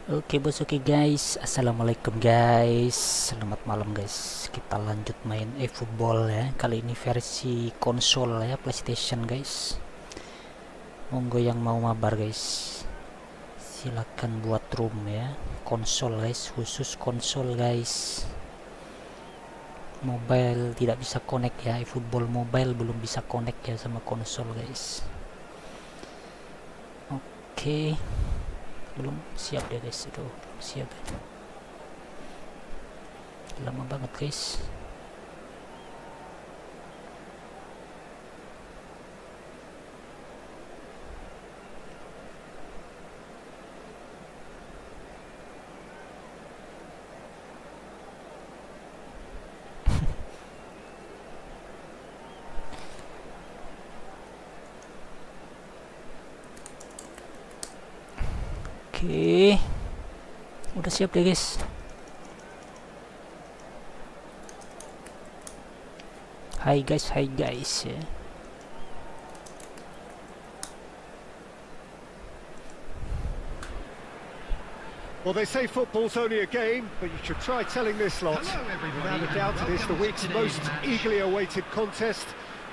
Oke bos, oke guys, assalamualaikum guys, selamat malam guys. Kita lanjut main eFootball ya. Kali ini versi konsol ya, PlayStation guys. Monggo yang mau mabar guys, silakan buat room ya. Konsol guys, khusus konsol guys. Mobile tidak bisa connect ya, eFootball mobile belum bisa connect ya sama konsol guys. Oke. Belum siap deh guys, itu siap ya. Lama banget guys. Oke, udah siap deh guys. Hai guys ya. Well, they say football's only a game, but you should try telling this lot. Without a doubt, it is the week's most eagerly awaited contest,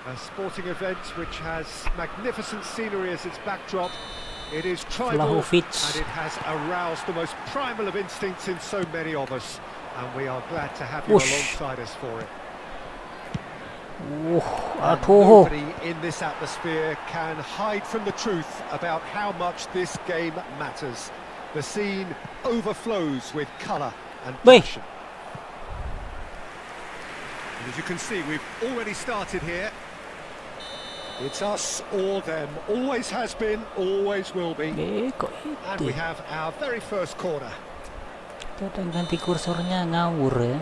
a sporting event which has magnificent scenery as its backdrop. It is tribal, and it has aroused the most primal of instincts in so many of us, and we are glad to have you alongside us for it. Nobody in this atmosphere can hide from the truth about how much this game matters. The scene overflows with colour and passion. And as you can see, we've already started here. It's us or them, always has been, always will be. And we have our very first corner. Kita ganti kursornya ngawur ya.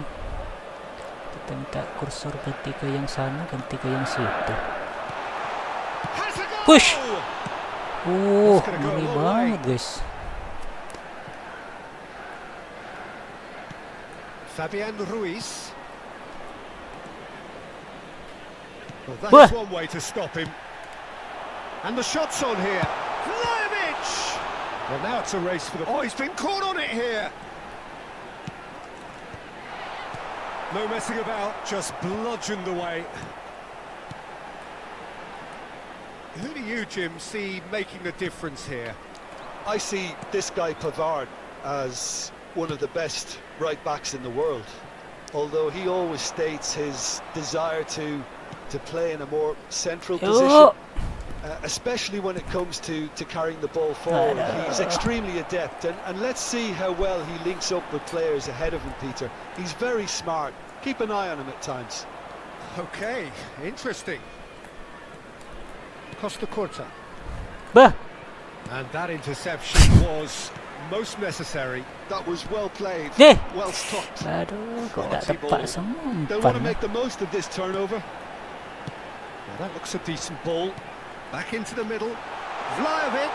Kita minta kursor ganti ke yang sana, ganti ke yang situ. Push. Ngeri banget guys. Fabian Ruiz. Well, that's one way to stop him. And the shot's on here. Vlahovic! Well, now it's a race for the... Oh, he's been caught on it here. No messing about, just bludgeoned away. Who do you, Jim, see making the difference here? I see this guy Pavard as one of the best right-backs in the world. Although he always states his desire to play in a more central position, especially when it comes to carrying the ball forward. He's extremely adept, and let's see how well he links up with players ahead of him, Peter. He's very smart. Keep an eye on him at times. Okay, interesting. Costa Corta. And that interception was most necessary. That was well played, well stopped. They want to make the most of this turnover. Well, that looks a decent ball. Back into the middle. Vlahovic,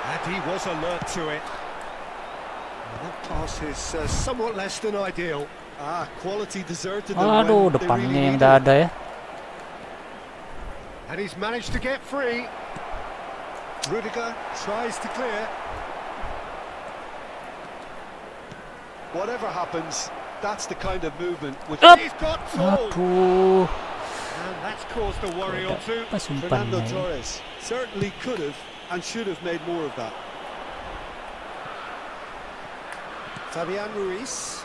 and he was alert to it. Well, that pass is somewhat less than ideal. Quality deserted them Aduh, when depannya they really yang ada ya. And he's managed to get free. Rudiger tries to clear. Whatever happens, that's the kind of movement which he's got to. And that's caused a worry or two. Fernando Torres certainly could have and should have made more of that. Fabian Ruiz.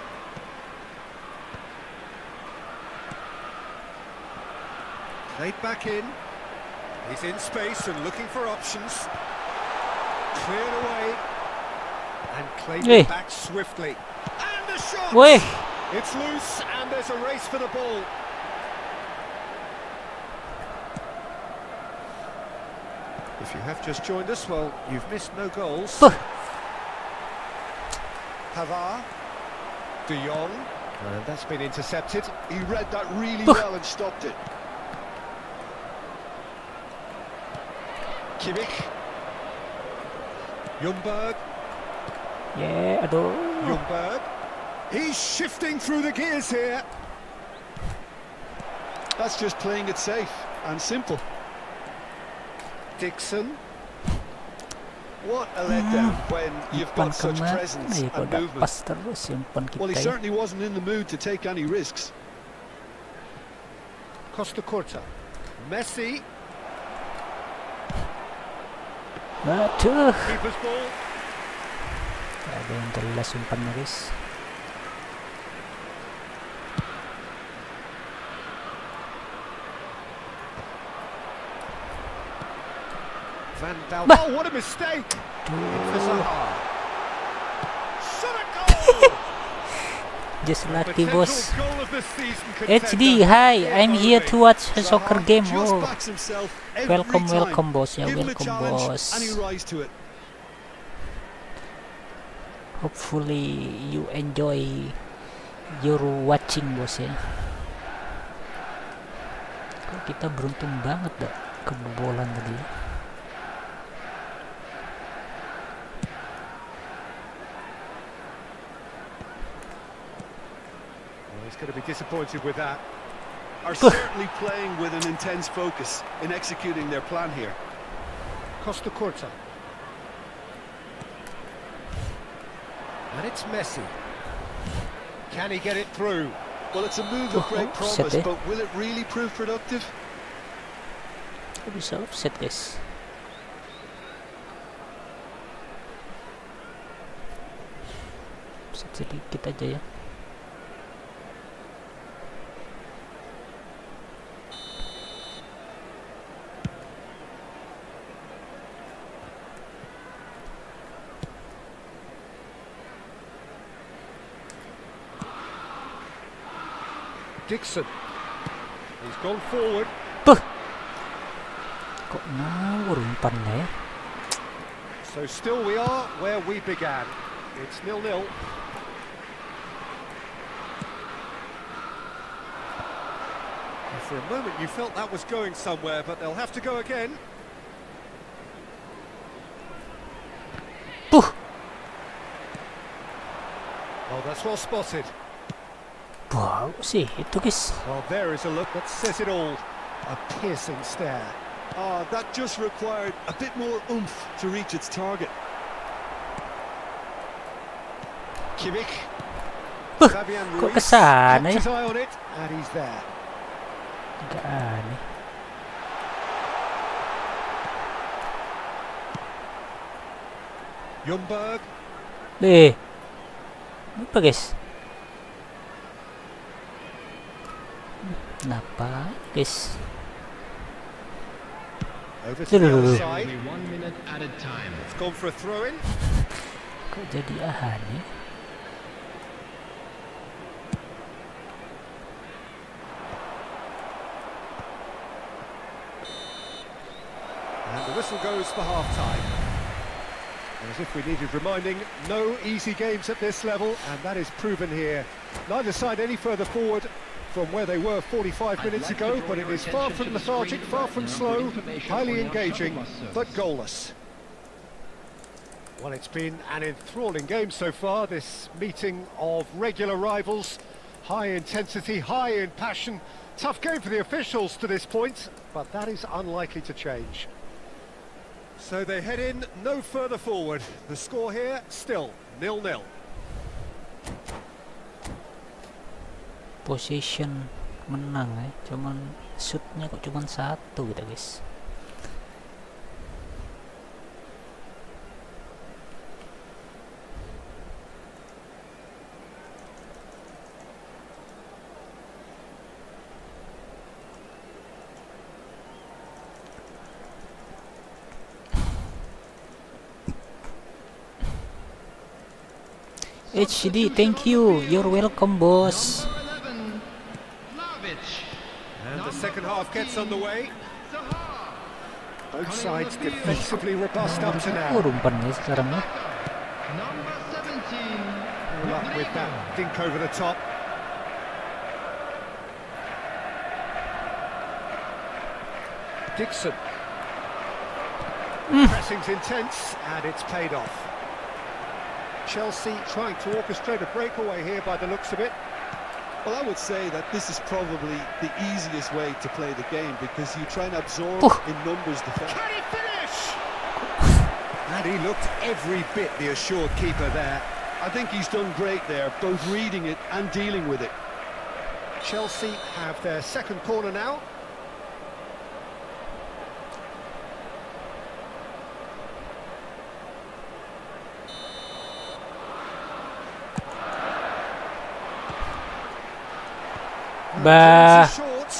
Played back in. He's in space and looking for options. Cleared away. And claimed it back swiftly. And the shot! It's loose and there's a race for the ball. If you have just joined us, well, you've missed no goals. Pavard. De Jong. That's been intercepted. He read that really well and stopped it. Kimmich. Ljungberg. Ljungberg. He's shifting through the gears here. That's just playing it safe and simple. Dixon. What a letdown when you've Umpan got such kemana presence ya, kok and movement. pas terus ya umpan Well, he kita ya. certainly wasn't in the mood to take any risks. Costa Curta. Messi. Aduh, Keeper's ball. ada yang jelas umpannya guys. Van Dal. Bah. Oh, what a mistake! For Duh, Zaha. Shot a goal! just lucky Potential bos. goal of the season HD, contender. hi, Here I'm here only. to watch a soccer game. Just Oh, backs himself every welcome, time. welcome bos ya, Give him a welcome challenge bos. and he rise to it. Hopefully you enjoy your watching bos ya. Kok kita beruntung banget dah kebobolan tadi. Well, he's going to be disappointed with that. Are certainly playing with an intense focus in executing their plan here. Costa Curta. And it's Messi. Can he get it through? Well, it's a move of great Offset, promise, eh? but will it really prove productive? Kok bisa offset guys? Offset sedikit aja ya. Dixon. He's gone forward. Puh! Kok ngawur umpannya ya? So still we are where we began. It's 0-0. For a moment you felt that was going somewhere, but they'll have to go again. Puh! Oh, that's well spotted. Wow sih itu guys. Well, there is a look that says it all. A piercing stare. That just required a bit more oomph to reach its target. Kimmich. Puh, Fabian kok Ruiz kesana kept ya? his eye on it, and he's there. Agak aneh. Ljungberg. Apa guys? Kenapa guys? Over to the Duh. other side. Only 1 minute at a time. It's gone for a throw-in. Kok jadi aneh? And the whistle goes for half-time. As if we needed reminding, no easy games at this level, and that is proven here. Neither side any further forward from where they were 45 minutes ago, but it is far from lethargic, far from slow, highly engaging, but goalless. Well, it's been an enthralling game so far, this meeting of regular rivals. High intensity, high in passion. Tough game for the officials to this point, but that is unlikely to change. So they head in no further forward. The score here still 0-0. Possession menang ya, cuman shootnya kok cuman 1 gitu guys. HD, thank you. You're welcome, boss. And the second half gets underway. Both sides defensively robust up to now. Umpannya sekarang ya. All up with that dink over the top. Dixon. Pressing's intense, and it's paid off. Chelsea trying to orchestrate a breakaway here by the looks of it. Well, I would say that this is probably the easiest way to play the game because you try and absorb in numbers defense. Can he finish? And he looked every bit the assured keeper there. I think he's done great there, both reading it and dealing with it. Chelsea have their second corner now. Bah. Short.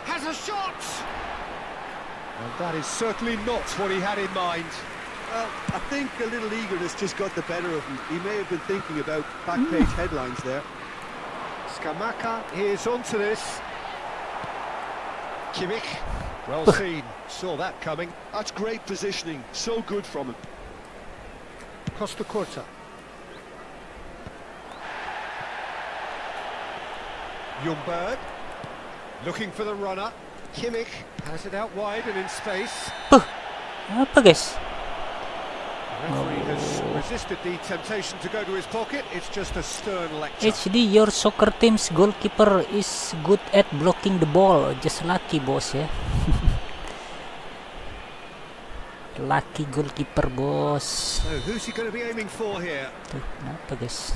Has a shot. And that is certainly not what he had in mind. Well, I think a little eagerness just got the better of him. He may have been thinking about back page headlines there. Skamaka is onto this. Kimmich, well seen, saw that coming. That's great positioning, so good from him. Costa Curta. Ljungberg, looking for the runner. Kimmich has it out wide and in space. Apa guys? The referee has resisted the temptation to go to his pocket. It's just a stern lecture. HD, your soccer team's goalkeeper is good at blocking the ball. Just lucky, bos ya. Lucky goalkeeper, bos. So who's he going to be aiming for here? Tuh, kenapa guys?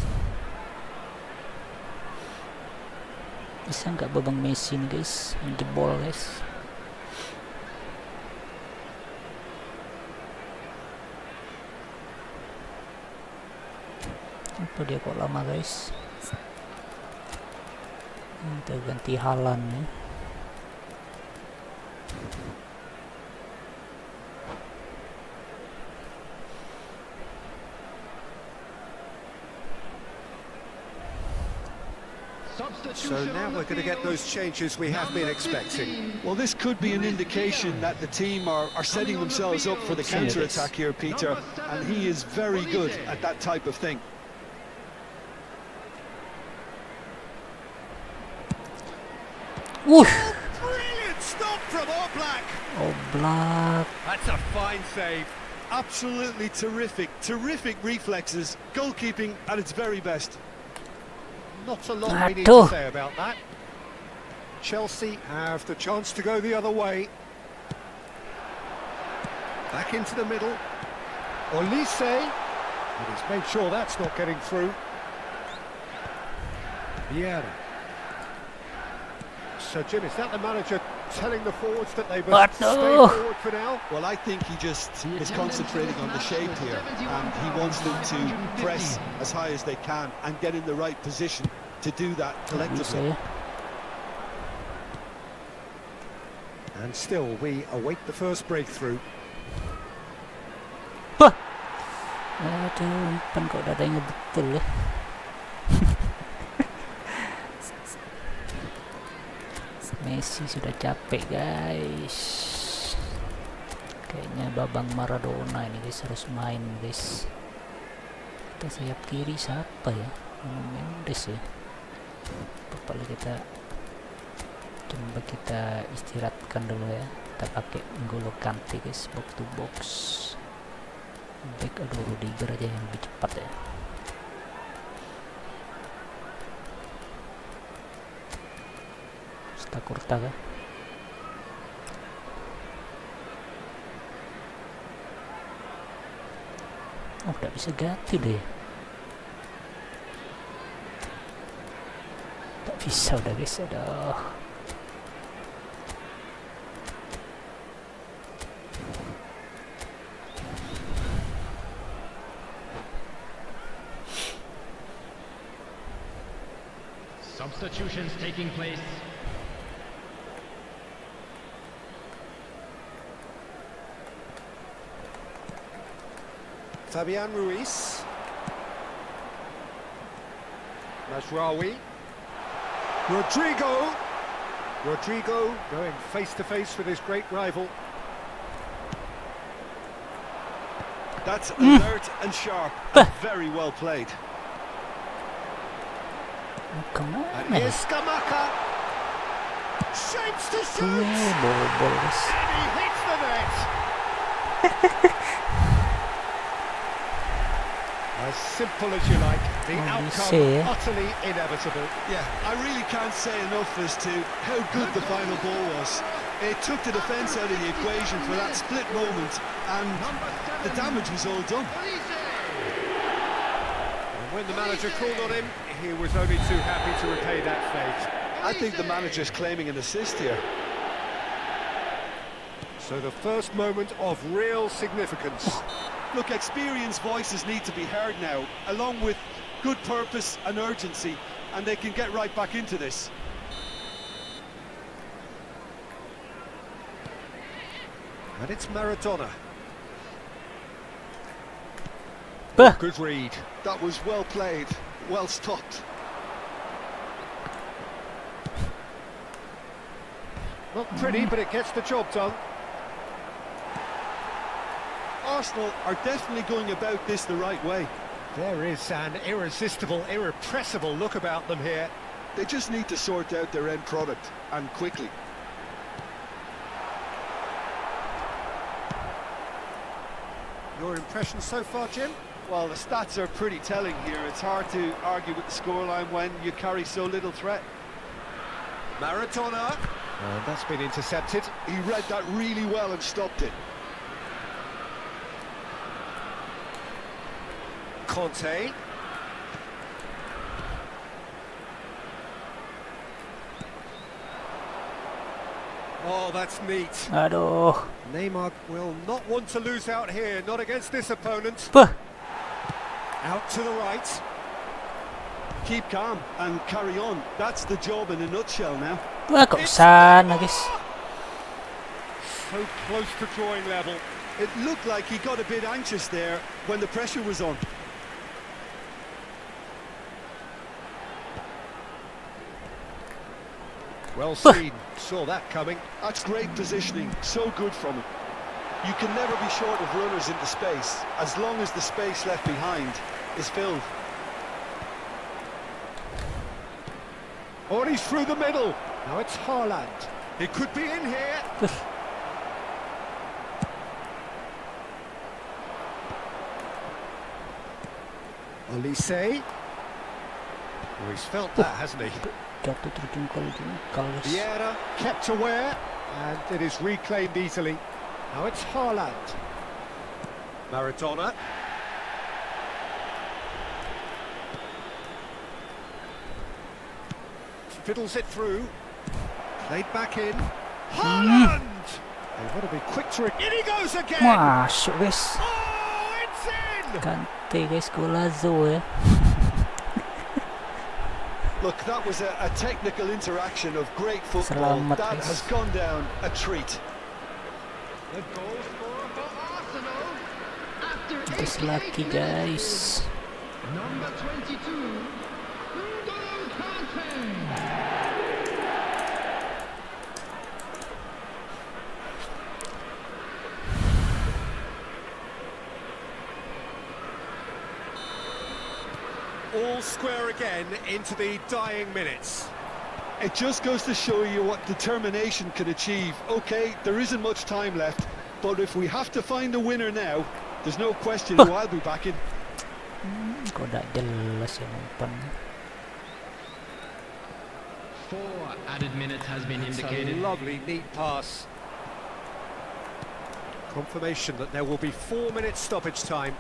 Bisa nggak babang Messi nih guys? Jebol guys. Apa dia kok lama guys? Kita ganti haaland ya. So now we're going to get those changes we have been expecting. Well, this could be an indication that the team are setting themselves up for the counter-attack here, Peter, and he is very good at that type of thing. Woof! Brilliant stop from Oblak! Oblak. That's a fine save. Absolutely terrific, terrific reflexes, goalkeeping at its very best. Not a lot we need Aduh. to say about that. Chelsea have the chance to go the other way. Back into the middle. Olise. But he's made sure that's not getting through. Vieira. So, Jim, is that the manager telling the forwards that they must stay Aduh. forward for now? Well, I think he just is concentrating on the shape here, and he wants them to press as high as they can and get in the right position to do that Bisa collectively. ya. And still, we await the first breakthrough. Wah. Aduh, umpan kok dadanya betul ya. Messi sudah capek guys. Kayaknya babang Maradona ini guys harus main guys. Kita sayap kiri siapa ya? Mendes ya. Paling kita coba kita istirahatkan dulu ya. Kita pakai N'Golo Kante guys, box to box. Back aduh Rudiger aja yang lebih cepat ya. Kurta kah? Oh, tidak bisa ganti deh. Tak bisa udah guys, aduh. Substitutions taking place. Fabian Ruiz. Masraoui. Rodrigo. Rodrigo going face to face with his great rival. That's alert and sharp, and very well played. Kemana And ya? here's Skamaka. Shapes to shoot. Bobol guys. And he hits the net. As simple as you like, the outcome Olise. utterly inevitable. Yeah, I really can't say enough as to how good the final ball was. It took the defence out of the equation for that split moment, and the damage was all done. And when the manager called on him, he was only too happy to repay that fate. I think the manager's claiming an assist here. So the first moment of real significance. Look, experienced voices need to be heard now, along with good purpose and urgency, and they can get right back into this. And it's Maradona. Bah. Good read. That was well played, well stopped. Not pretty, but it gets the job done. Arsenal are definitely going about this the right way. There is an irresistible, irrepressible look about them here. They just need to sort out their end product, and quickly. Your impressions so far, Jim? Well, the stats are pretty telling here. It's hard to argue with the scoreline when you carry so little threat. Maradona. And that's been intercepted. He read that really well and stopped it. Conte. Oh, that's neat. Aduh. Neymar will not want to lose out here, not against this opponent. Bah. Out to the right. Keep calm and carry on. That's the job in a nutshell now. Wah, kok sana, guys. So close to drawing level. It looked like he got a bit anxious there when the pressure was on. Well seen. Saw that coming. That's great positioning. So good from him. You can never be short of runners into space, as long as the space left behind is filled. Oh, and he's through the middle. Now it's Haaland. He could be in here. Olise. Oh, he's felt that, hasn't he? Jatuh terjungkal guys. Vieira kept aware, and it is reclaimed easily. Now it's Haaland. Maradona. Fiddles it through. Played back in. Haaland! They've got to be quick to it. In he goes again! Masuk, guys. Oh, it's in! Kante, guys, golazo ya. Look, that was a technical interaction of great football. Selamat, That guys. has gone down a treat. The goal scorer for Arsenal after It is 88 lucky, minutes. guys. Number 22, Kante. All square again into the dying minutes. It just goes to show you what determination can achieve. Okay, there isn't much time left, but if we have to find a winner now, there's no question who I'll be backing. Kok tak jelas ya umpan. 4 added minutes has been It's a indicated. lovely, neat pass. Confirmation that there will be 4 minutes stoppage time.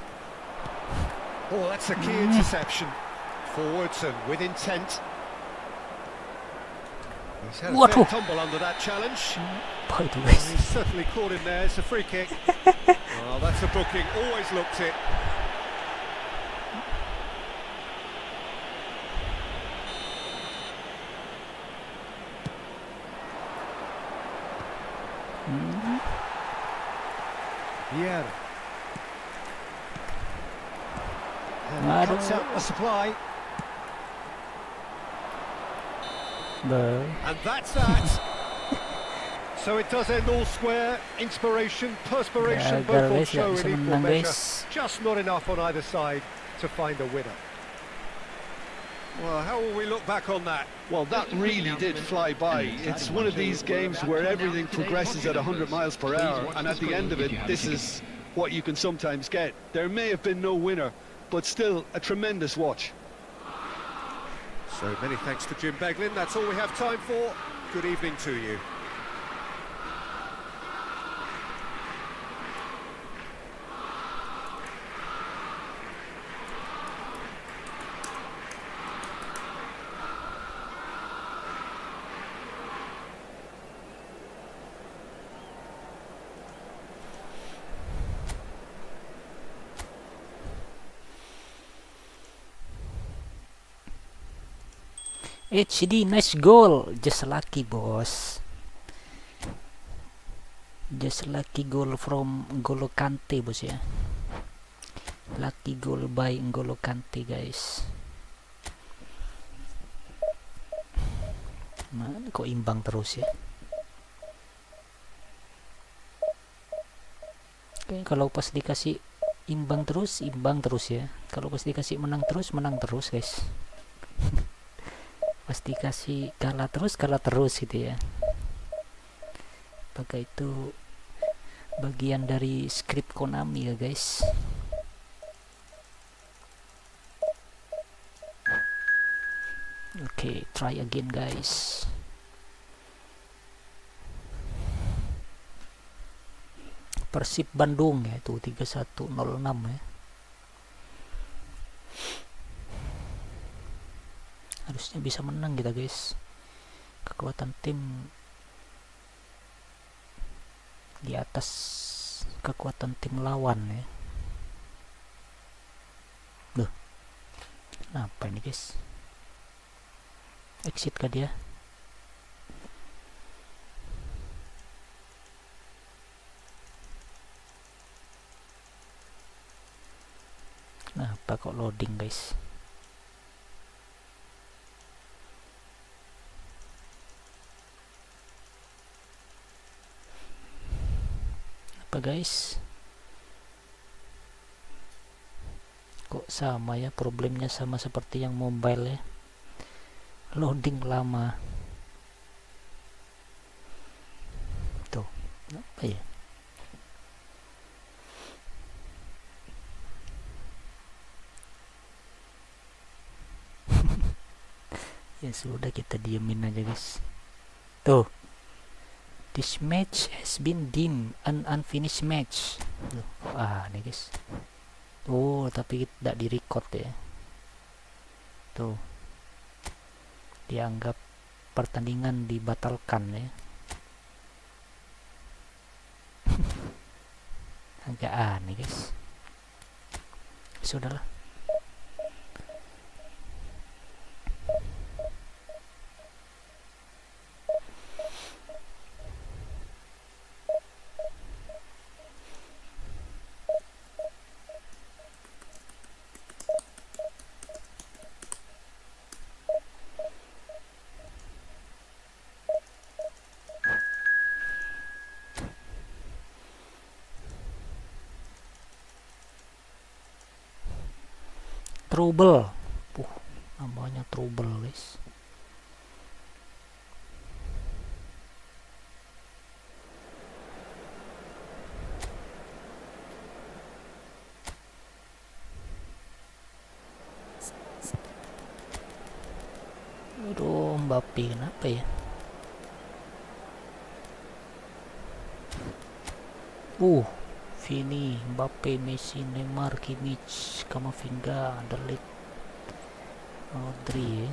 Oh, that's a key interception. Forwards and with intent. He's had a What? fair tumble under that challenge. Apa itu, And guys? he's certainly caught him there. It's a free kick. Oh, that's a booking. Always looked it. Vieira. And he cuts out the supply. Bah. And that's that. So it does end all square. Inspiration, perspiration, Gagal, both on guys, show nggak bisa in equal menang, measure. guys. Just not enough on either side to find a winner. Well, how will we look back on that? Well, that really did fly by. It's one of these games where everything progresses at 100 miles per hour, and at the end of it, this is what you can sometimes get. There may have been no winner, but still a tremendous watch. So many thanks to Jim Beglin. That's all we have time for. Good evening to you. HD, nice goal. Just lucky, boss. Just lucky goal from N'Golo Kante, bos ya. Lucky goal by N'Golo Kante, guys. Mana kok imbang terus ya? Oke, kalau pas dikasih imbang terus ya. Kalau pas dikasih menang terus guys. Pas dikasih kalah terus gitu ya. Apakah itu bagian dari skrip Konami ya guys? Oke, try again guys. Persib Bandung ya, itu 3106 ya. Harusnya bisa menang kita guys. Kekuatan tim di atas kekuatan tim lawan ya. Loh, kenapa ini guys? Exit kah dia? Kenapa kok loading guys? Apa guys? Kok sama ya, problemnya sama seperti yang mobile ya, loading lama tuh. Apa ya? Ya sudah, kita diemin aja guys. Tuh, this match has been deemed an unfinished match. Tuh, nih guys. Oh, tapi tidak di record ya. Tuh, dianggap pertandingan dibatalkan ya. Agak aneh guys. Sudahlah. Trouble, namanya trouble guys. Aduh, Mbappe kenapa ya? Vini, Mbappe, Messi, Neymar, Kimmich, Kamavinga, Delik, Rodri.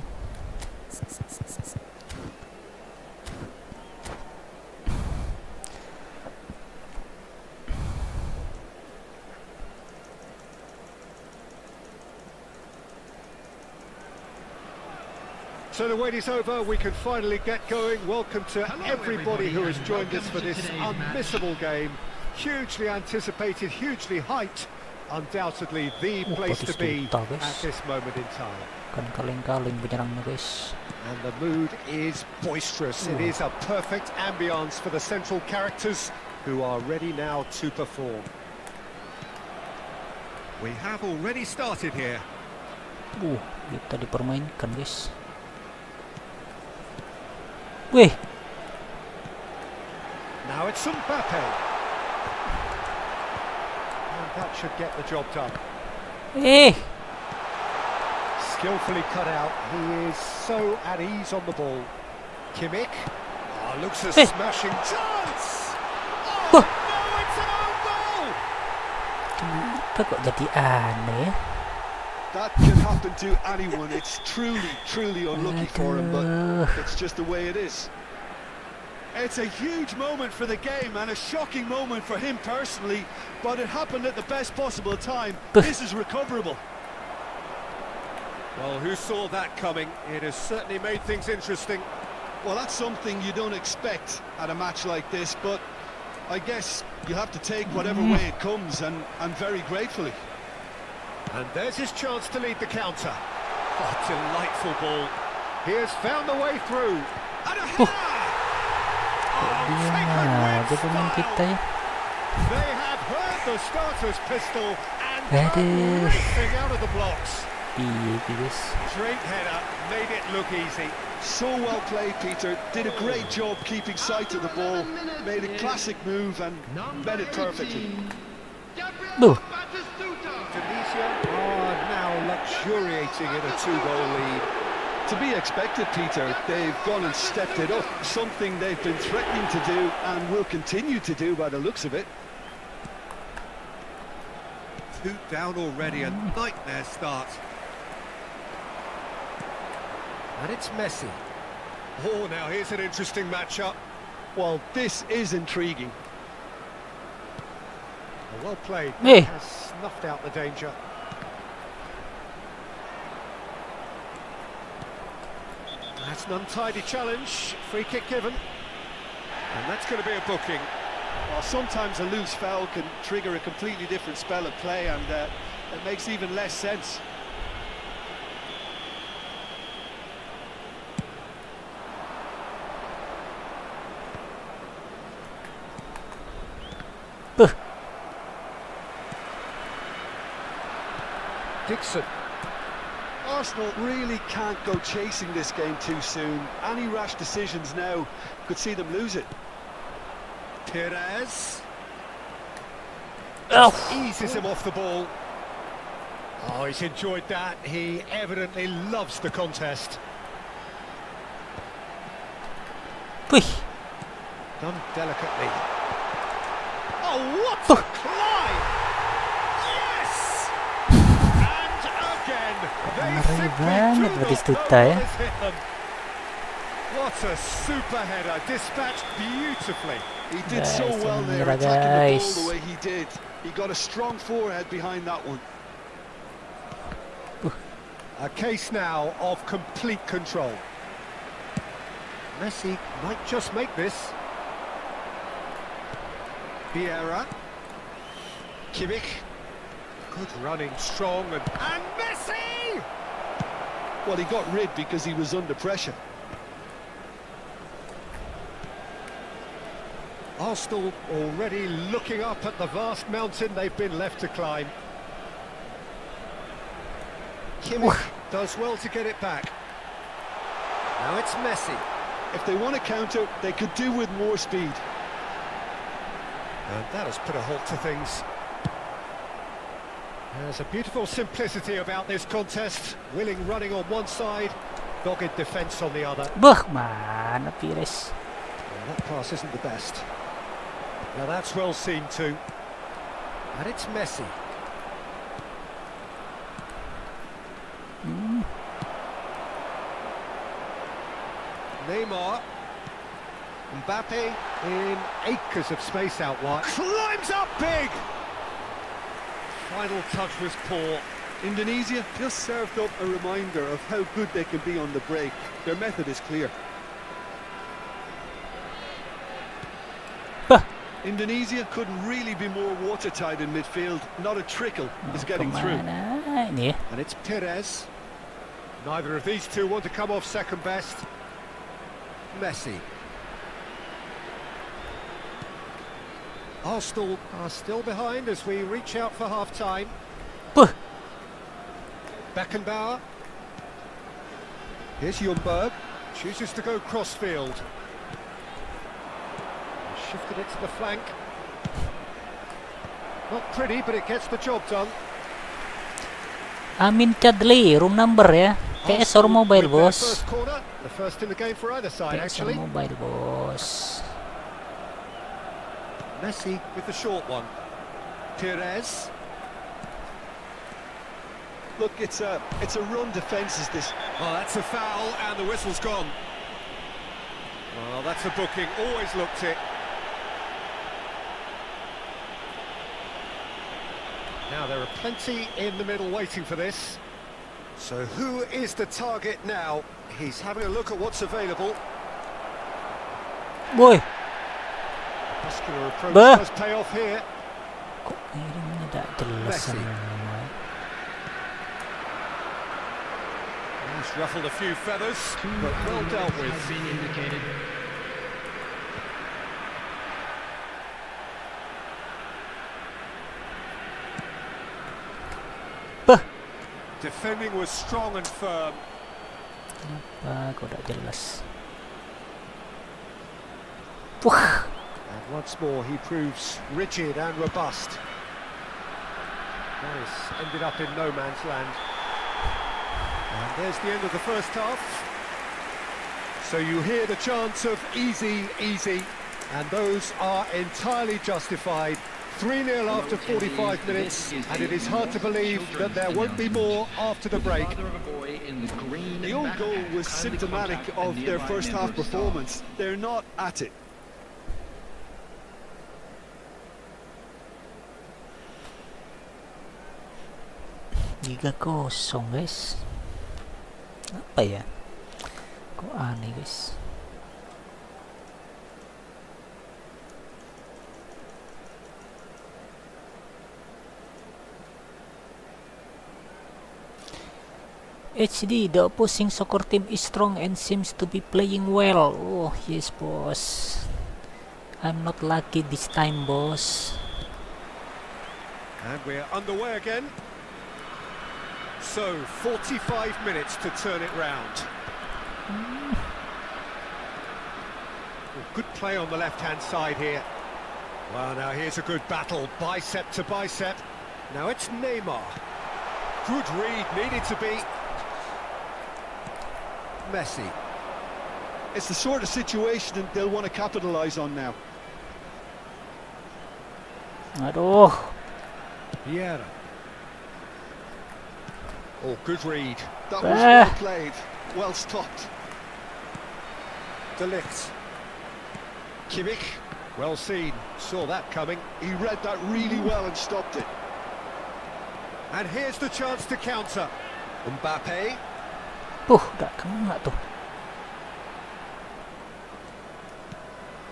So the wait is over, we can finally get going. Welcome to everybody who has joined us for this unmissable game. Hugely anticipated, hugely hyped. Undoubtedly the place to be at this moment in time. Kan kaleng-kaleng penyerangnya guys. And the mood is boisterous. It is a perfect ambience for the central characters who are ready now to perform. We have already started here. Kita dipermainkan guys. Wih. Now it's Mbappe. That should get the job done. Skillfully cut out. He is so at ease on the ball. Kimmich. Looks a smashing chance. Oh, no, it's an own goal. Kenapa kok jadi aneh? That can happen to anyone. It's truly unlucky for him, but it's just the way it is. It's a huge moment for the game and a shocking moment for him personally, but it happened at the best possible time. This is recoverable. Well, who saw that coming? It has certainly made things interesting. Well, that's something you don't expect at a match like this, but I guess you have to take whatever way it comes, and very gratefully. And there's his chance to lead the counter. Oh, delightful ball. He has found the way through. And a header! Dia pemain kita ya. They have heard the starter's pistol and Aduh. racing out of the blocks. Iya guys. Straight header, made it look easy. So well played, Peter. Did a great job keeping sight of the ball. Made a classic move and met it perfectly. Duh. Tunisia are now luxuriating in a 2-goal lead. To be expected, Peter. They've gone and stepped it up. Something they've been threatening to do and will continue to do by the looks of it. 2 down already, a nightmare start. And it's Messi. Oh, now here's an interesting matchup. Well, this is intriguing. Well played. Hey. Has snuffed out the danger. That's an untidy challenge. Free kick given. And that's going to be a booking. Well, sometimes a loose foul can trigger a completely different spell of play, and it makes even less sense. Dixon. Arsenal really can't go chasing this game too soon. Any rash decisions now could see them lose it. Perez. Oh. Eases him off the ball. Oh, he's enjoyed that. He evidently loves the contest. Wih. Done delicately. Oh, what a climb! Yes! And again, they Ngeri simply banget do not Batistuta know ya. what has hit them. What a super header, dispatched beautifully. He did so Guys, well there, Mira, attacking the ball guys. the way he did. He got a strong forehead behind that one. A case now of complete control. Messi might just make this. Vieira. Kimmich. Good running, strong, and Messi! Well, he got rid because he was under pressure. Arsenal already looking up at the vast mountain they've been left to climb. Kimmich does well to get it back. Now it's Messi. If they want to counter, they could do with more speed. And that has put a halt to things. There's a beautiful simplicity about this contest. Willing running on one side, dogged defence on the other. Beuh, mana Pires. Well, that pass isn't the best. Now that's well seen too. And it's Messi. Neymar. Mbappe in acres of space out wide. Climbs up big! Final touch was poor. Indonesia just served up a reminder of how good they can be on the break. Their method is clear. Bah. Indonesia couldn't really be more watertight in midfield. Not a trickle is getting through. Kemana ini ya? And it's Perez. Neither of these two want to come off second best. Messi. Arsenal are still behind as we reach out for half-time. Beuh. Beckenbauer. Here's Ljungberg. Chooses to go cross-field. Shifted it to the flank. Not pretty, but it gets the job done. Amin Chadli, room number ya. PS or Arsenal mobile with their bos. first corner, the first in the game for either side, PS or actually. mobile bos. Messi with the short one. Perez. Look, it's a run defence, is this. Oh, that's a foul, and the whistle's gone. Well, that's a booking. Always looked it. Now, there are plenty in the middle waiting for this. So who is the target now? He's having a look at what's available. Boy, Muscular approach Bah. does pay off here. kok ini tidak jelas Messi. sama. He's ruffled a few feathers, but well Added dealt minutes with. has been indicated. Bah, Defending was strong and firm. kenapa kok tidak jelas? Wah, And once more he proves rigid and robust. Nice, ended up in no man's land. And there's the end of the first half. So you hear the chants of easy, easy, and those are entirely justified. 3-0 after 45 minutes, and it is hard to believe that there won't be more after the break. The own goal was symptomatic of their first half performance. They're not at it. Tiga kosong guys. Apa ya? Kok aneh guys? HD, the opposing soccer team is strong and seems to be playing well. Oh yes boss, I'm not lucky this time boss. And we're underway again. So 45 minutes to turn it round. Well, good play on the left-hand side here. Well, now here's a good battle, bicep to bicep. Now it's Neymar. Good read, needed to be. Messi. It's the sort of situation that they'll want to capitalise on now. Aduh, Vieira. Oh, good read. That was well played, well stopped. De Ligt. Kimmich. Well seen. Saw that coming. He read that really well and stopped it. And here's the chance to counter. Mbappe. gak kena tuh.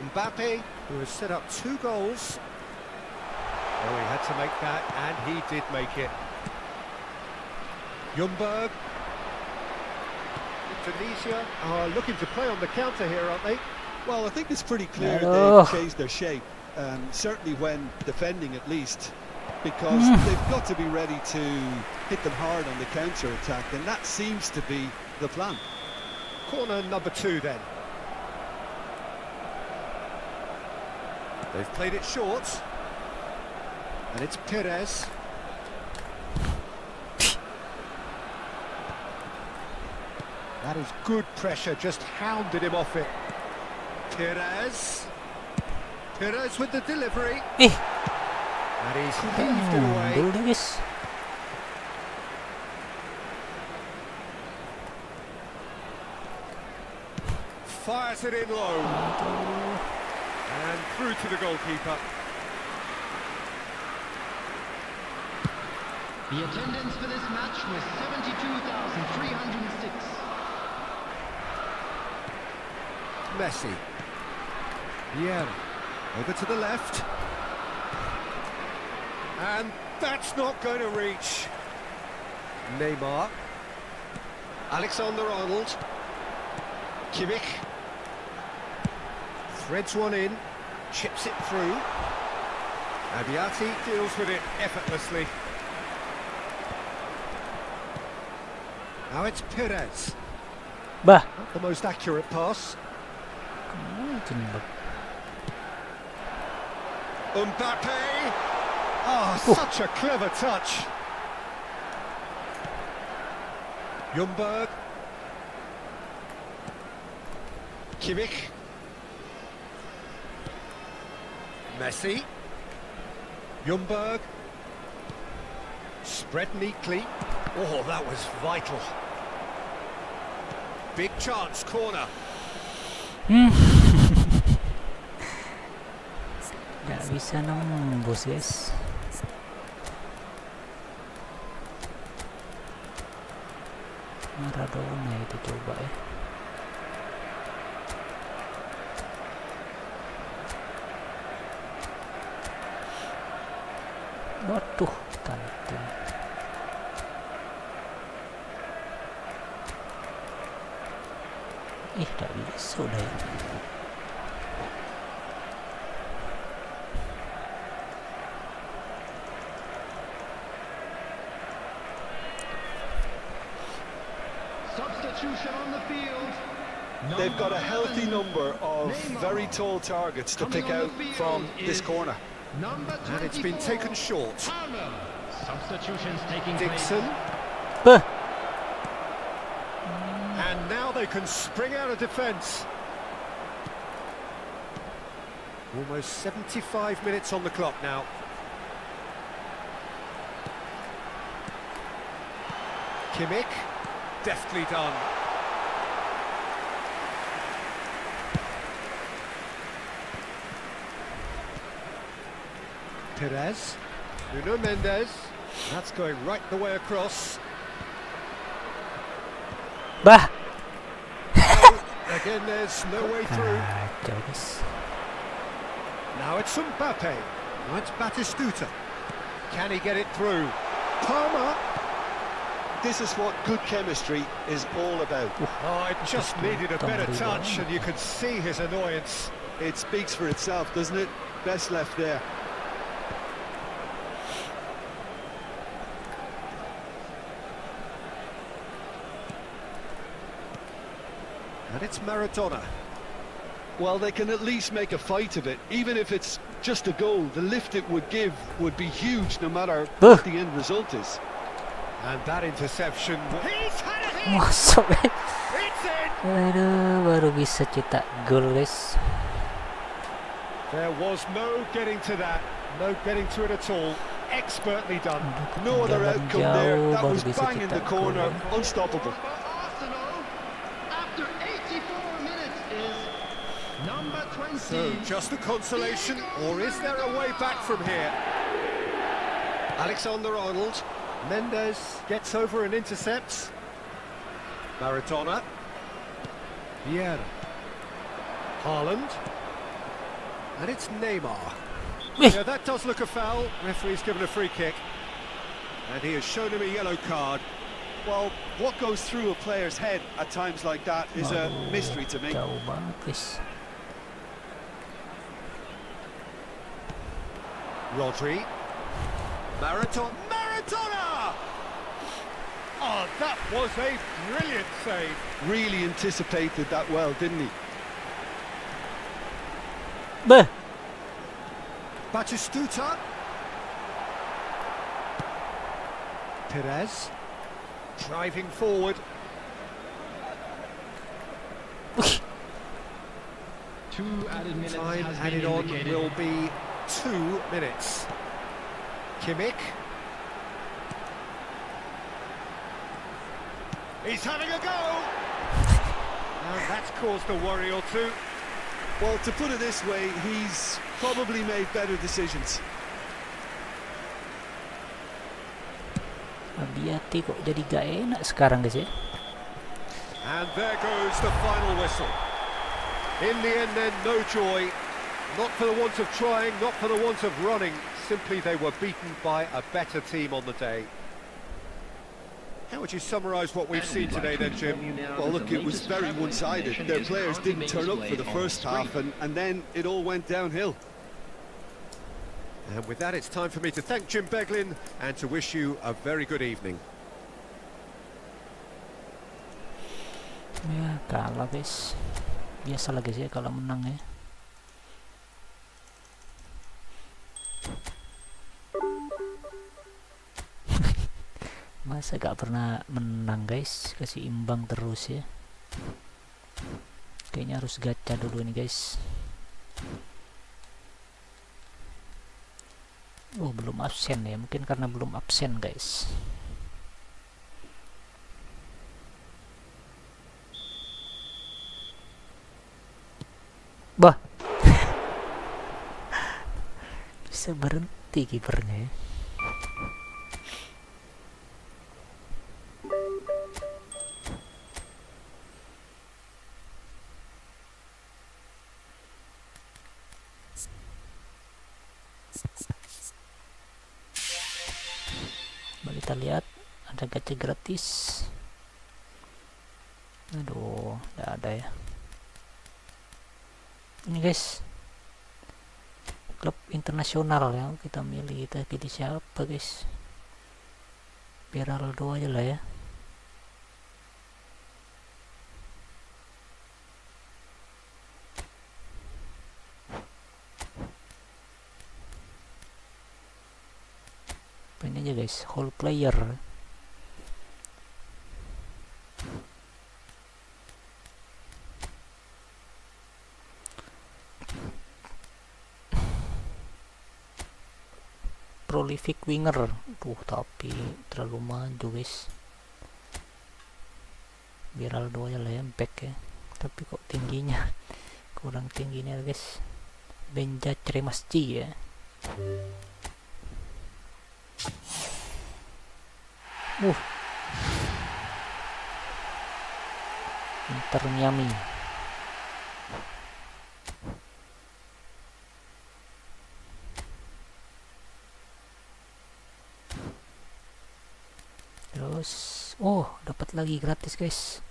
Mbappe, who has set up 2 goals. Oh, he had to make that, and he did make it. Ljungberg. Indonesia are looking to play on the counter here, aren't they? Well, I think it's pretty clear Oh. they've changed their shape, certainly when defending at least, because they've got to be ready to hit them hard on the counter-attack, and that seems to be the plan. Corner number 2 then. They've played it short. And it's Perez. That is good pressure, just hounded him off it. Perez. Perez with the delivery. Eh, And he's heaved it away. dulu guys. Fires it in low. And through to the goalkeeper. The attendance for this match was 72,306. Messi. Vieira. Over to the left. And that's not going to reach. Neymar. Alexander-Arnold. Kimmich. Threads one in. Chips it through. Abiati deals with it effortlessly. Now it's Perez. Bah, Not the most accurate pass. jembak. Mbappe! Oh, such a clever touch. Ljungberg. Kimmich. Messi. Ljungberg. Spread neatly. Oh, that was vital. Big chance, corner. Gak bisa nembus guys. Maradona itu coba ya. Waduh, kantin. Tak bisa udah ya. Substitution on the field. They've got a healthy number of very tall targets to pick out from this corner. And it's been taken short. Substitutions taking Dixon. Beuh. And now they can spring out of defence. Almost 75 minutes on the clock now. Kimmich, deftly done. Perez, Nuno Mendes, that's going right the way across. Bah. Again, there's no way through. Kacau guys. Now it's Mbappe. Now it's Batistuta. Can he get it through? Palmer. This is what good chemistry is all about. Oh, it just needed a better touch, and you could see his annoyance. It speaks for itself, doesn't it? Best left there. And it's Maradona. Well, they can at least make a fight of it. Even if it's just a goal, the lift it would give would be huge no matter what the end result is. And that interception. He's had it in! Masuk guys. It's in! Aduh, baru bisa cetak gol guys. There was no getting to that. No getting to it at all. Expertly done. No other outcome there. That was Baru bisa bang in the cetak corner. gol. Unstoppable. Arsenal, after 84 minutes, is number 20. So, just a consolation, or is there a way back from here? Alexander-Arnold. Mendes gets over and intercepts. Maradona. Vieira. Haaland. And it's Neymar. Yeah, that does look a foul. Referee's given a free kick. And he has shown him a yellow card. Well, what goes through a player's head at times like that is a mystery to me. Jauh banget guys. Rodri. Maradona. Oh, that was a brilliant save. Really anticipated that well, didn't he? Beuh. Batistuta. Perez. Driving forward. 2 added minutes Time has added been on indicated. will be 2 minutes. Kimmich. He's having a go! And that's caused a worry or two. Well, to put it this way, he's probably made better decisions. Abiati kok jadi gak enak sekarang guys ya. And there goes the final whistle. In the end then, no joy. Not for the want of trying, not for the want of running. Simply they were beaten by a better team on the day. How would you summarise what we've seen today then, Jim? Well, look, it was very one-sided. Their players didn't turn up for the first half, and then it all went downhill. And with that, it's time for me to thank Jim Beglin and to wish you a very good evening. Ya kalah guys. Biasalah guys ya kalau menang ya. Masa gak pernah menang guys, kasih imbang terus ya. Kayaknya harus gacha dulu nih guys. Oh belum absen ya, mungkin karena belum absen guys. Bah. Bisa berhenti kipernya ya. kita lihat ada gacha gratis. Aduh, nggak ada ya. Ini guys, klub internasional ya, kita pilih siapa guys? Ronaldo aja lah ya. Ini aja guys, whole player. Prolific winger. Tapi terlalu maju guys. Ronaldo aja lah ya, back ya. Tapi kok tingginya kurang tinggi nih guys. Benja Cremasci ya. Inter Miami. Terus dapat lagi gratis guys.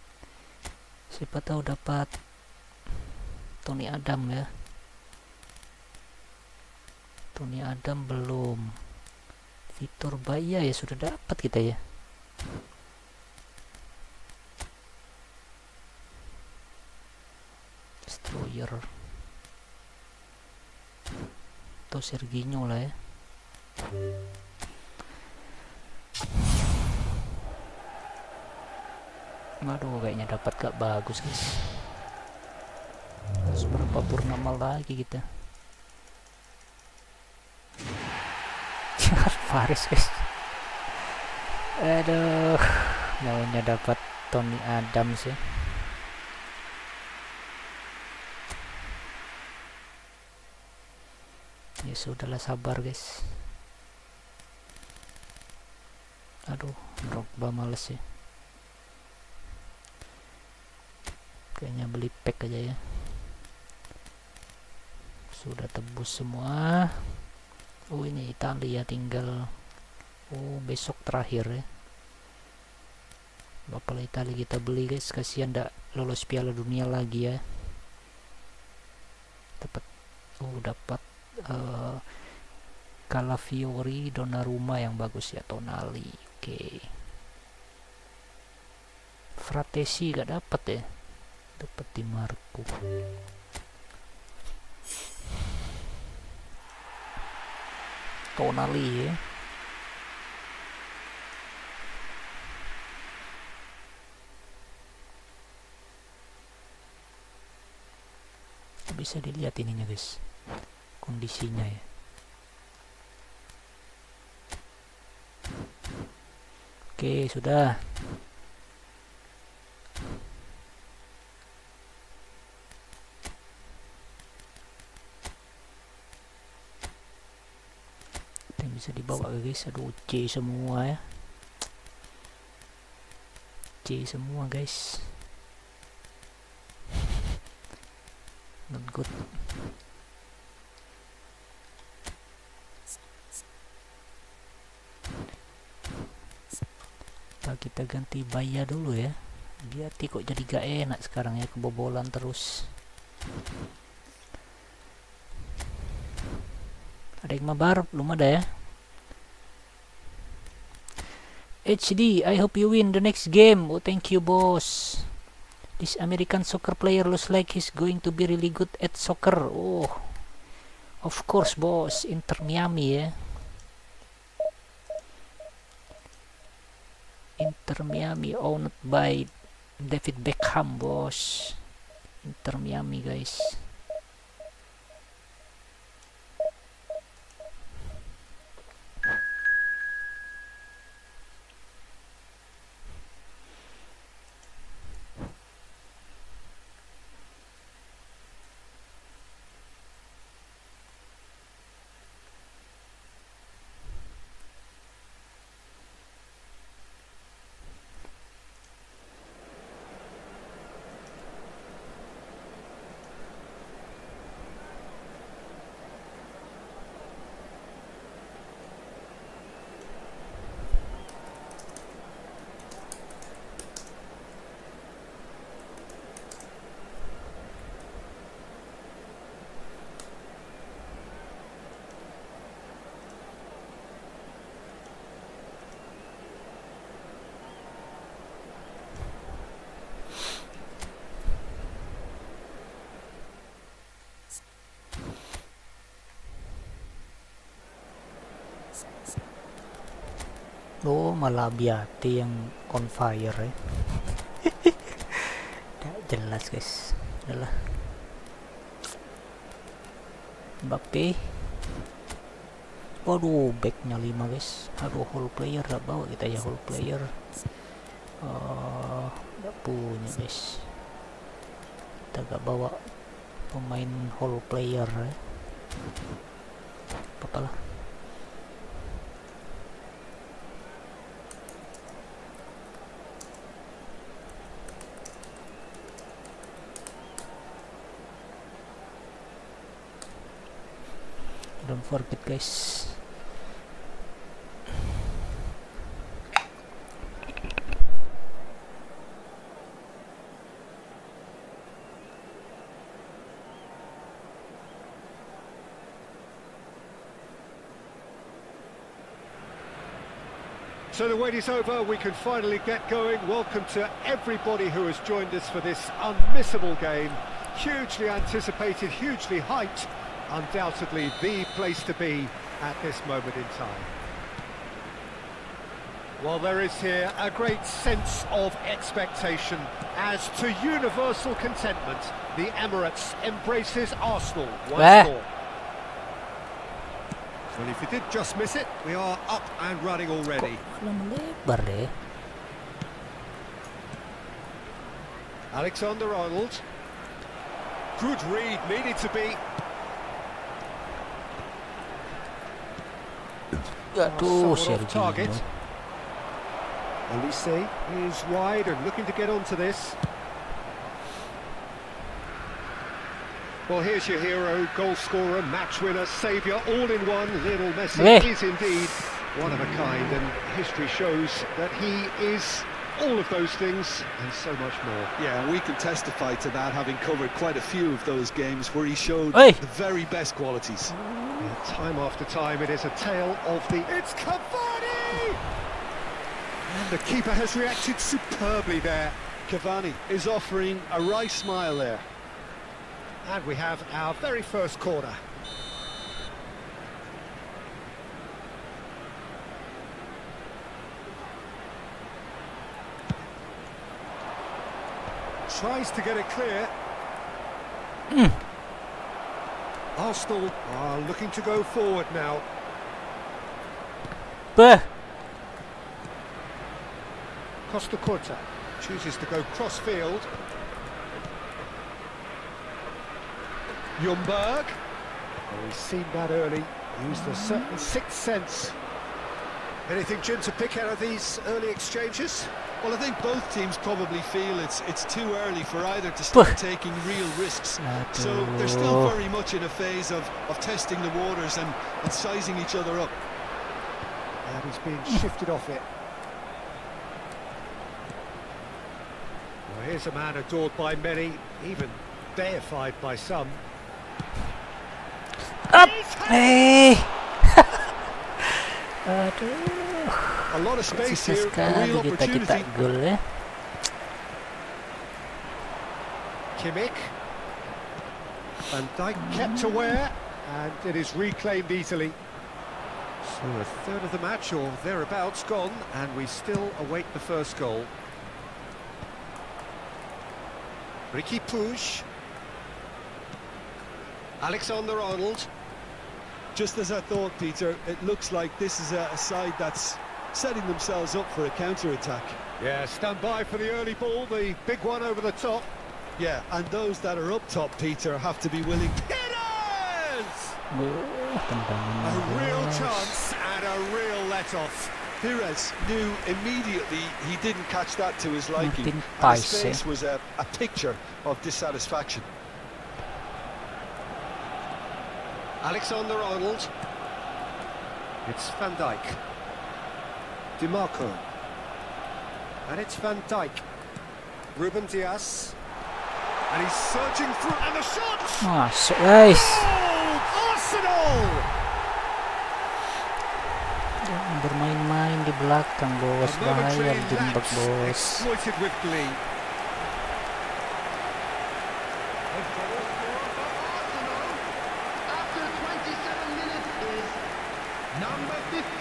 Siapa tahu dapat Tony Adam ya. Tony Adam belum. Victor Baya ya sudah dapat kita ya. Destroyer atau Serginho lah ya. Aduh, kayaknya dapat gak bagus guys. Harus berapa purnama lagi kita. Faris guys. Aduh, maunya dapat Tony Adams ya. Ya sudahlah, sabar guys. Aduh, Drogba males ya. Kayaknya beli pack aja ya. Sudah tebus semua. Ini Italia tinggal besok terakhir ya. Bapak Italia kita beli guys, kasihan ndak lolos Piala Dunia lagi ya. Dapat Calafiori, Donnarumma yang bagus ya, Tonali. Oke. Fratesi gak dapat ya. Dapat di Marco. Tonali ya. Bisa dilihat ininya guys, kondisinya ya. Oke, sudah. Yang bisa dibawa guys. Aduh, C semua ya. C semua guys. Not good. Kita ganti Baya dulu ya. Dia kok jadi gak enak sekarang ya, kebobolan terus. Ada yang mabar? Belum ada ya. HD, I hope you win the next game. Oh, thank you boss. This American soccer player looks like he's going to be really good at soccer. Oh, of course boss. Inter Miami ya. Inter Miami owned by David Beckham bos. Inter Miami guys. Oh, malah Biati yang on fire ya. Tidak jelas guys. Adalah Mbappe. Waduh, backnya 5 guys. Aduh, whole player gak bawa kita ya, whole player. Gak punya guys. Kita gak bawa pemain whole player ya. Apa-apalah. Don't forget guys. So the wait is over, we can finally get going. Welcome to everybody who has joined us for this unmissable game. Hugely anticipated, hugely hyped. Undoubtedly the place to be at this moment in time. Well, there is here a great sense of expectation as to universal contentment. The Emirates embraces Arsenal once more. Well, if you did just miss it, we are up and running already. Melebar deh. Alexander-Arnold. Good read, needed to be. Aduh, Someone off target. Sergio. Elise is wide and looking to get onto this. Well, here's your hero, goal scorer, match winner, saviour, all in one. Lionel Messi is indeed one of a kind, and history shows that he is all of those things and so much more. Yeah, and we can testify to that, having covered quite a few of those games where he showed Hey. the very best qualities. Yeah, time after time, it is a tale of the... It's Cavani! And the keeper has reacted superbly there. Cavani is offering a wry smile there. And we have our very first corner. Tries to get it clear. Arsenal are looking to go forward now. Beh. Costa Curta chooses to go cross-field. Ljungberg. Oh, he's seen that early. Used a certain sixth sense. Anything, Jim, to pick out of these early exchanges? Well, I think both teams probably feel it's too early for either to start taking real risks. So they're still very much in a phase of testing the waters and sizing each other up. And he's being shifted off it. Well, here's a man adored by many, even deified by some. Up. Hey. Aduh. A lot of space Susah here, a sekali real kita opportunity. gol ya. Kimmich. Van Dijk kept aware, and it is reclaimed easily. So a third of the match, or thereabouts, gone, and we still await the first goal. Ricky Puig. Alexander-Arnold. Just as I thought, Peter, it looks like this is a side that's setting themselves up for a counter-attack. Yeah, stand by for the early ball, the big one over the top. Yeah, and those that are up top, Peter, have to be willing. It is! Tendangan A real guys. chance and a real let-off. Pires knew immediately he didn't catch that to his liking. Makin And his pace, face was a picture of dissatisfaction. Alexander-Arnold. It's Van Dijk. DiMarco. And it's Van Dijk. Ruben Dias. And he's surging through, and the shot! Masuk guys. Oh, Arsenal! Jangan bermain-main di belakang bos, A bahaya momentary jembak lapse bos. exploited with glee. After 27 minutes is number 15.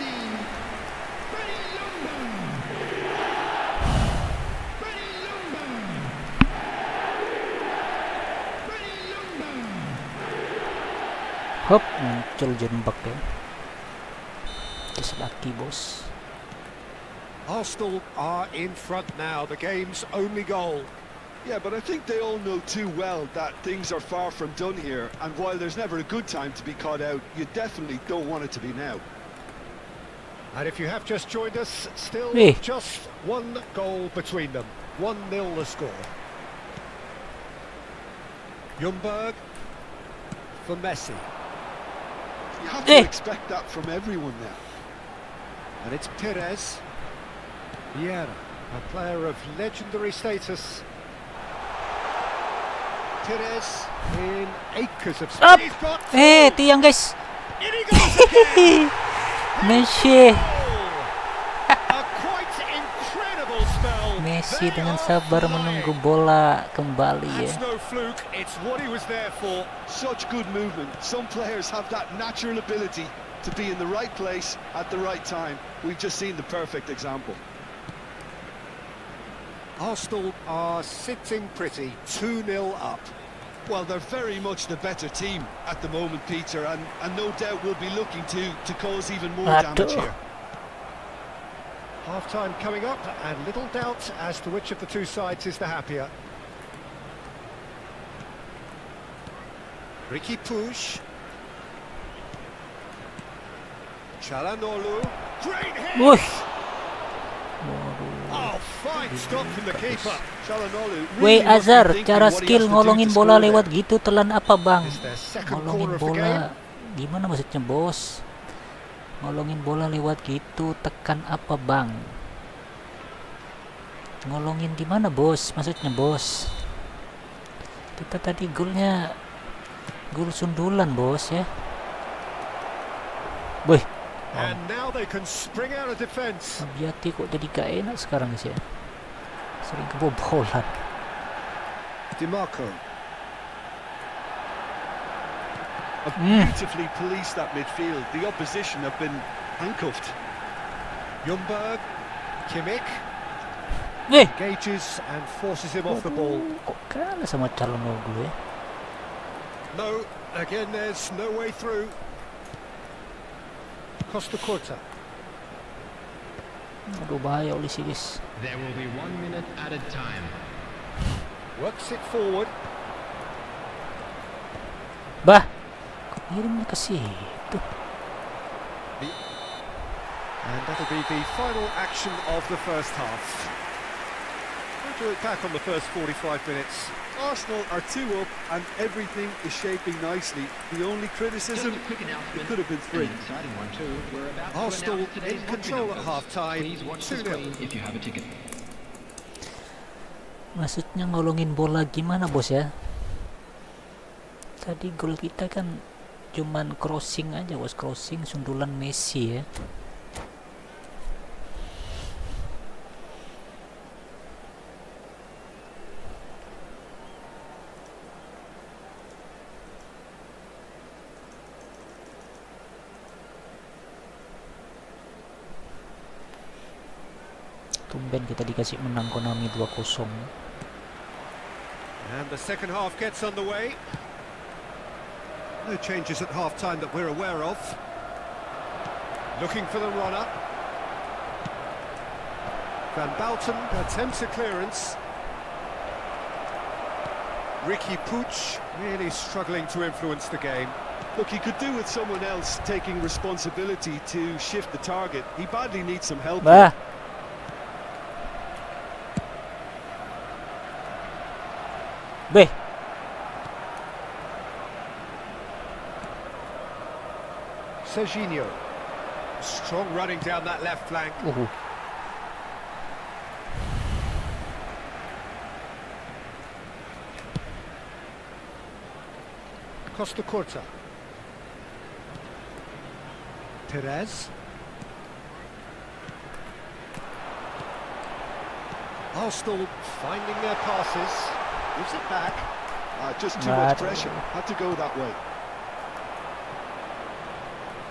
muncul jembak ya. Just lucky bos. Arsenal are in front now, the game's only goal. Yeah, but I think they all know too well that things are far from done here, and while there's never a good time to be caught out, you definitely don't want it to be now. And if you have just joined us, still Hey. just one goal between them. 1-0 the score. Ljungberg for Messi. You have Hey. to expect that from everyone now. And it's Perez. Vieira, a player of legendary status. Perez in acres of Up. speed. He's got Tiang guys. in he goes again. Messi. A quite incredible spell. Messi They dengan are sabar flying. menunggu bola kembali ya. That's no fluke, it's what he was there for. Such good movement. Some players have that natural ability to be in the right place at the right time. We've just seen the perfect example. Arsenal are sitting pretty, 2-0 up. Well, they're very much the better team at the moment, Peter, and no doubt will be looking to cause even more damage Aduh. here. Half-time coming up, and little doubt as to which of the two sides is the happier. Ricky Push. Çalhanoğlu. Great hit! Wih. Oh, fine stop from the keeper. Çalhanoğlu Weh really must be Azhar, thinking cara what he skill has to do ngolongin to bola score lewat there. gitu telan apa bang? It's their second Ngolongin corner of the game. bola, gimana maksudnya bos? Ngolongin bola lewat gitu, tekan apa bang? Ngolongin gimana bos? Maksudnya bos? Kita tadi golnya gol sundulan bos ya. Wih, And now they can spring out of defence. Abiati kok jadi gak enak sekarang guys ya. Sering kebobolan. DiMarco. Beautifully policed that midfield. The opposition have been handcuffed. Ljungberg. Kimmich. Wih, Engages and forces him off the ball. kok kalah sama Çalhanoğlu ya? No, again there's no way through. Costa Curta. Aduh bahaya Olisi guys. There will be 1 minute added time. Works it forward. Bah, kok ngirimnya ke situ? And that'll be the final action of the first half. We'll do it back on the first 45 minutes. Arsenal are 2 up and everything is shaping nicely. The only criticism, Just a quick it announcement. could have been 3. An exciting one too. We're about to Arsenal announce today's in control at numbers. half-time, Please watch the 2-0. screen if you have a ticket. Maksudnya ngolongin bola gimana bos ya? Tadi gol kita kan cuman crossing aja bos, crossing sundulan Messi ya. Tumben kita dikasih menang Konami 2-0. And the second half gets underway. No changes at half-time that we're aware of. Looking for the runner. Van Balten attempts a clearance. Ricky Puig really struggling to influence the game. Look, he could do with someone else taking responsibility to shift the target. He badly needs some help here. Bah, beh, Serginho. Strong running down that left flank. Costa Curta. Perez. Arsenal finding their passes. Gives it back. Just too much Right. pressure. Had to go that way.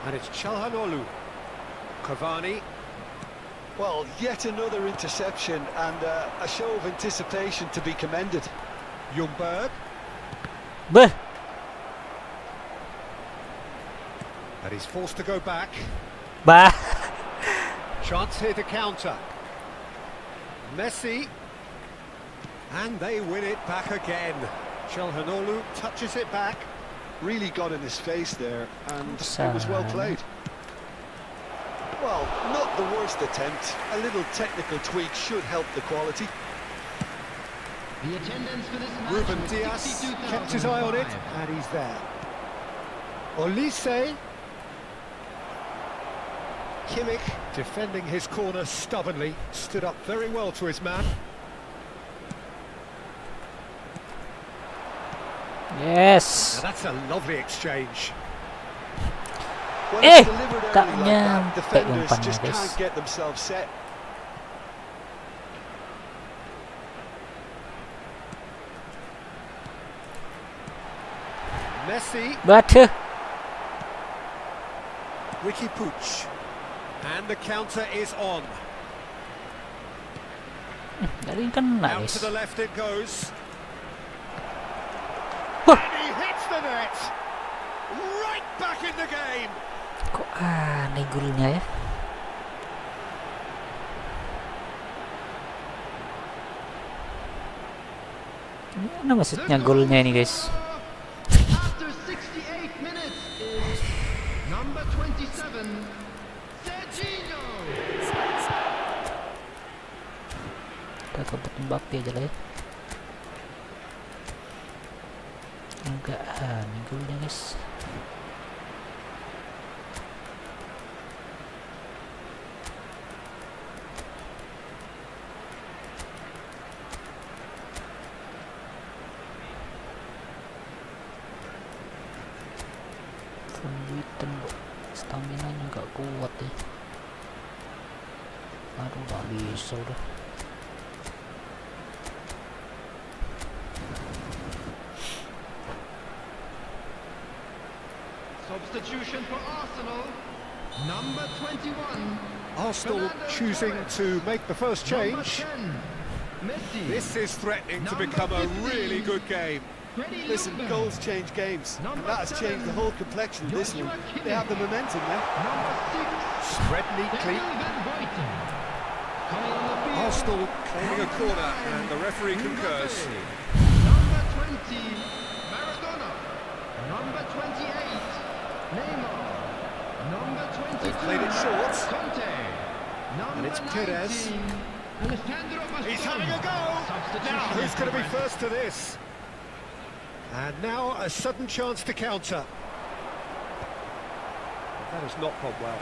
And it's Çalhanoğlu. Cavani. Well, yet another interception and a show of anticipation to be commended. Ljungberg. beh. And he's forced to go back. Bah. Chance here to counter. Messi. And they win it back again. Çalhanoğlu touches it back. Really got in his face there, and it was well played. Well, not the worst attempt. A little technical tweak should help the quality. The attendance for this match Ruben was Diaz 62,005. kept his eye on it, and he's there. Olise. Kimmich, defending his corner stubbornly, stood up very well to his man. Yes. Now that's a lovely exchange. When it's Eh, delivered tak early like that, nyampe defenders umpannya, just guys. can't get themselves set. Messi, Bantu. Ricky Puig. And the counter is on. Dari kan Out nice. to the left it goes. Huh. And he hits the net. Right back in the game. Kok aneh golnya ya? Mana maksudnya golnya ini, guys? After 68 minutes is number 27, Serginho. Kita kebut Mbappe aja lah ya. Enggak aneh golnya, guys. Pembuitan stamina nya nggak kuat ya. Aduh, nggak bisa udah. Substitution for Arsenal, number 21. Arsenal choosing to make the first Number change. 10, Messi. This is threatening to become a really good game. Ready, Listen, Luffy. goals change games, and that has changed the whole complexion of this one. They have the momentum now. Number 6, Spread neatly. Van Buiten. Coming on the field. Arsenal claiming a corner, and the referee concurs. Number 20, Maradona. Number 28, Neymar. Number 22, They've played it short. Conte. Number And it's Perez. 19, Alejandro He's Bastoni. having a go. Substitution Now, who's going to be required. first to this? And now a sudden chance to counter. That has not gone well.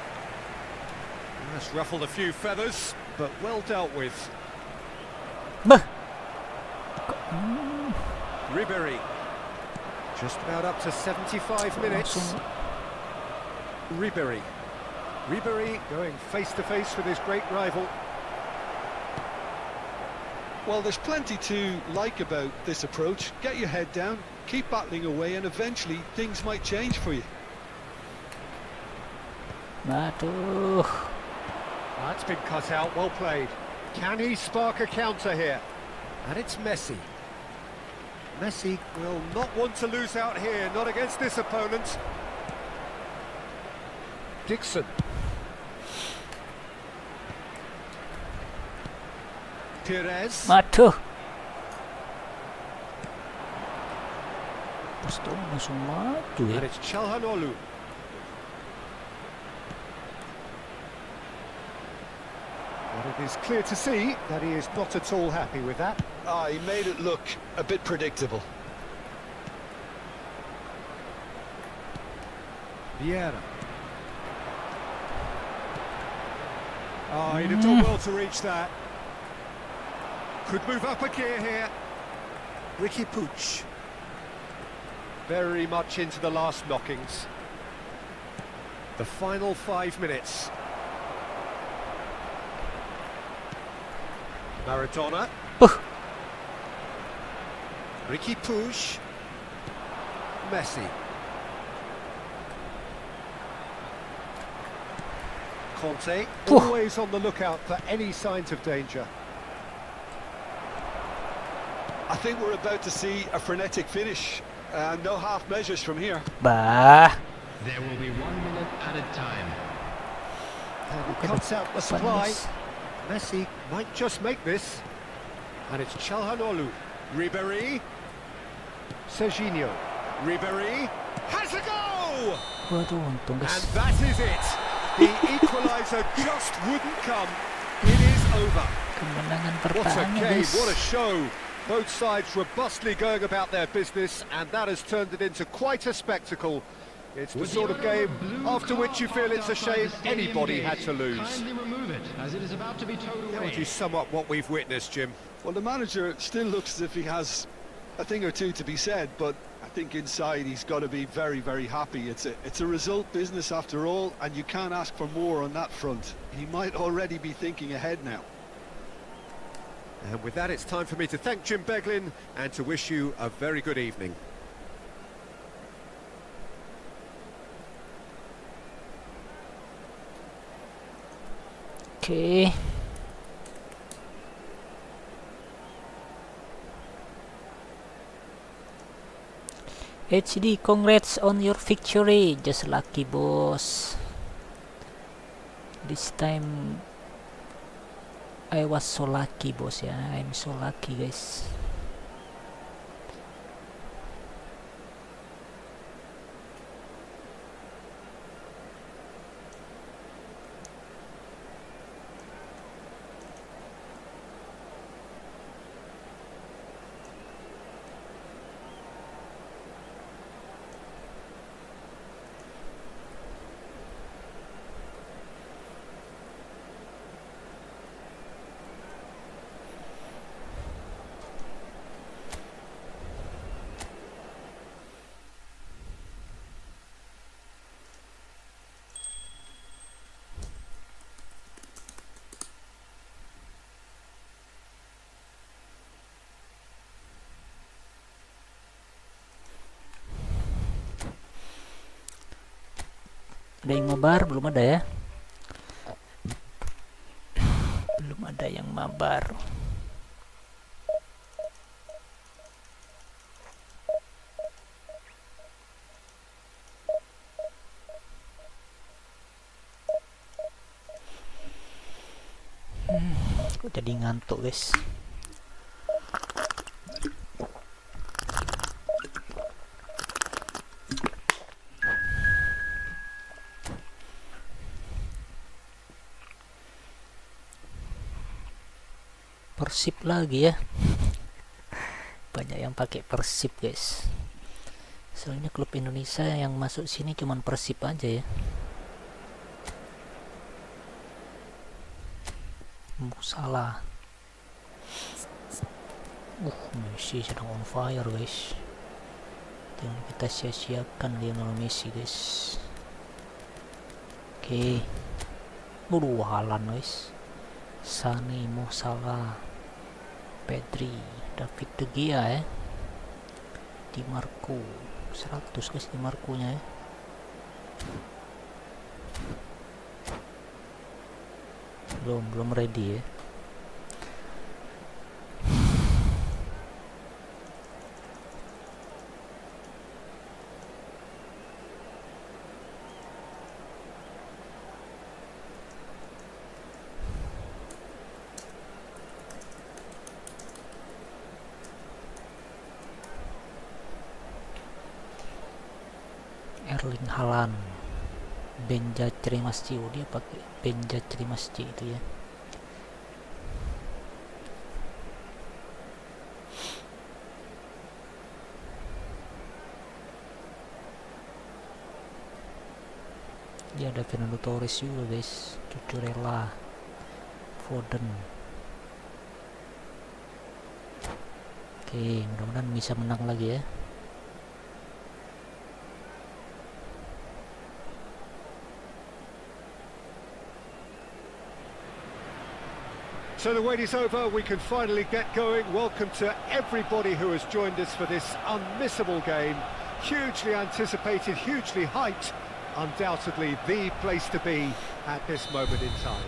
That's ruffled a few feathers, but well dealt with. Bah. Ribéry. Just about up to 75 minutes. Langsung. Ribéry. Ribéry going face to face with his great rival. Well, there's plenty to like about this approach. Get your head down, keep battling away, and eventually things might change for you. Aduh. That's been cut out, well played. Can he spark a counter here? And it's Messi. Messi will not want to lose out here, not against this opponent. Dixon. Perez. Aduh. Pasti langsung maju ya. And it's Çalhanoğlu. But it is clear to see that he is not at all happy with that. Ah, he made it look a bit predictable. Vieira. Oh, he'd have done well to reach that. Could move up a gear here. Ricky Puig. Very much into the last knockings. The final 5 minutes. Maradona. Ricky Puig. Messi. Conte, always on the lookout for any signs of danger. I think we're about to see a frenetic finish. No half measures from here. Bah. There will be 1 minute added time. And he cuts out the supply. Messi might just make this. And it's Çalhanoğlu. Ribéry. Serginho. Ribéry has a go! Waduh, untung And guys. that is it. The equaliser just wouldn't come. It is over. Kemenangan What a pertama game, guys. what a show. Both sides robustly going about their business, and that has turned it into quite a spectacle. It's the With sort of game blue after which you feel it's a outside shame the stadium anybody gate. had to lose. Kindly remove it, as it is about to be towed How away. would you sum up what we've witnessed, Jim? Well, the manager still looks as if he has a thing or two to be said, but I think inside he's got to be very, very happy. It's a result business after all, and you can't ask for more on that front. He might already be thinking ahead now. And with that, it's time for me to thank Jim Beglin and to wish you a very good evening. Oke. HD, congrats on your victory. Just lucky, boss. This time I was so lucky, boss. Ya, I'm so lucky, guys. Ada yang mabar? Belum ada ya? Belum ada yang mabar. Kok jadi ngantuk, guys? Persib lagi ya, banyak yang pakai Persib, guys. Soalnya klub Indonesia yang masuk sini cuman Persib aja ya. Salah. Messi sedang on fire, guys. Jangan kita sia-siakan Lionel Messi, guys. Oke. Haaland, guys. Sani, Mo Salah, Pedri, David De Gea ya. Di Marco 100, guys, di Marco-nya ya. Belum ready ya. Erling Haaland, Benja Masci, dia pakai Benja Masci itu ya. Dia ada Fernando Torres juga, guys. Cucurella, Foden. Oke, mudah-mudahan bisa menang lagi ya. So the wait is over, we can finally get going. Welcome to everybody who has joined us for this unmissable game. Hugely anticipated, hugely hyped. Undoubtedly the place to be at this moment in time.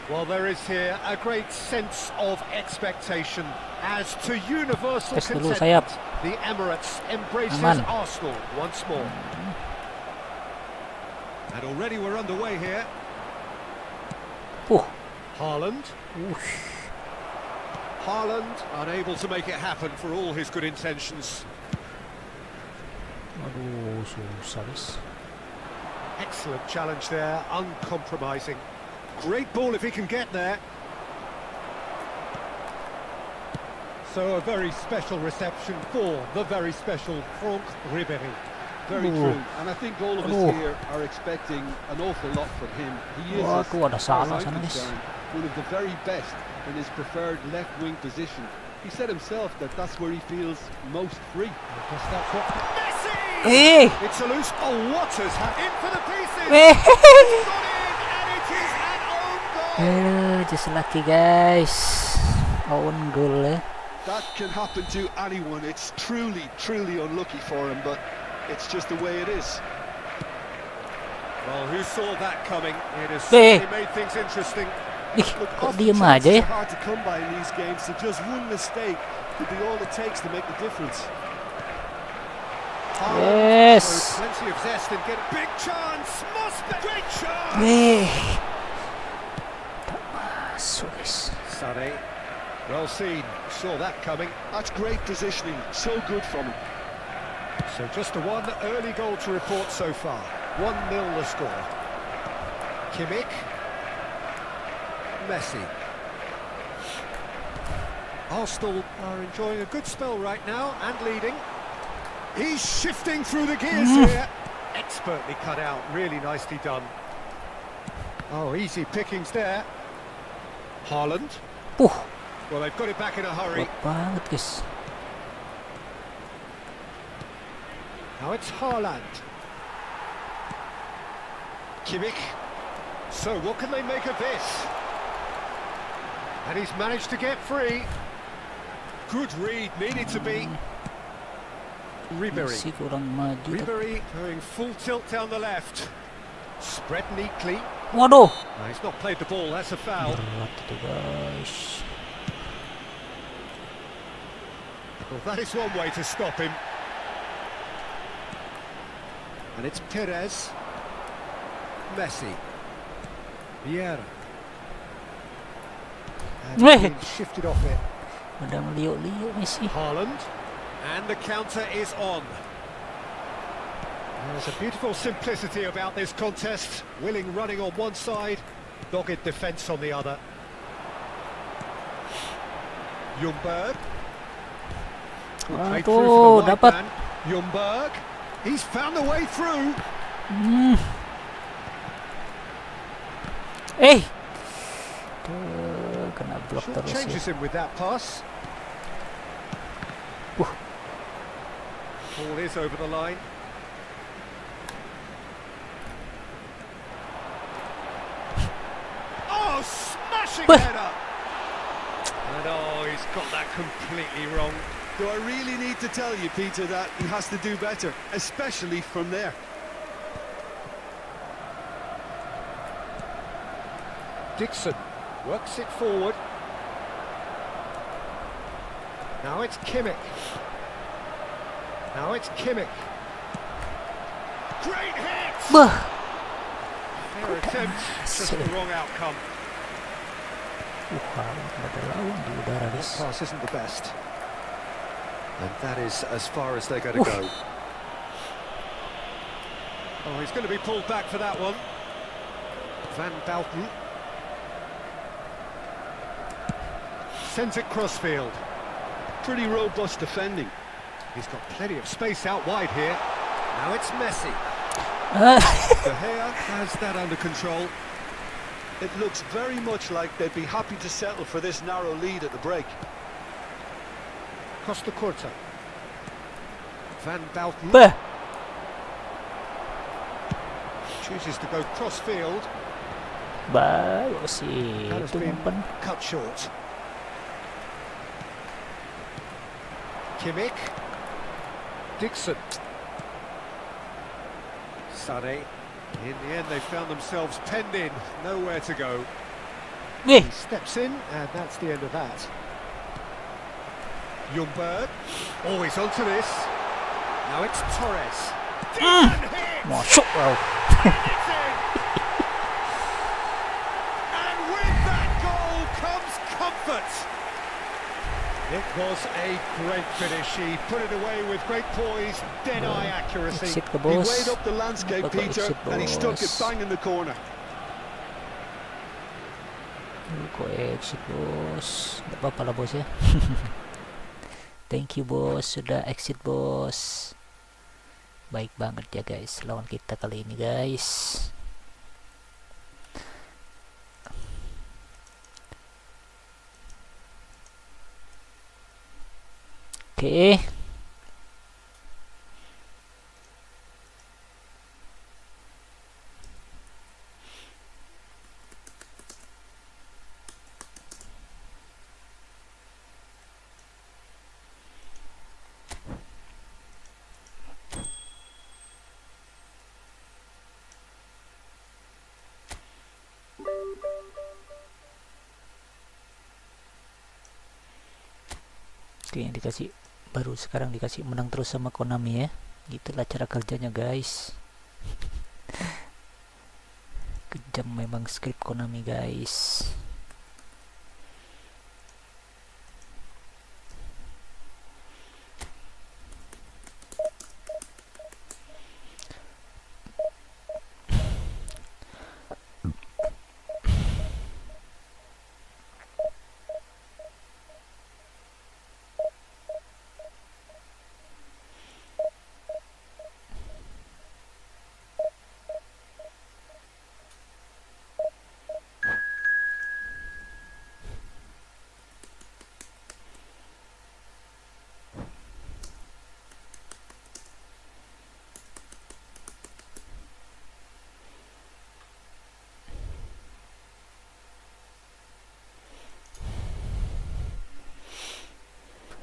Well, there is here a great sense of expectation as to universal Tes dulu sayap. contentment. The Emirates embraces Aman. Arsenal once more. And already we're underway here. Haaland. Haaland unable to make it happen for all his good intentions. Aduh, susah guys. Excellent challenge there, uncompromising. Great ball if he can get there. So a very special reception for the very special Franck Ribéry. Very true, and I think all of us here are expecting an awful lot from him. He is, as Waduh, ada far as salah I'm sana guys. concerned, one of the very best in his preferred left-wing position. He said himself that that's where he feels most free. I guess that's what... Messi! Eh, It's a loose... Oh, what has happened? In for the pieces! eh, It's gone in, and it is an own goal! just lucky guys. Own goal ya. That can happen to anyone. It's truly, truly unlucky for him, but it's just the way it is. Well, who saw that coming? It has Eh. certainly made things interesting. Ih, Look, kok often diem chances aja ya? are hard to come by in these games, so just one mistake could be all it takes to make the difference. Haaland Yes. shows plenty of zest and get a big chance. Must be great chance. Eh, tak masuk guys. Sané, well seen. Saw that coming. That's great positioning, so good from him. So just the one early goal to report so far. 1-0 the score. Kimmich. Messi. Arsenal are enjoying a good spell right now and leading. He's shifting through the gears here. Expertly cut out, really nicely done. Oh, easy pickings there. Haaland. Well, they've got it back in a hurry. Kuat banget guys. Now it's Haaland. Kimmich. So what can they make of this? And he's managed to get free. Good read, needed to be. Ribéry. Messi kurang maju. Ribéry going full tilt down the left. Spread neatly. Waduh. No, he's not played the ball, that's a foul. Berat itu guys. Well, that is one way to stop him. And it's Perez. Messi. Vieira. And Weh. being shifted off it. Udah meliuk-liuk Messi. Haaland. And the counter is on. There's a beautiful simplicity about this contest. Willing running on one side, dogged defence on the other. Ljungberg. Played through for Aduh, the wide dapat. man. Ljungberg. He's found the way through. Eh. Tuh, kena blok Short terus ya. changes him with that pass. Ball is over the line. Oh, smashing header! And oh, he's got that completely wrong. Do I really need to tell you, Peter, that he has to do better, especially from there? Dixon works it forward. Now it's Kimmich. Now it's Kimmich. Great hit! Bah. Fair attempt, just the wrong outcome. Haaland ada lawan di udara guys. Pass isn't the best. And that is as far as they're going to go. Oh, he's going to be pulled back for that one. Van Bantu. Sends it crossfield. Pretty robust defending. He's got plenty of space out wide here. Now it's Messi. De Gea has that under control. It looks very much like they'd be happy to settle for this narrow lead at the break. Costa Curta. Van Bantu Bah. chooses to go crossfield. Baru sih That has itu been umpan. cut short. Kimmich. Dixon. Sané. In the end, they found themselves penned in. Nowhere to go. Wih, He steps in, and that's the end of that. Ljungberg, always onto this. Now it's Torres. Decent hit! masuk wow. It's in! And with that goal comes comfort. It was a great finish. He put it away with great poise, dead-eye accuracy. Exit ke He bos. weighed up the landscape, Bapak Peter, exit, and he stuck it bos. bang in the corner. Kok exit bos. Gak apa-apa lah bos ya. Thank you bos, sudah exit bos. Baik banget ya guys lawan kita kali ini guys. Oke. Oke, yang dikasih baru sekarang dikasih menang terus sama Konami ya. Gitulah cara kerjanya guys. Kejam memang skrip Konami guys.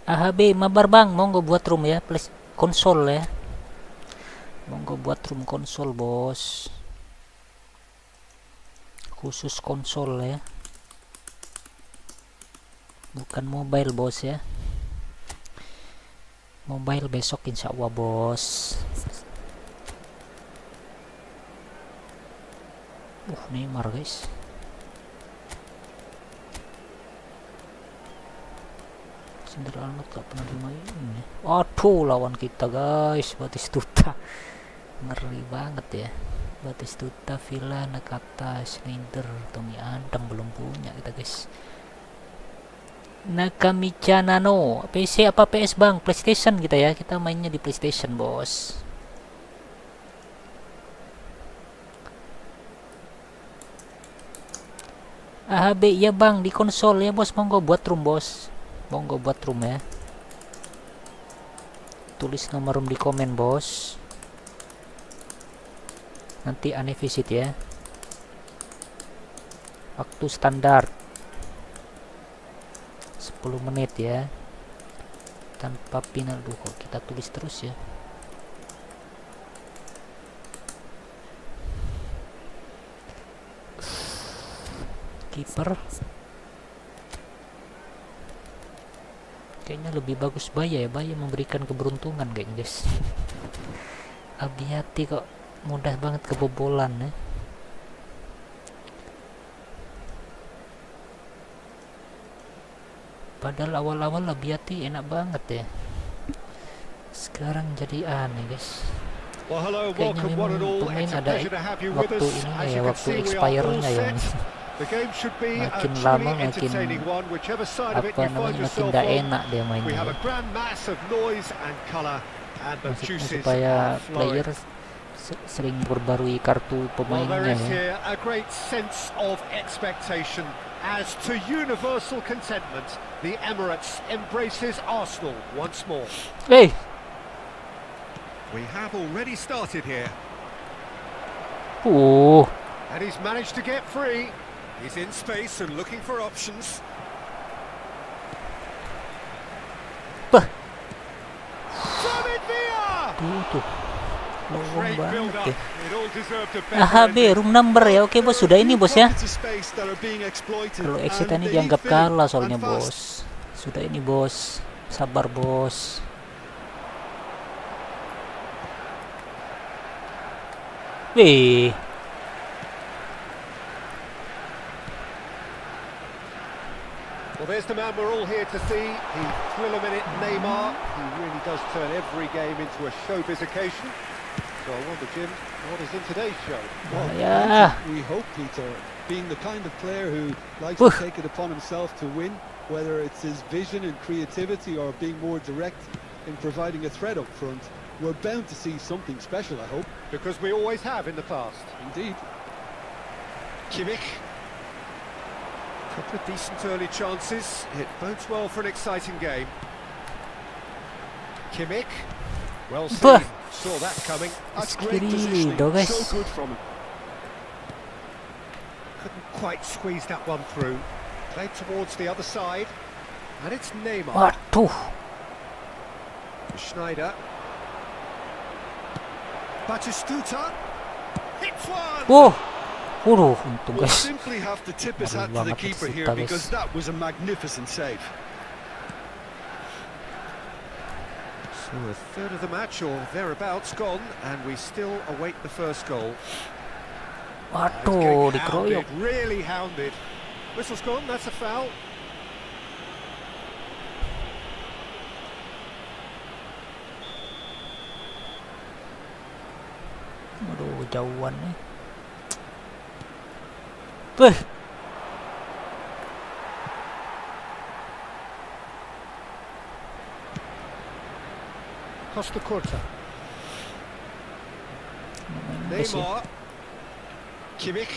AHB mabar bang, monggo buat room ya, plus konsol ya. Monggo buat room konsol bos. Khusus konsol ya. Bukan mobile bos ya. Mobile besok insya Allah bos. Neymar guys. Sederhana gak pernah dimainin ya. Aduh lawan kita guys, Batistuta. Ngeri banget ya. Batistuta, Villa, Nakata, Schneider, Tommy Andang belum punya kita guys. Nakamicha Nano, PC apa PS bang? PlayStation kita ya, kita mainnya di PlayStation bos. AHB ya bang, di konsol ya bos, monggo buat room bos. Monggo buat room ya. Tulis nomor room di komen bos. Nanti aneh visit ya. Waktu standar 10 menit ya. Tanpa final. Duh kok kita tulis terus ya. Kiper kayaknya lebih bagus Baya ya. Baya memberikan keberuntungan kayaknya guys. Abiati kok mudah banget kebobolan ya. Padahal awal-awal Abiati enak banget ya. Sekarang jadi aneh guys. Well, hello, Kayaknya welcome one and all. pemain It's a ada pleasure to have you with waktu us. ini As ya, you can waktu see, we are all expire-nya yang set. The game should be a makin truly lama makin entertaining one, whichever side of it apa you find namanya makin yourself gak on. enak dia We mainnya have ya. a grand mass of noise and colour, and the Maksudnya juices supaya are flowing. player sering memperbarui kartu Well, there pemainnya is ya. here a great sense of expectation as to universal contentment. The Emirates embraces Arsenal once more. Hey, We have already started here, and he's managed to get free. He's in space and looking for options. Bah. David Villa! tuh. Lowong Great banget build-up. ya. It all deserved a Aha, better ending. room number ya. Oke bos, sudah ini bos ya. Pockets of space that are being exploited, Kalau exit and ini they need dianggap filling, kalah and soalnya fast. bos. Sudah ini bos. Sabar bos. Wih. Well, there's the man we're all here to see. The thrill a minute Neymar. He really does turn every game into a showbiz occasion. So I wonder, Jim, what is in today's show? Bahaya. We hope, Peter, being the kind of player who likes Oof. to take it upon himself to win, whether it's his vision and creativity or being more direct in providing a threat up front, we're bound to see something special, I hope. Because we always have in the past. Indeed. Kimmich. Couple of decent early chances. It bodes well for an exciting game. Kimmich. Well Bah. seen. Saw that coming. That's great Kiri, positioning, do guys. so good from him. Couldn't quite squeeze that one through. Played towards the other side. And it's Neymar. Waduh. Schneider. Batistuta. Hits one! Wow. Waduh, untung We'll guys. simply have to tip his hat Baru to the banget keeper here Batistuta, because guys. that was a magnificent save. So a third of the match or thereabouts gone, and we still await the first goal. Waduh, It's getting dikeroyok. hounded, really hounded. Whistle's gone, that's a foul. Aduh, jauhan nih. Wih. Costa Curta. Guys ya. Neymar. Kimmich.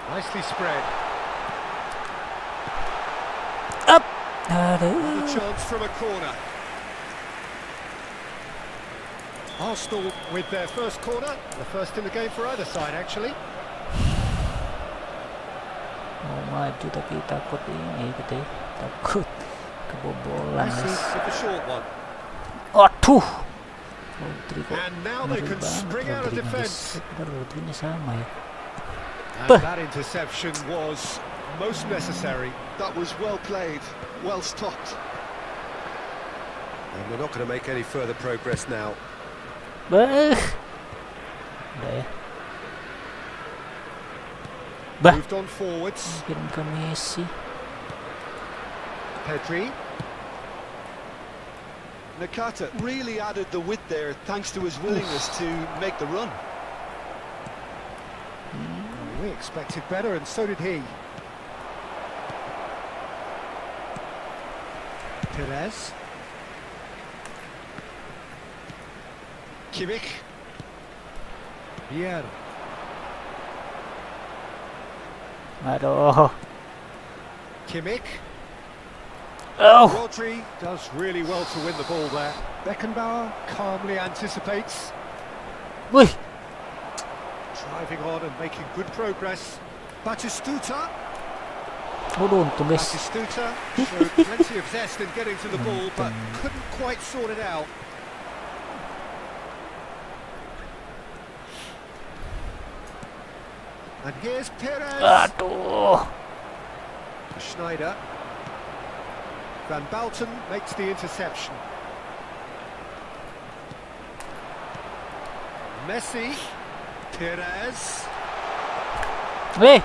Nicely spread. Up. Another Aduh. chance from a corner. Arsenal with their first corner, the first in the game for either side actually. Mau maju tapi takut ini gitu ya. Takut kebobolan Messi guys. with the short one. Waduh. Rodrigo. And now they Ngeri can banget spring out of Rodrigo, defence. guys. Padahal Rodrigo sama ya. And Bah. that interception was most necessary. That was well played, well stopped. And we're not going to make any further progress now. Bah. Udah ya. Bah. Moved on forwards. Kirim ke Messi. Pedri. Nakata really added the width there thanks to his willingness to make the run. We expected better, and so did he. Perez. Kimmich. Vieira. Aduh. Kimmich. Oh. Rodri does really well to win the ball there. Beckenbauer calmly anticipates. Wih. Driving on and making good progress. Batistuta. Waduh, untung guys. Batistuta showed plenty of zest in getting to the ball, but couldn't quite sort it out. And here's Perez. Aduh. Schneider. Van Balten makes the interception. Messi. Perez. Wih.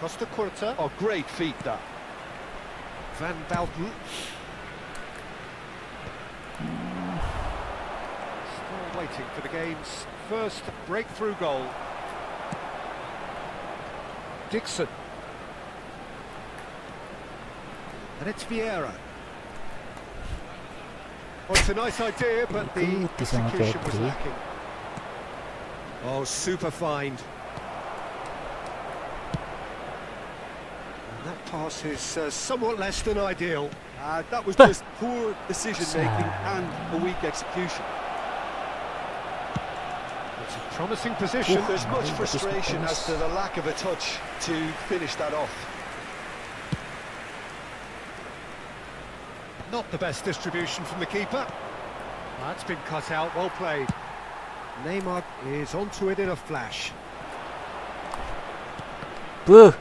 Costa Curta. Oh, great feat that. Van Balten. Still waiting for the game's first breakthrough goal. Dixon. And it's Vieira. Well, it's a nice idea, but the Ikuti sama execution was Pedri. lacking. Oh, super find. And that pass is somewhat less than ideal. That was Bah. just poor decision-making and a weak execution. It's a promising position. There's much frustration as to the lack of a touch to finish that off. Not the best distribution from the keeper. That's been cut out, well played. Neymar is onto it in a flash. Buh.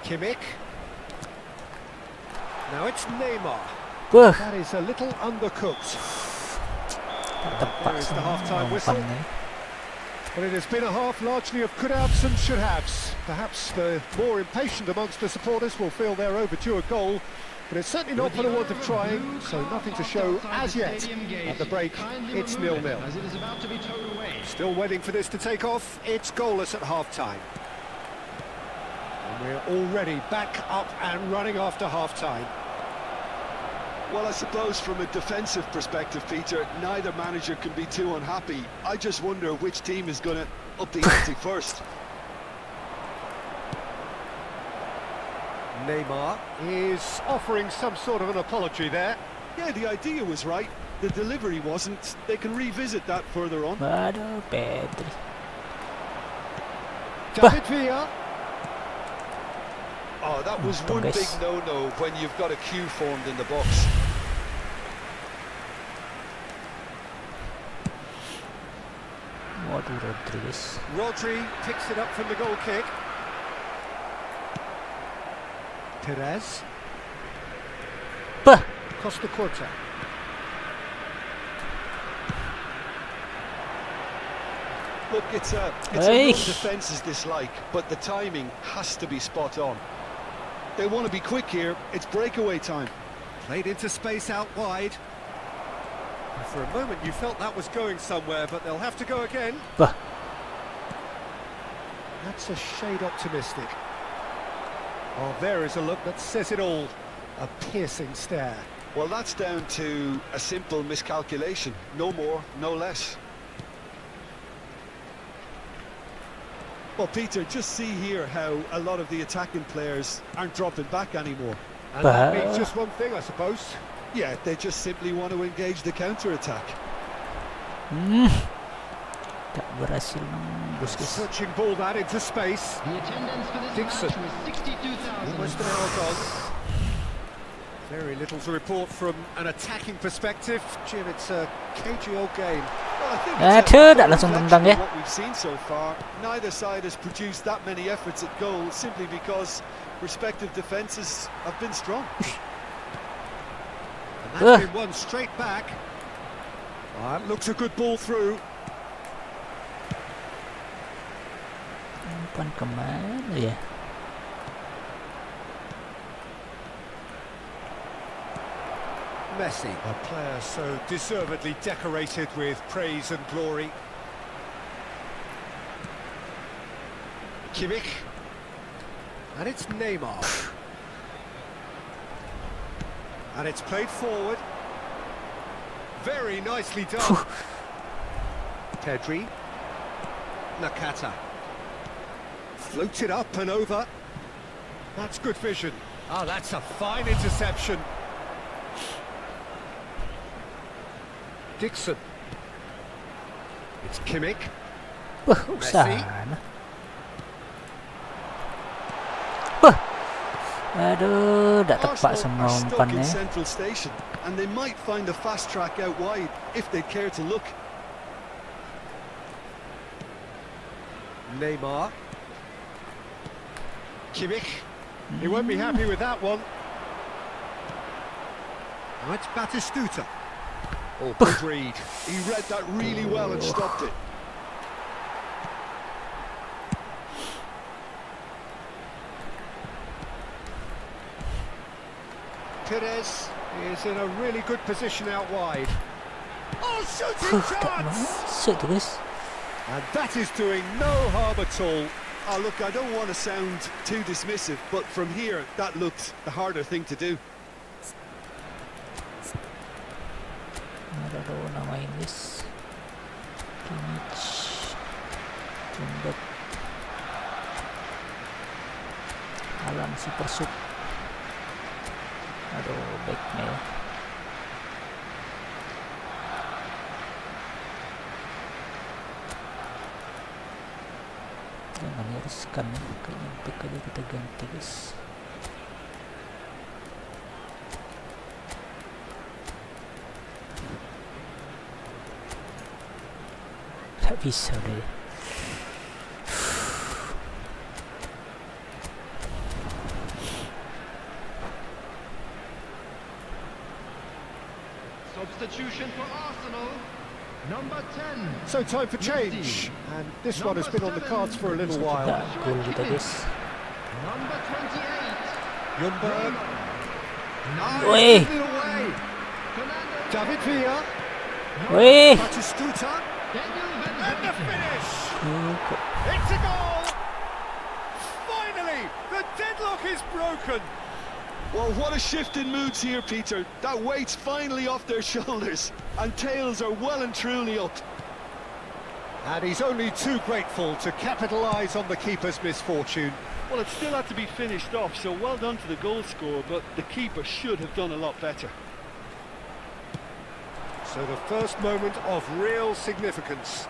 Kimmich. Now it's Neymar. Buh. That is a little undercooked. Tepat There is the half-time whistle. umpannya. But it has been a half largely of could-haves and should-haves. Perhaps the more impatient amongst the supporters will feel they're overdue a goal, but it's certainly not for the want of trying, so nothing to show as yet. At the break, it's 0-0. As it is about to be towed away. Still waiting for this to take off. It's goalless at half-time. And we're already back up and running after half-time. Well, I suppose from a defensive perspective, Peter, neither manager can be too unhappy. I just wonder which team is going to up the ante first. Neymar is offering some sort of an apology there. Yeah, the idea was right. The delivery wasn't. They can revisit that further on. Aduh, Pedri. David Villa. Oh, that was Untung, one guys. big no-no when you've got a queue formed in the box. Waduh, Rodriguez. Rodri picks it up from the goal kick. Perez. Buh. Costa Corta. Look, it's a Hey. real defence's dislike, but the timing has to be spot on. They want to be quick here. It's breakaway time. Played into space out wide. And for a moment you felt that was going somewhere, but they'll have to go again. Buh. That's a shade optimistic. Oh, there is a look that says it all. A piercing stare. Well, that's down to a simple miscalculation. No more, no less. Well, Peter, just see here how a lot of the attacking players aren't dropping back anymore. And that means just one thing, I suppose. Yeah, they just simply want to engage the counter-attack. Tak berhasil nembus, guys. Searching ball that into space. The attendance for this Dixon. match was 62,000. Almost an hour gone. Very little to report from an attacking perspective. Jim, it's a cagey old game. Well, I think Ah, it's tuh, a tak langsung reflection tendang, of ya. what we've seen so far. Neither side has produced that many efforts at goal simply because respective defences have been strong. And that's been one straight back. That looks a good ball through. Umpan kemana ya? Messi, a player so deservedly decorated with praise and glory. Kimmich. And it's Neymar. And it's played forward. Very nicely done. Pedri. Nakata. Floated up and over. That's good vision. Oh, that's a fine interception. Dixon. It's Kimmich. Buh, Messi. sana. Buh. Aduh, tak tepat Arsenal semua are stuck in umpannya. central station, and they might find a fast track out wide if they care to look. Neymar. Kimmich. He won't be happy with that one. Now it's Batistuta. Oh, good read. He read that really well and stopped it. Perez is in a really good position out wide. Oh, shooting Tak chance! masuk tu, guys. And that is doing no harm at all. Oh, look, I don't want to sound too dismissive, but from here, that looked the harder thing to do. Maradona main, guys. Kimmich. Jumbat. Haaland super sub. Aduh, backnya ya. Jangan riskan ya. Kayaknya back aja kita ganti, guys. bisa deh. Substitution for Arsenal. Number 10. So time for change, and this one has been on the cards for a little while. Gol kita guys. Number 28. Ljungberg, Weh, giving it away. David Villa, weh. Batistuta, and the finish. Kok It's a goal. Finally, the deadlock is broken. Well, what a shift in moods here, Peter. That weight's finally off their shoulders, and tails are well and truly up. And he's only too grateful to capitalise on the keeper's misfortune. Well, it still had to be finished off, so well done to the goal scorer, but the keeper should have done a lot better. So the first moment of real significance.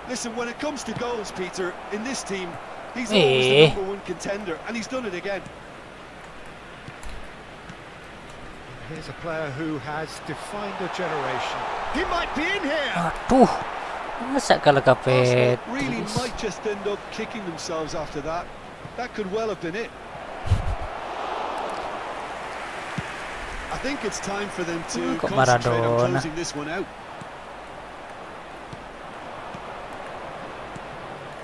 Listen, when it comes to goals, Peter, in this team, he's always the #1 contender, and he's done it again. Here's a player who has defined a generation. He might be in here. aduh. Masa kalah kapet. Arsenal really might just end up kicking themselves after that. That could well have been it. I think it's time for them to Kok concentrate on Maradona? closing this one out.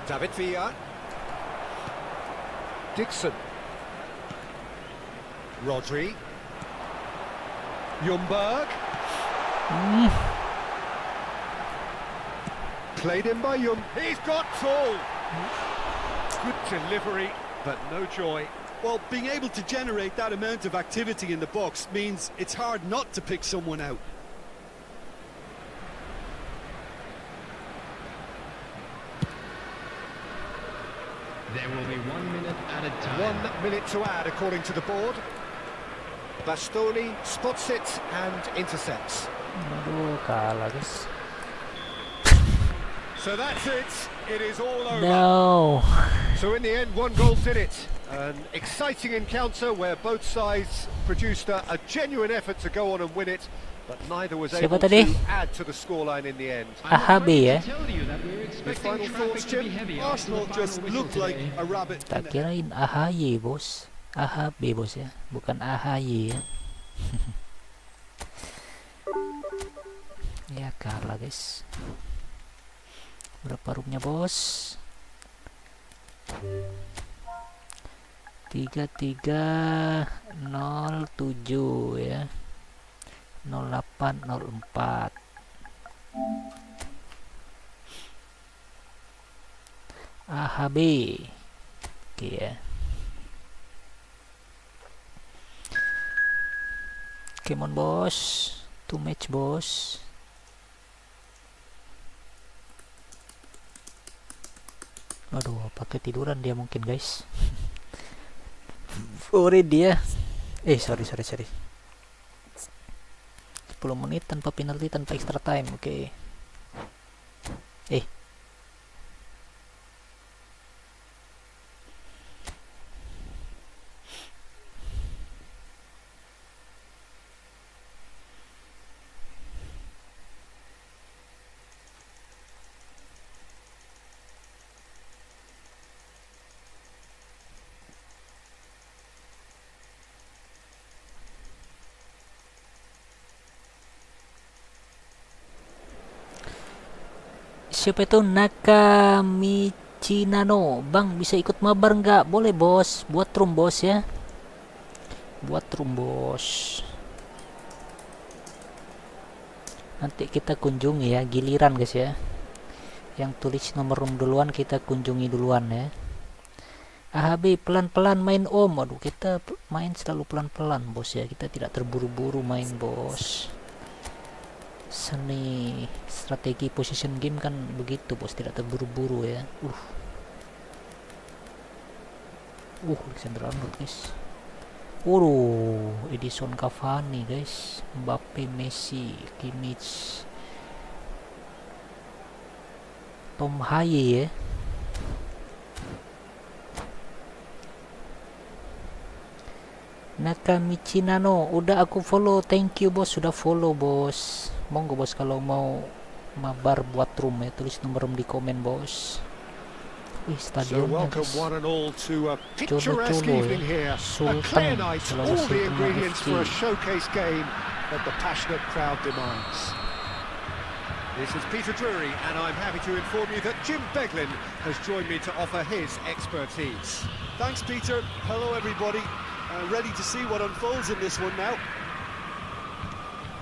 David Villa. Dixon. Rodri. Ljungberg. Played in by Jung. He's got tall. Good delivery, but no joy. Well, being able to generate that amount of activity in the box means it's hard not to pick someone out. There will be 1 minute added time. 1 minute to add, according to the board. Bastoni spots it and intercepts. Aduh, kalah guys. So that's it. It is all over. No. So in the end, 1 goal did it. An exciting encounter where both sides produced a genuine effort to go on and win it, but neither was Siapa able tadi? to add to the scoreline in the end. AHB ya. Tell you that we're expecting final traffic thoughts, to be Jim? heavy after Arsenal the just final whistle looked like today. a rabbit in Tak a kirain AHY bos. AHB bos ya, bukan AHY ya. Ya kalah guys. Berapa roomnya bos? 3307 ya. 0804. AHB. Oke ya. Come on bos. 2 match bos. Aduh, pakai tiduran dia mungkin guys. Sorry dia. Sorry. 10 menit tanpa penalti, tanpa extra time. Oke. Siapa itu? Nakamichinano. Bang, bisa ikut mabar nggak? Boleh bos. Buat room bos ya. Buat room bos. Nanti kita kunjungi ya, giliran guys ya. Yang tulis nomor room duluan kita kunjungi duluan ya. AHB pelan-pelan main om. Aduh, kita main selalu pelan-pelan bos ya. Kita tidak terburu-buru main bos. Seni strategi position game kan begitu bos, tidak terburu-buru ya. Alexander Arnold guys. Edison Cavani guys, Mbappe, Messi, Kimmich, Tom Haye ya. Nakamichinano, udah aku follow, thank you bos, sudah follow bos. Monggo bos kalau mau mabar buat room ya, tulis nomor room di komen bos. Wih, So stadionnya welcome guys. one and all to a picturesque Colo-colo evening here. A Sultan, clear night, Selasa all the Sultan ingredients FC. for a showcase game that the passionate crowd demands. This is Peter Drury, and I'm happy to inform you that Jim Beglin has joined me to offer his expertise. Thanks, Peter. Hello, everybody. Ready to see what unfolds in this one now.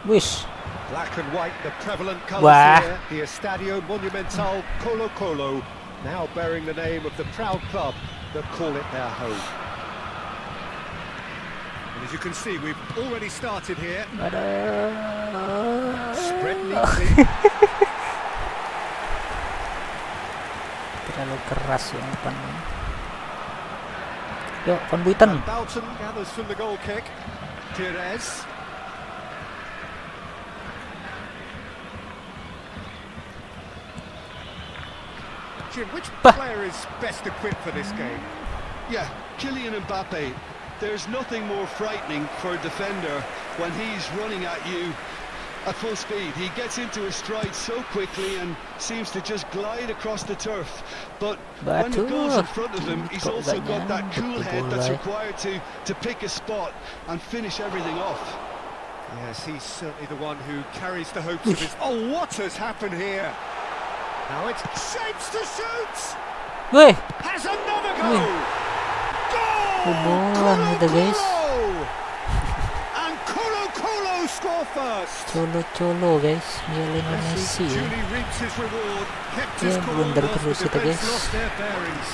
Wish. Black and white, the prevalent Wah. colours here. The Estadio Monumental Colo-Colo, now bearing the name of the proud club that call it their home. And as you can see, we've already started here. Spread neatly. Terlalu keras ya umpannya. Yuk, Van Buiten. Bantu gathers from the goal kick. Tires. Jim, which player is best equipped for this game? Yeah, Kylian Mbappe. There's nothing more frightening for a defender when he's running at you at full speed. He gets into his stride so quickly and seems to just glide across the turf. But when the goal's in front of him, he's also got that cool head that's required to pick a spot and finish everything off. Yes, he's certainly the one who carries the hopes of his... Oh, what has happened here? Now it's shapes to shoot! Wih, Has another go! Goal! kebobolan gitu guys. And Colo-Colo score first! Colo-colo guys, Lionel Messi ya. Julie reaps his reward, kept Dia his cool blunder whilst terus the itu guys. defense lost their bearings.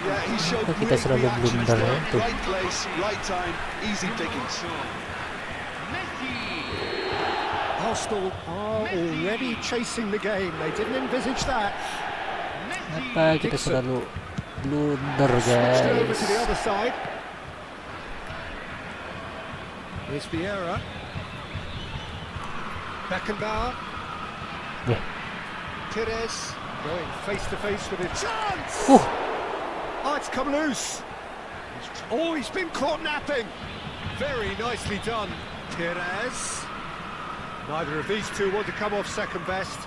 Yeah, he showed Kok kita great selalu reaction blunder ya tuh. right place, right time, easy pickings. Arsenal are already chasing the game. They didn't envisage that. Kenapa kita selalu blunder Switched over guys? to the other side. Here's Vieira. Beckenbauer. Yeah. Tires going face to face with a chance. Oh, it's come loose. Oh, he's been caught napping. Very nicely done, Tires. Neither of these two want to come off second best.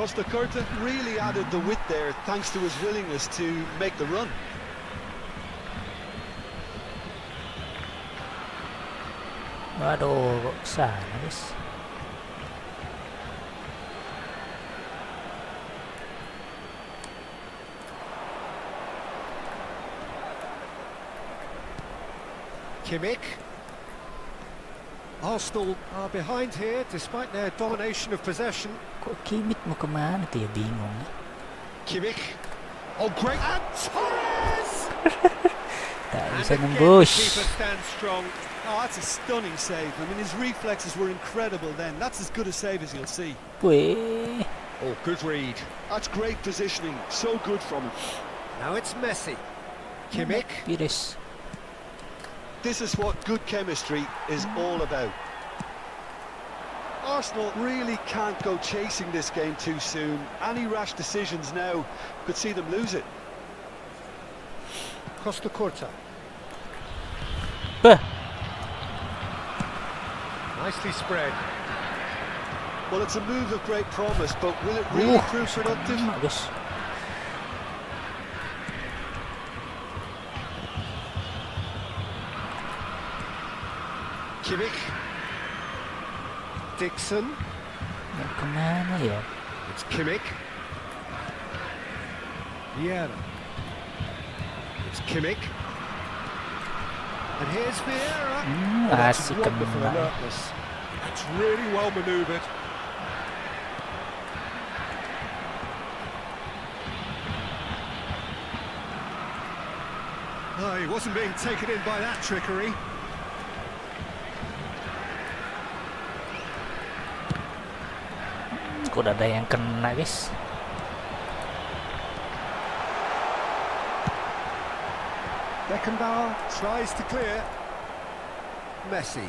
Costa Curta really added the width there thanks to his willingness to make the run. Waduh, kok sana guys. Kimmich. Arsenal are behind here despite their domination of possession. Kok Kimmich mau kemana tuh ya, bingung. Kimmich. Oh, great. And Torres! Tak And bisa again, the nembus. keeper stands strong. Oh, that's a stunning save. I mean, his reflexes were incredible then. That's as good a save as you'll see. Wih, Oh, good read. That's great positioning, so good from him. Now it's Messi. Kimmich. Pires. This is what good chemistry is all about. Arsenal really can't go chasing this game too soon. Any rash decisions now could see them lose it. Costa Curta. Bah, Nicely spread. Well, it's a move of great promise, but will it really prove productive? enak guys. Kimmich. Dixon. Mau kemana ya? It's Kimmich. Vieira. It's Kimmich. And here's Vieira. That's Asik wonderful kena. alertness. That's really well manoeuvred. Oh, he wasn't being taken in by that trickery. Kok ada yang kena guys? Beckenbauer tries to clear. Messi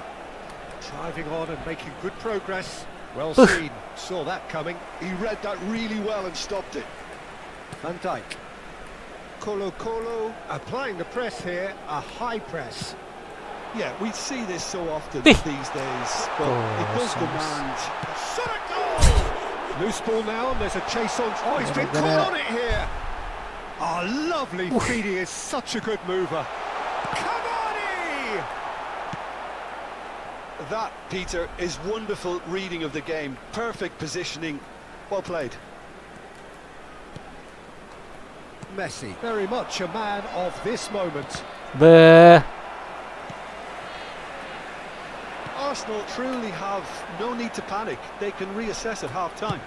driving on and making good progress. Well seen, saw that coming. He read that really well and stopped it. Van Dijk. Colo-Colo applying the press here, a high press. Yeah, we see this so often Hey. these days, but it does Oh, demand. Shot at goal! Loose ball now, and there's a chase on. Oh, he's been caught on it here. Oh, lovely feeding is such a good mover. Cavani! That, Peter, is wonderful reading of the game. Perfect positioning. Well played. Messi, very much a man of this moment. Beuh. Arsenal truly have no need to panic. They can reassess at half-time.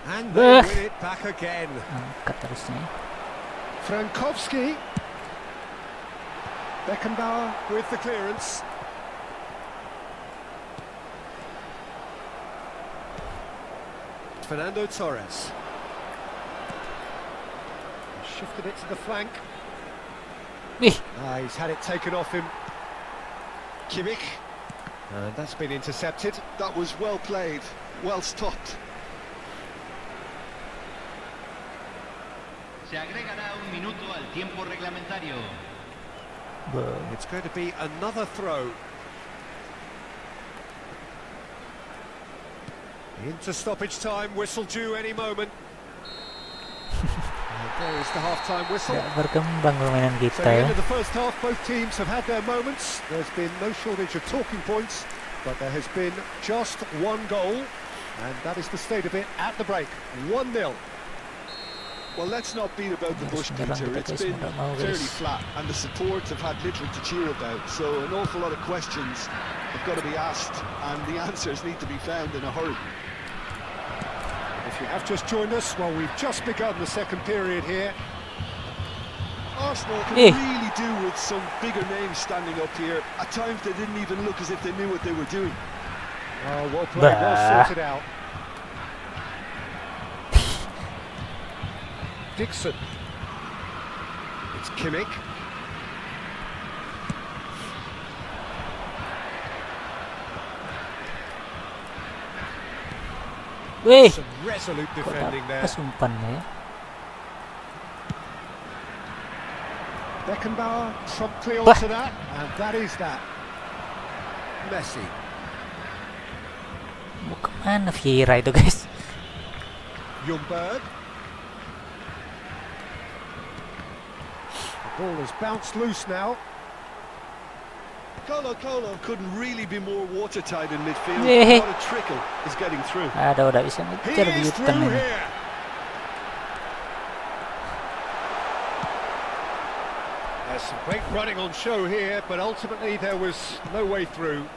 And they win it back again. Angkat terusnya. Frankowski. Beckenbauer with the clearance. Fernando Torres. Shifted it to the flank. He's had it taken off him. Kimmich. And that's been intercepted. That was well played, well stopped. Se agregará un minuto al tiempo reglamentario. It's going to be another throw. Into stoppage time, whistle due any moment. There is the half-time whistle. Tidak berkembang permainan So kita at the ya. end of the first half, both teams have had their moments. There's been no shortage of talking points, but there has been just one goal, and that is the state of it at the break. 1-0. Well, let's not beat about the bush, Peter. It's been fairly flat, and the supports have had little to cheer about. So an awful lot of questions have got to be asked, and the answers need to be found in a hurry. If you have just joined us, well, we've just begun the second period here. Arsenal can really do with some bigger names standing up here. At times they didn't even look as if they knew what they were doing. Oh, well played, well sorted out. Dixon. It's Kimmich. Wih, Some resolute kok defending there. dapat umpannya ya? Beckenbauer promptly onto that, and that is that. Messi. Mau kemana Vieira itu guys? Ljungberg. The ball has bounced loose now. Colo couldn't really be more watertight in midfield. Yeah. Not a trickle is getting through. Aduh, udah bisa He ngejar is Butan through ini. here. There's some great running on show here, but ultimately there was no way through.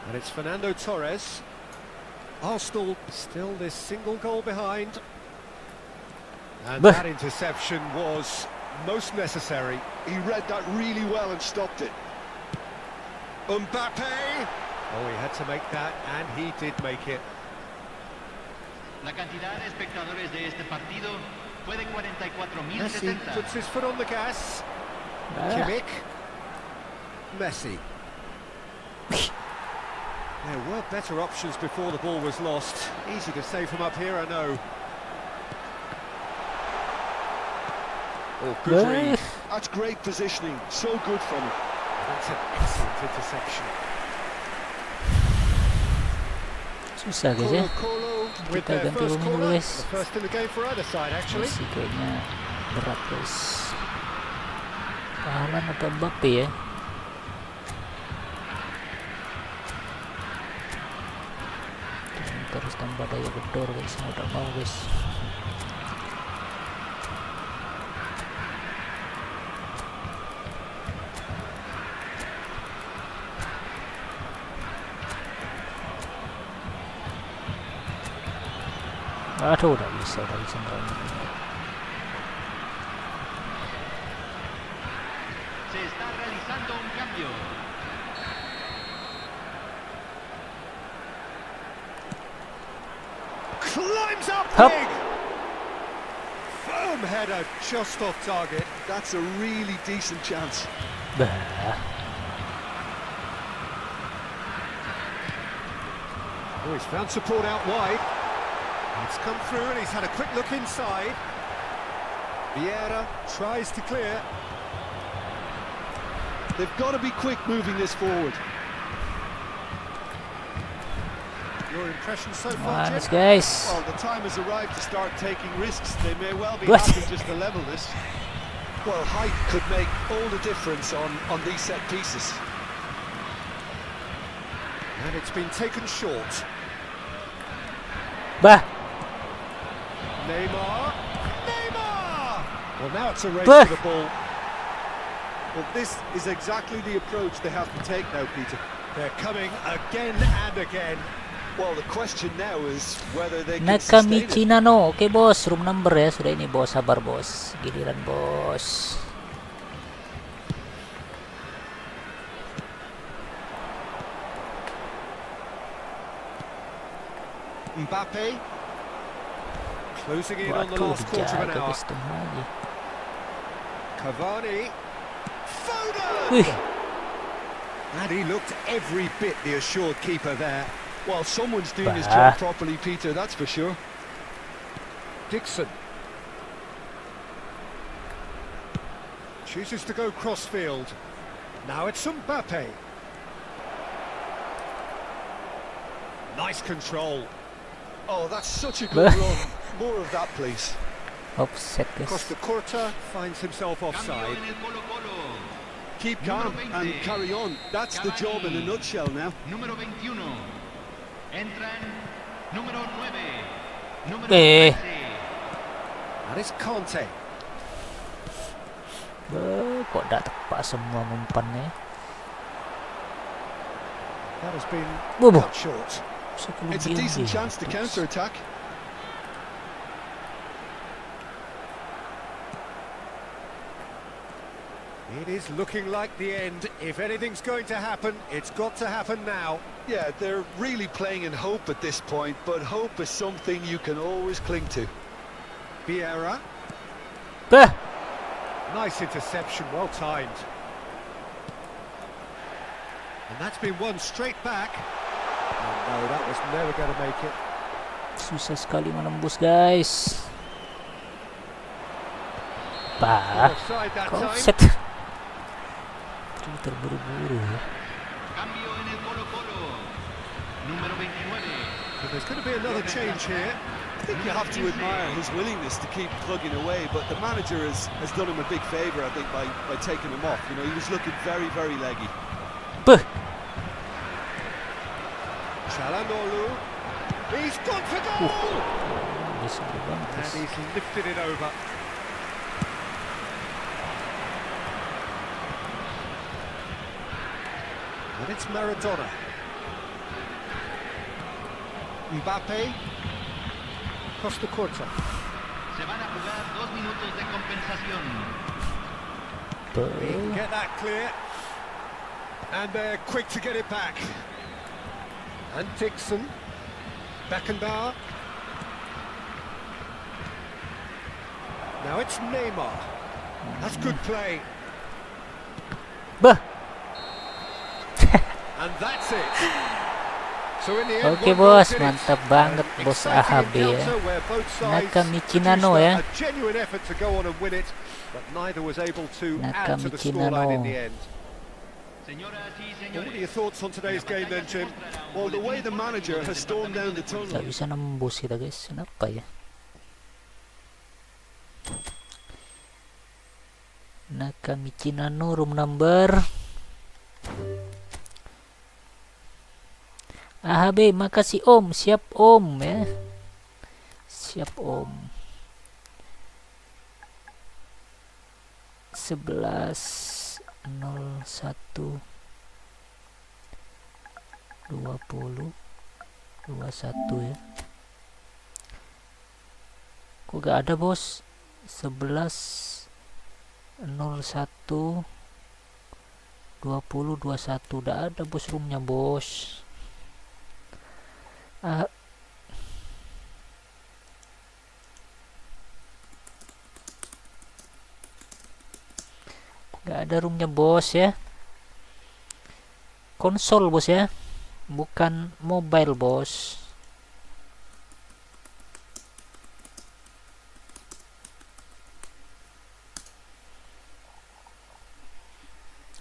And it's Fernando Torres. Arsenal still this single goal behind. And that interception was most necessary. He read that really well and stopped it. Mbappe! Oh, he had to make that, and he did make it. La cantidad de espectadores de este partido fue de Messi 44.070. puts his foot on the gas. Kimmich. Messi. There were better options before the ball was lost. Easy to say from up here, I know. Oh, good read. That's great positioning. So good from him. That's an excellent interception. Susah guys ya. Colo with Kita their ganti first pemain dulu corner. guys. The first in the game for either side, actually. Messi kayaknya berat guys. Haaland atau Mbappe ya? Terus tambah daya gedor guys, mau tak mau guys. Aduh, udah bisa ngerangin. Se está realizando un cambio. Climbs up Hup. big. Firm header just off target. That's a really decent chance. Bah. Oh, he's found support out wide. It's come through and he's had a quick look inside. Vieira tries to clear. They've got to be quick moving this forward. Your impression so far, Manis Jim? guys. Well, the time has arrived to start taking risks. They may well be What? happy just to level this. Well, height could make all the difference on these set pieces. And it's been taken short. Bah. Neymar! Neymar! Well, now it's a race Bah. to the ball. Well, this is exactly the approach they have to take now, Peter. They're coming again and again. Well, the question now is whether they can sustain it. Nakamichi na no. Oke bos, room number ya. Sudah ini bos, sabar bos. Giliran bos. Mbappe. Closing in on the Waduh, last quarter of an dijaga hour. guys, tengah lagi. Cavani. Foden! Wih, And he looked every bit the assured keeper there. Well, someone's doing his Bah. job properly, Peter, that's for sure. Dixon. Chooses to go crossfield. Now it's Mbappe. Nice control. Oh, that's such a good run. More of that, please. offset guys. Costa Curta finds himself Cambio offside. en el Colo-Colo. Keep Número calm 20. and carry on. That's the job in a nutshell now. Número 21. Entran número 9. Número Eh. 13. And it's Conte. Kok gak tepat semua umpannya. That has been Bobo. cut short. It's a decent chance to counter-attack. It is looking like the end. If anything's going to happen, it's got to happen now. Yeah, they're really playing in hope at this point, but hope is something you can always cling to. Vieira. Bah. Nice interception, well timed. And that's been won straight back. Oh no, that was never going to make it. Susah sekali menembus guys. Bah. Offside that Kok time. offset? Terburu-buru ya. Cambio en el Colo-Colo. Número 29. But there's going to be another change here. I think you have to admire his willingness to keep plugging away, but the manager has done him a big favour, I think, by taking him off. You know, he was looking very, very leggy. Bah. Çalhanoğlu. He's gone for goal! Bisa banget And guys. he's lifted it over. And it's Maradona. Mbappe. Costa Curta. Se van a jugar 2 minutos de compensación. He can get that clear. And they're quick to get it back. And Dixon. Beckenbauer. Now it's Neymar. That's good play. Bah. And that's it. So in the end, Oke one goal bos, did it. mantap banget An bos exciting AHB ya. encounter where both sides Nakamichi produced Nano ya. a genuine effort to go on and win it, but neither was able to add to the Nakamichi scoreline in Nano. the end. Señoras y What are señores. your thoughts on today's game then, Jim? Well, the way the manager has stormed down the tunnel. Gak bisa nembus kita guys. Kenapa ya? Nakamichi Nano room number. AHB, makasih Om. Siap Om ya. Siap Om. 11.01 20 21 ya. Kok gak ada bos? 11.01 20 21 udah ada bos roomnya bos. Gak ada roomnya bos ya. Konsol bos ya, bukan mobile bos.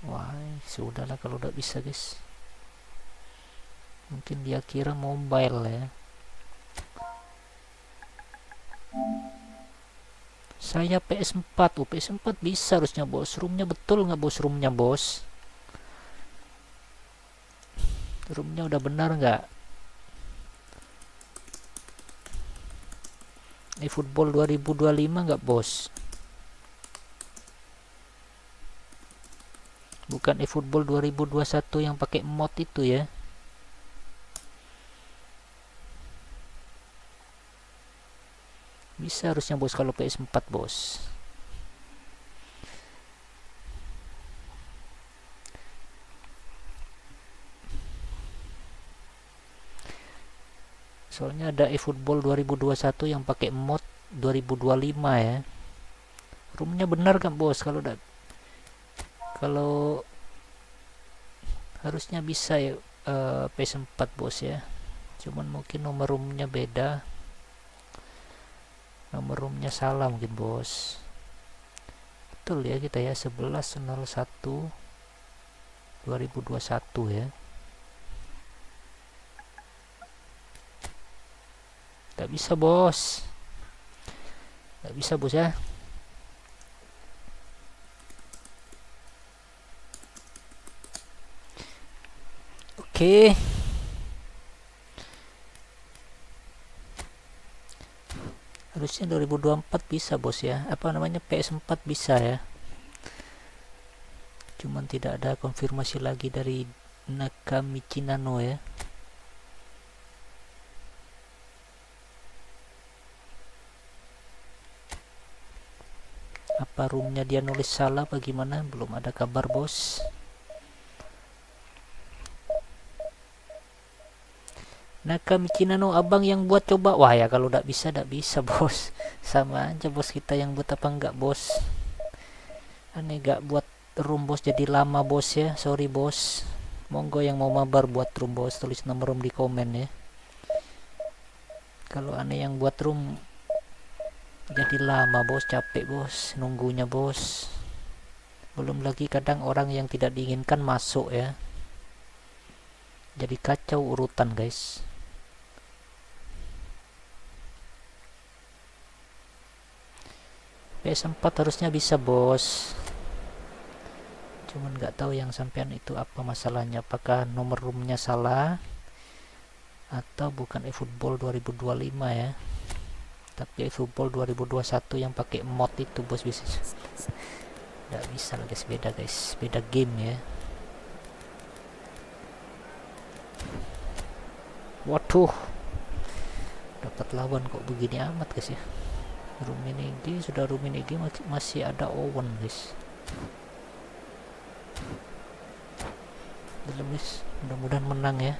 Wah, sudahlah kalau udah bisa guys. Mungkin dia kira mobile ya. Saya PS4. PS4 bisa harusnya bos. Roomnya betul nggak bos? Roomnya bos. Roomnya udah benar nggak? eFootball 2025 nggak bos? Bukan eFootball 2021 yang pakai mod itu ya. Bisa harusnya bos kalau PS4 bos. Soalnya ada eFootball 2021 yang pakai mod 2025 ya. Roomnya benar kan bos? Kalau harusnya bisa ya, PS4 bos ya. Cuman mungkin nomor roomnya beda. Nomor roomnya salah mungkin bos. Betul ya kita ya, 11.01 2021 ya. Gak bisa bos. Gak bisa bos ya. Oke. Harusnya 2024 bisa bos ya. Apa namanya, PS4 bisa ya. Cuman tidak ada konfirmasi lagi dari Nakamichinano ya. Apa roomnya dia nulis salah bagaimana? Belum ada kabar bos. Nakamichinano abang yang buat coba. Wah ya, kalau tidak bisa bos. Sama aja bos, kita yang buat apa enggak bos. Aneh gak buat room bos, jadi lama bos ya. Sorry bos. Monggo yang mau mabar buat room bos, tulis nomor room di komen ya. Kalau aneh yang buat room jadi lama bos, capek bos nunggunya bos. Belum lagi kadang orang yang tidak diinginkan masuk ya. Jadi kacau urutan guys. PS4 harusnya bisa bos. Cuman nggak tahu yang sampean itu apa masalahnya. Apakah nomor roomnya salah atau bukan eFootball 2025 ya. Tapi eFootball 2021 yang pakai mod itu bos bisa. Nggak bisa lah guys, beda guys, beda game ya. Waduh, dapat lawan kok begini amat guys ya. Ruminigi sudah, Ruminigi masih ada Owen guys. Belum guys, mudah-mudahan menang ya.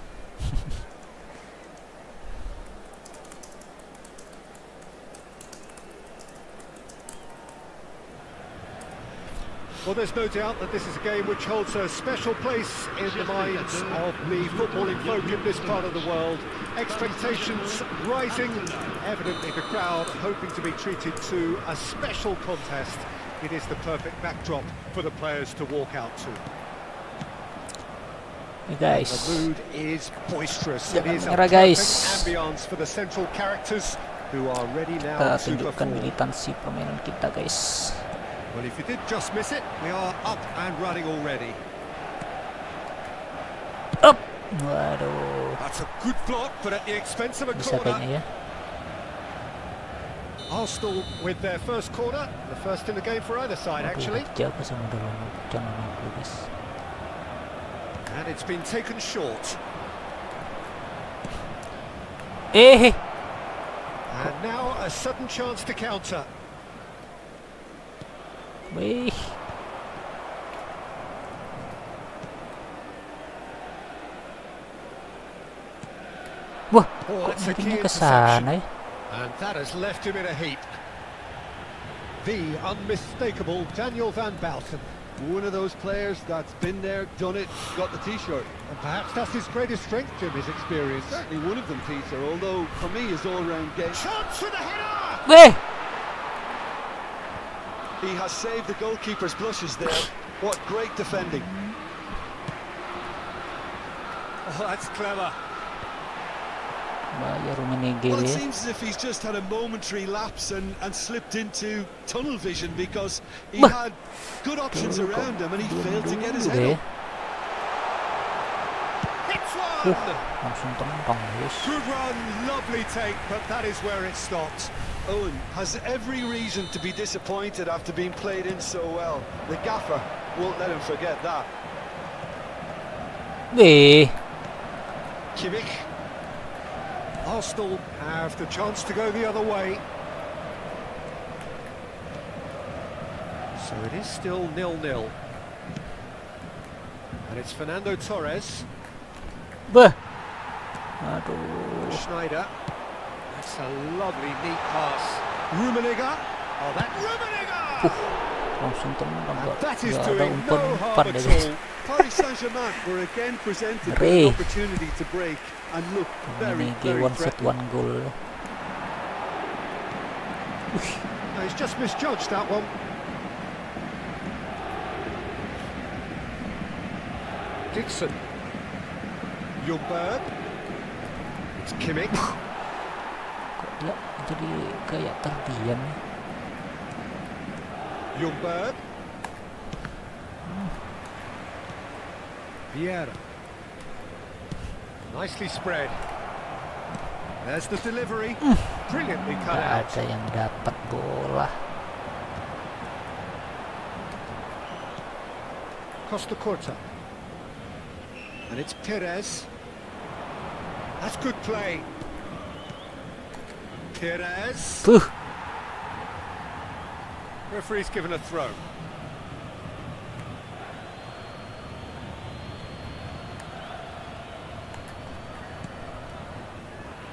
Well, there's no doubt that this is a game which holds a special place in the minds of the footballing folk in this part of the world. Expectations rising, evidently the crowd hoping to be treated to a special contest. It is the perfect backdrop for the players to walk out to. Hey guys, The mood is boisterous. It Jangan is a menyerah, perfect guys. ambience for the central characters who are ready now kita to tunjukkan perform. militansi permainan kita guys. Well, if you did just miss it, we are up and running already. Up. Waduh, That's a good block, but at the expense of a bisa corner. kayaknya ya. Arsenal with their first corner, the first in the game for either side, actually. Jago sama dalam jangan dulu guys. And it's been taken short. And now a sudden chance to counter. Wih, wah, Oh, kok that's a key mungkinnya ke interception. sana ya? And that has left him in a heap. The unmistakable Daniel van Bouten. One of those players that's been there, done it, got the T-shirt. And perhaps that's his greatest strength, Jim, his experience. Certainly one of them, Peter, although for me his all-round game. Chance with a header! Wih, He has saved the goalkeeper's blushes there. What great defending. Oh, that's clever. Bahaya Rummenigge Well, it ya. seems as if he's just had a momentary lapse and slipped into tunnel vision because he Bah. had good options Dulu kok around him and he belum failed to get his dulu head deh. up. Hits one! Langsung tembang guys. Good run, lovely take, but that is where it stopped. Owen has every reason to be disappointed after being played in so well. The gaffer won't let him forget that. Kimmich. Arsenal have the chance to go the other way. So it is still 0-0. And it's Fernando Torres. Bah. Aduh. Schneider. That's a lovely, neat pass. Rummenigge. Oh, that Rummenigge! Langsung tembang. And that is Gak ada doing no umpan-umpan harm deh at guys. all. Paris Saint-Germain were again presented with Ngeri. an opportunity to break and look very, Rummenigge very one shot threatening. one goal. No, he's just misjudged that one. Dixon. Ljungberg. It's Kimmich. Kok dia jadi kayak terdiam ya? Ljungberg. Vieira. Nicely spread. There's the delivery. Brilliantly cut Gak out. ada yang dapat bola. Costa Corta. And it's Perez. That's good play. Perez. Puh. Referee's given a throw.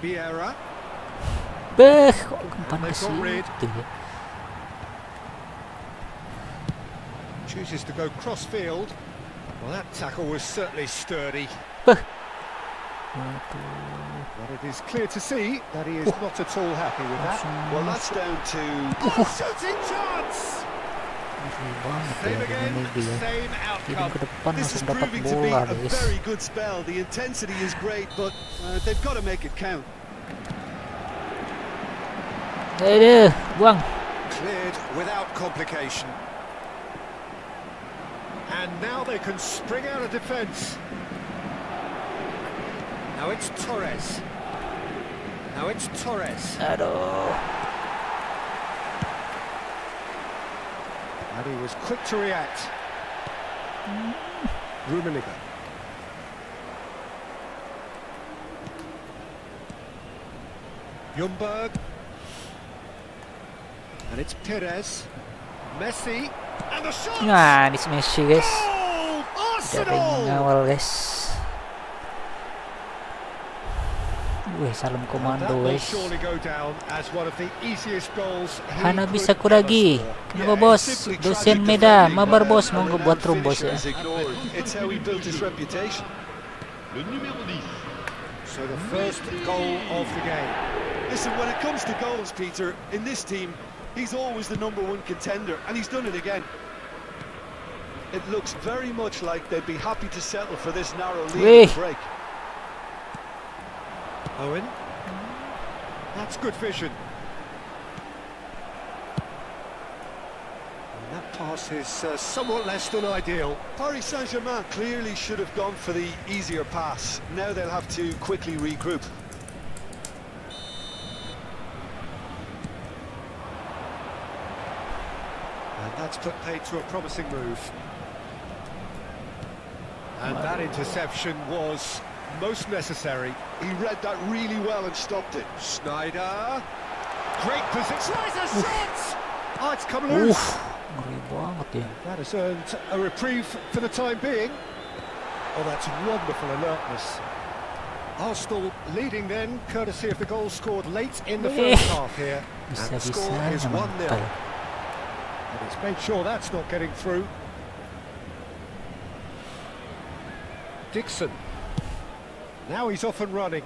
Vieira. Beh, kok umpan And ke they've got rid. situ ya? Chooses to go cross-field. Well, that tackle was certainly sturdy. Waduh. But it is clear to see that he is not at all happy with that. Langsung Well, that's down to Shooting chance! ngeri banget Same ya again, Rummenigge ya. same Kirim outcome. ke depan this is langsung dapat proving to be bola a guys. very good spell. The intensity is great, but they've got to make it count. Aduh, buang. Cleared without complication. And now they can spring out of defence. Now it's Torres. Now it's Torres. Aduh. And he was quick to react. Rummenigge. Ljungberg. And it's Perez. Messi. And the shot! Nah, ini Messi guys. Goal! Tidak ada yang Arsenal! mengawal guys. Wih, salam And komando that will guys. surely go down as one of the easiest goals he Hana could bisa ever kuragi. score. Kenapa bos? simply Dosen tragic Meda, defending, mabar bos, a monggo renowned buat room bos finisher ya. is ignored. It's how he built his reputation. Le numéro 10. So the first goal of the game. Listen, when it comes to goals, Peter, in this team, he's always the #1 contender, and he's done it again. It looks very much like they'd be happy to settle for this narrow lead and break. Owen. That's good vision. And that pass is somewhat less than ideal. Paris Saint-Germain clearly should have gone for the easier pass. Now they'll have to quickly regroup. And that's put paid to a promising move. And that interception was most necessary. He read that really well and stopped it. Schneider. Great position. Schneider's shot! Oh, it's come loose. Ngeri banget ya. That has earned a reprieve for the time being. Oh, that's wonderful alertness. Arsenal leading then, courtesy of the goal scored late in the first half here. And the score is 1-0. Bisa-bisanya mantel. And it's made sure that's not getting through. Dixon. Now he's off and running.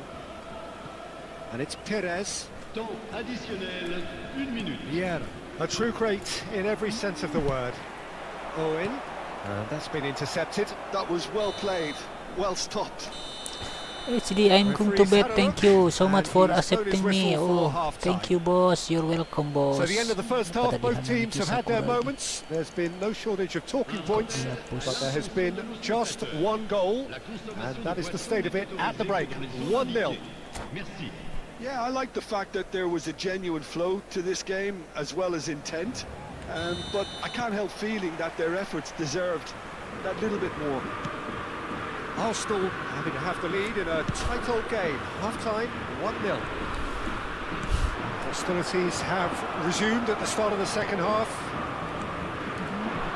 And it's Perez. Temps additionnel, 1 minute. Vieira. A true great in every sense of the word. Owen. And that's been intercepted. That was well played, well stopped. HD, I'm going to bed. Thank you so much for accepting me. Oh, thank you, boss. You're welcome, boss. So the end of the first half, Padalihan both ng teams have isa had ko their lagi. moments. There's been no shortage of talking points, but there has been just one goal, and that is the state of it at the break. 1-0. Merci. Yeah, I like the fact that there was a genuine flow to this game as well as intent, but I can't help feeling that their efforts deserved that little bit more. Arsenal having to have the lead in a tight old game. Half-time, 1-0. Hostilities have resumed at the start of the second half.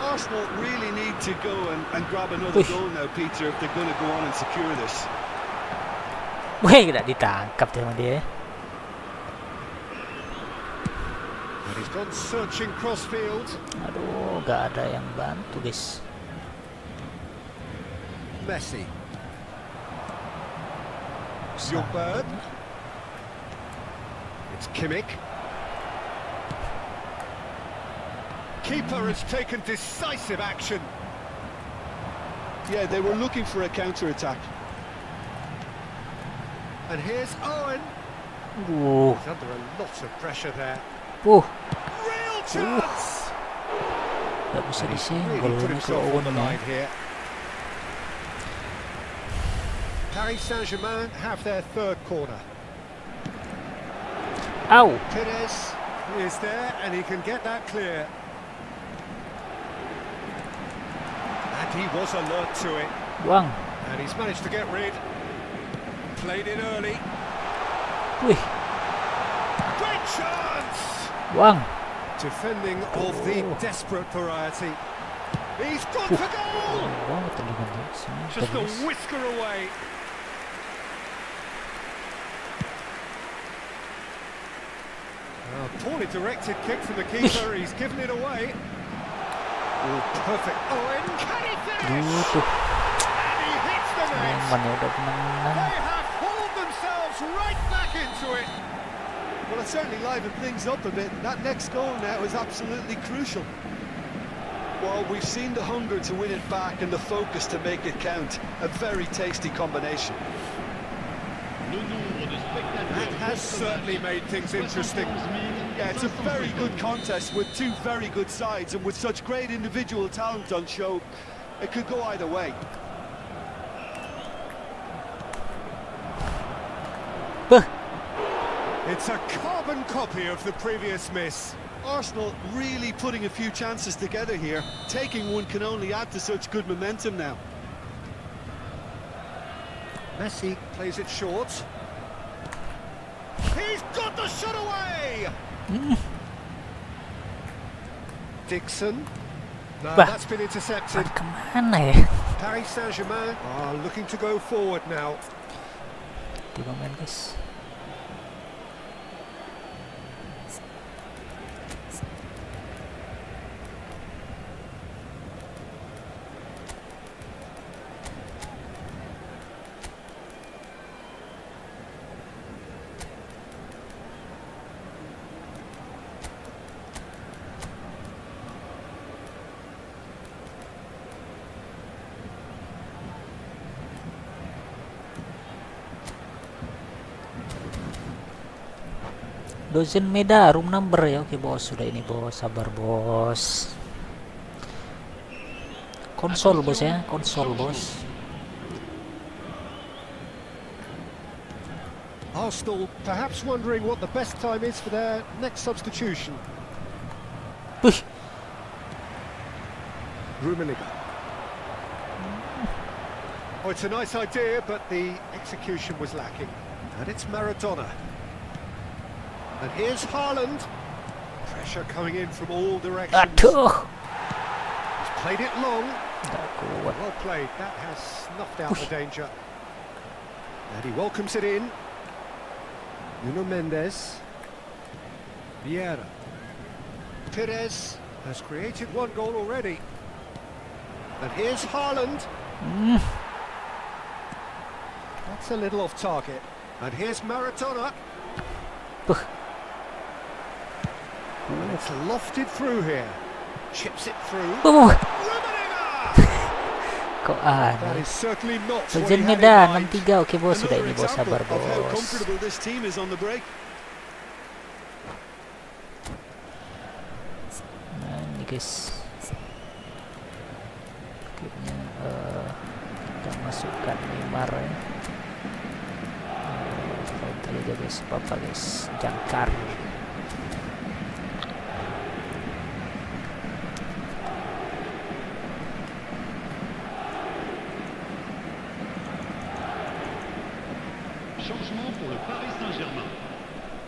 Arsenal really need to go and grab another goal now, Peter, if they're going to go on and secure this. Wih, tidak ditangkap sama dia. And he's gone searching cross-field. Aduh, gak ada yang bantu, guys. Messi. Bird. It's Kimmich. Keeper has taken decisive action. Yeah, they were looking for a counter-attack. And here's Owen. Aduh. He's under a lot of pressure there. Real chance! Gak bisa And he's disenggol really put ini ke himself on the Owen ya. line here. Paris Saint-Germain have their third corner. Au! Pires is there and he can get that clear. And he was alert to it. Buang. And he's managed to get rid. Played it early. Wih, Great chance! buang. Defending of the desperate variety. He's gone for goal! Buang telinga dia. Sini, Just a guys. whisker away. Poorly directed kick from the keeper. He's given it away. Oh, perfect. Owen, can he finish? Tuh, And he hits the net. Neymar ya udah menang. They have hauled themselves right back into it. Well, it certainly livened things up a bit. That next goal now is absolutely crucial. Well, we've seen the hunger to win it back and the focus to make it count. A very tasty combination. That has certainly made things interesting. Yeah, it's a very good contest with two very good sides, and with such great individual talent on show, it could go either way. It's a carbon copy of the previous miss. Arsenal really putting a few chances together here. Taking one can only add to such good momentum now. Messi plays it short. He's got the shot away! Dixon. No, Bah. that's been intercepted. Kemana ya? Paris Saint-Germain are looking to go forward now. Di momen, guys. Dozen Meda, room number ya. Oke bos, sudah ini bos, sabar bos. Konsol bos ya, konsol bos. Arsenal perhaps wondering what the best time is for their next substitution. Wih, Rummenigge. Oh, it's a nice idea, but the execution was lacking. And it's Maradona. And here's Haaland. Pressure coming in from all directions. aduh. He's played it long. Nggak kuat. Well played. That has snuffed out the danger. And he welcomes it in. Nuno Mendes. Vieira. Pires has created one goal already. And here's Haaland. That's a little off target. And here's Maradona. And it's lofted through here. Chips it through. Rummenigge! Kok That aneh. is certainly not what he Dozen had in Medan mind. 6-3. Oke bos, sudah Another ini bos, example sabar of how bos. comfortable this team is on the break. Nah ini guys, kayaknya kita masukkan neymar ya. Kita aja guys, apa guys, jangkar. Changement pour le Paris Saint-Germain.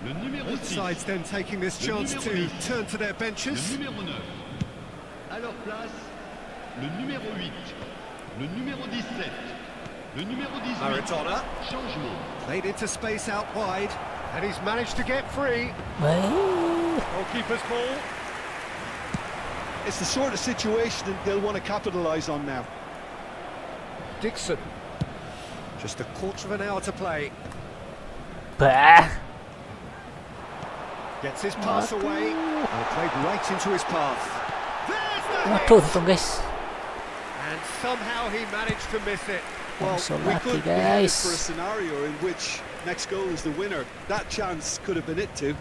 Le numéro Both 6, sides then taking this Le chance numéro to 10. turn to their le benches. numéro 9. À leur place, le numéro 8, le numéro 17, le numéro 18. Maradona Changement. played into space out wide, and he's managed to get free. Baik. Goalkeeper's ball. It's the sort of situation that they'll want to capitalise on now. Dixon. Just a quarter of an hour to play. Bah. Gets his pass away. And played right into his path. There's the Waduh, hit. untung guys. And somehow he managed to miss it. Well, So we lucky, could be headed guys. for a scenario in which next goal is the winner. That chance could have been it too.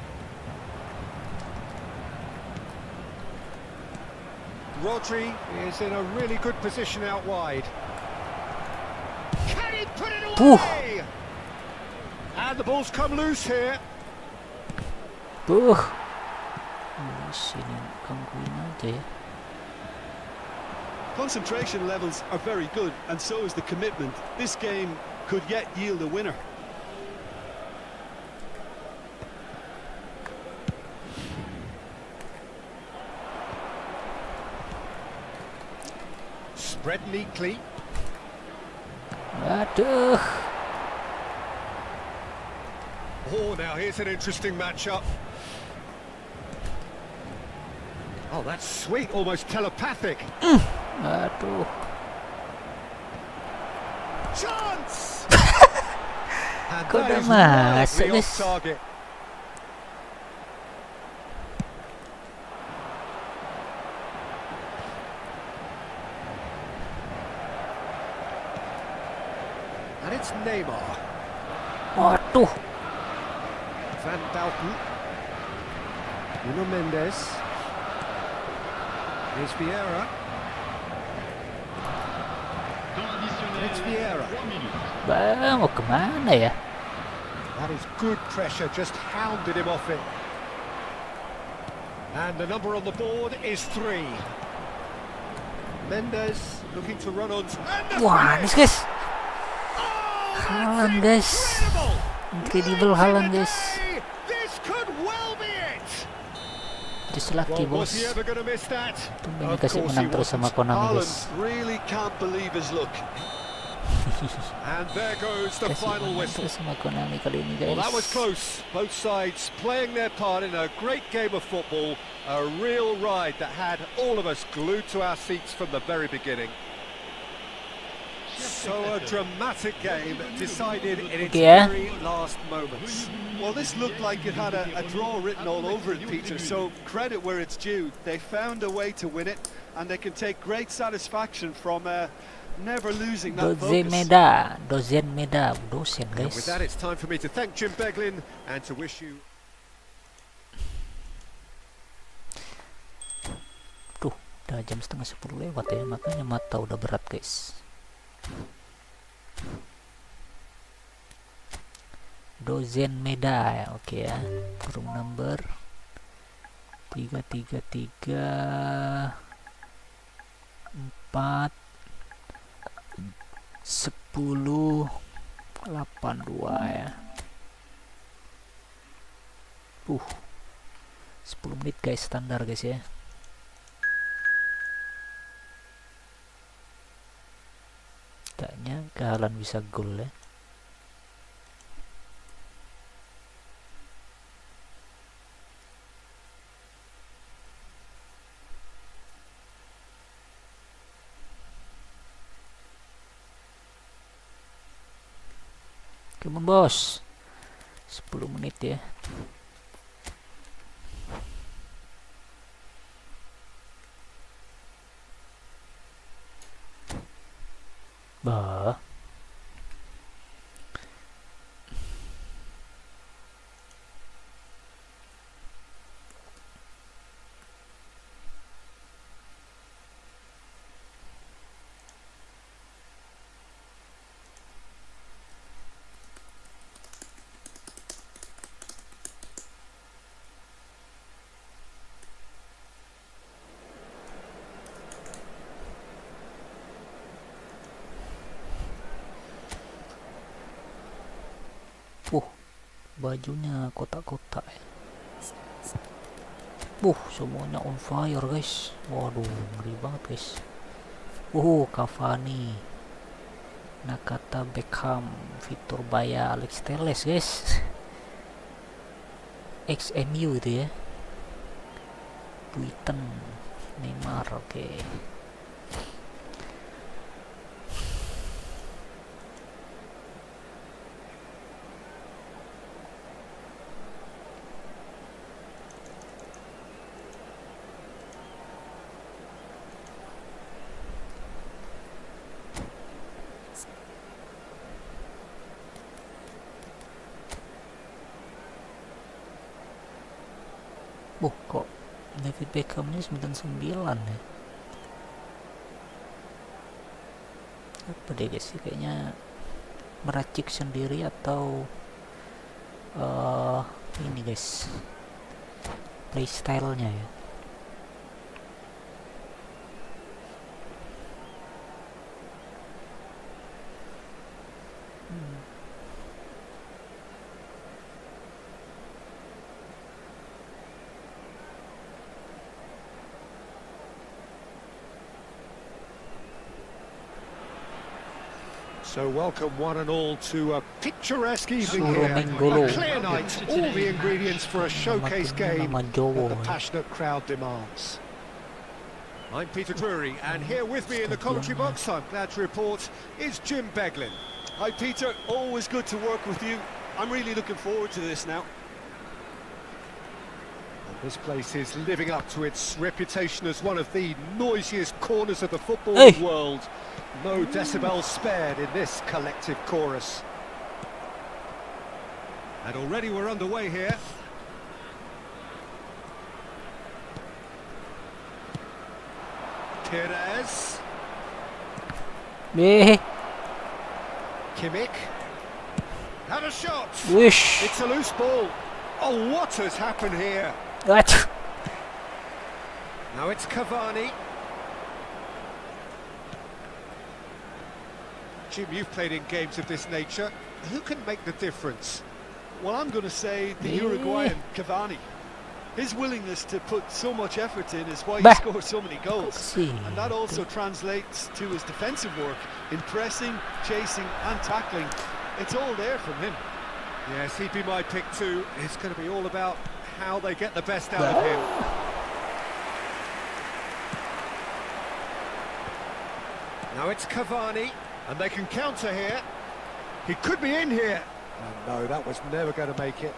Rodri is in a really good position out wide. Can he put it away? And the ball's come loose here. Sini gangguin aja ya. Concentration levels are very good, and so is the commitment. This game could yet yield a winner. Spread neatly. Aduh. Oh, now here's an interesting matchup. Oh, that's sweet, almost telepathic. Aduh. Chance! And Kok that udah is masuk, wildly guys? off target. And it's Neymar. Waduh. Van Bantu. Nuno Mendes. Here's Vieira. Temps additionnel, It's Vieira. 3 minutes. Bah, mau kemana ya? That is good pressure, just hounded him off it. And the number on the board is 3. Mendes looking to run on. And the Wah, finish! ini guys. Oh, that's Haaland, guys. incredible! Incredible Late in Haaland, the guys. day, this could well be it. Just lucky, Well, bos. was he ever going to miss that? Tumben Of dikasih course menang he terus sama wasn't. Konami, Haaland guys. really can't believe his luck. And there goes the Kasih final menang whistle. terus sama Konami kali ini, guys. Well, that was close. Both sides playing their part in a great game of football. A real ride that had all of us glued to our seats from the very beginning. So a dramatic game decided in its Yeah. very last moments. Well, this looked like it had a draw written all over it, Peter, so credit where it's due. They found a way to win it, and they can take great satisfaction from never losing that Dozen focus. Meda, dozen Meda, dosen, And with guys. that, it's time for me to thank Jim Beglin and to wish you... Tuh, udah jam 9:30 lewat ya, makanya mata udah berat, guys. Dozen Meda ya, oke ya. Room number 333 4 10 82 ya. 10 menit guys, standar guys ya. Kayaknya Haaland bisa gol ya. Come on, bos. 10 menit ya. Bah. Bajunya kotak-kotak ya. Semuanya on fire guys. Waduh, ngeri banget guys. Cavani, Nakata, Beckham, Vitor Baya, Alex Telles guys. XMU itu ya. Buiten, Neymar, oke. Kok David Beckham ini 99 ya? Apa deh guys, kayaknya meracik sendiri atau ini guys, playstyle-nya ya. So welcome one and all to a picturesque evening here. A clear night, all the ingredients for a showcase game that the passionate crowd demands. I'm Peter Drury, and here with me in the commentary box, I'm glad to report, is Jim Beglin. Hi Peter, always good to work with you. I'm really looking forward to this now. And this place is living up to its reputation as one of the noisiest corners of the football world. No decibels spared in this collective chorus. And already we're underway here. Perez. Kimmich. And a shot. It's a loose ball. Oh, what has happened here? What? Now it's Cavani. Jim, you've played in games of this nature. Who can make the difference? Well, I'm going to say the Uruguayan Cavani. His willingness to put so much effort in is why he scores so many goals. And that also translates to his defensive work in pressing, chasing and tackling. It's all there from him. Yes, he'd be my pick too. It's going to be all about how they get the best out of him. Now it's Cavani, and they can counter here. He could be in here. Oh, no, that was never going to make it.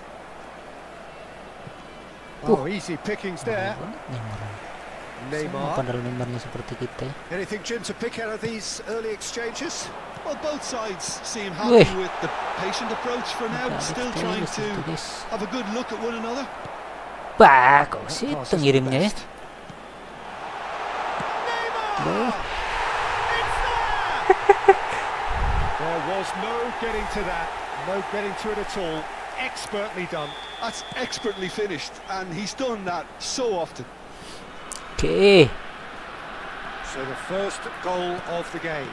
Oh, easy pickings there. Neymar. Anything, Jim, to pick out of these early exchanges? Well, both sides seem happy with the patient approach for now, still trying to have a good look at one another. Kok situ ngirimnya ya? There was no getting to that, no getting to it at all. Expertly done. That's expertly finished, and he's done that so often. Okay. So the first goal of the game.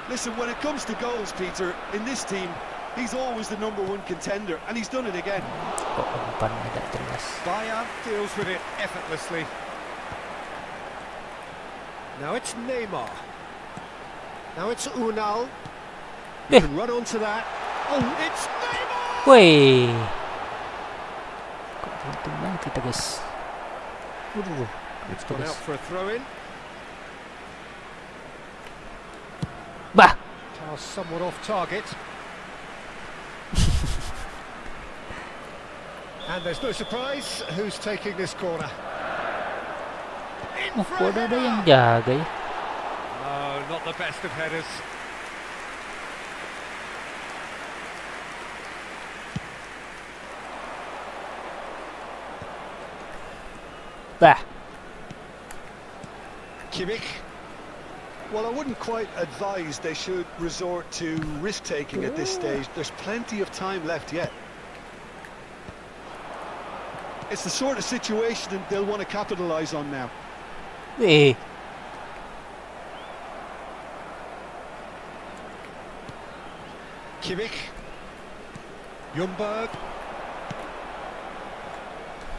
Listen, when it comes to goals, Peter, in this team, he's always the #1 contender, and he's done it again. Bayern deals with it effortlessly. Now it's Neymar. Now it's Unal. Can run onto that. Oh, it's Neymar! Wih. Kok beruntung banget kita, guys. It's gone out for a throw-in. Bah. Pass somewhat off target. And there's no surprise who's taking this corner. Kok ada yang jaga ya? No, not the best of headers. Bah. Kimmich. Well, I wouldn't quite advise they should resort to risk-taking at this stage. There's plenty of time left yet. It's the sort of situation that they'll want to capitalise on now. Eh. Kimmich. Ljungberg.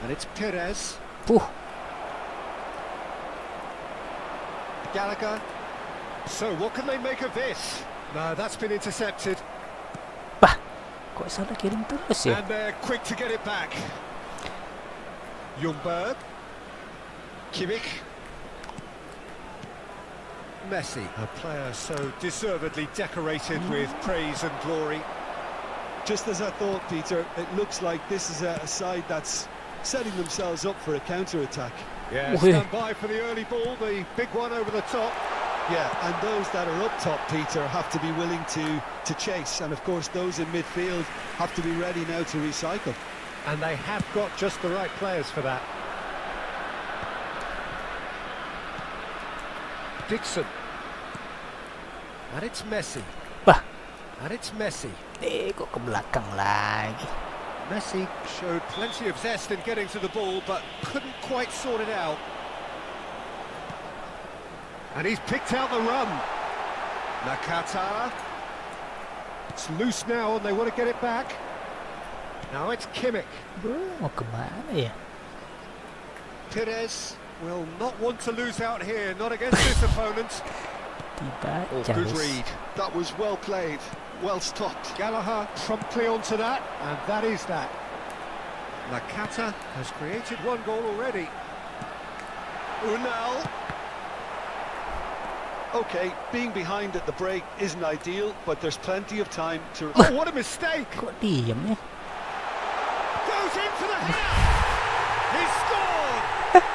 And it's Perez. Puh. Gallagher. So what can they make of this? No, that's been intercepted. Bah. Kok salah kirim terus ya? And they're quick to get it back. Ljungberg. Kimmich. Messi, a player so deservedly decorated with praise and glory. Just as I thought, Peter, it looks like this is a side that's setting themselves up for a counter-attack. Yeah, stand by for the early ball, the big one over the top. Yeah, and those that are up top, Peter, have to be willing to chase. And of course, those in midfield have to be ready now to recycle. And they have got just the right players for that. Dixon. And it's Messi. Bah. And it's Messi. Kok ke belakang lagi. Messi showed plenty of zest in getting to the ball, but couldn't quite sort it out. And he's picked out the run. Nakata. It's loose now and they want to get it back. Now it's Kimmich. Bro, mau kemana ya? Perez will not want to lose out here, not against this opponent. Oh, good read. That was well played, well stopped. Gallagher promptly onto that, and that is that. Nakata has created one goal already. Unal. Okay, being behind at the break isn't ideal, but there's plenty of time to... Oh, what a mistake! Kok diam ya? Goes in for the header! He scored!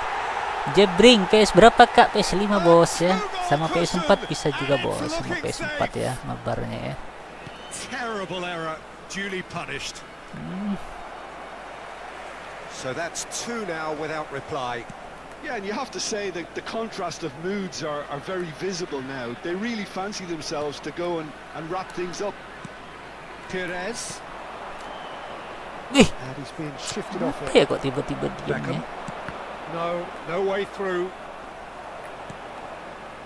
Jebring, PS berapa kak? PS5 bos ya. Sama PS4 bisa juga bos. Sama PS4 ya, mabarnya ya. Terrible error, duly punished. So that's 2 now without reply. Yeah, and you have to say that the contrast of moods are very visible now. They really fancy themselves to go and wrap things up. Perez. Ih, And he's being shifted off apa it. ya kok tiba-tiba diam ya? No way through.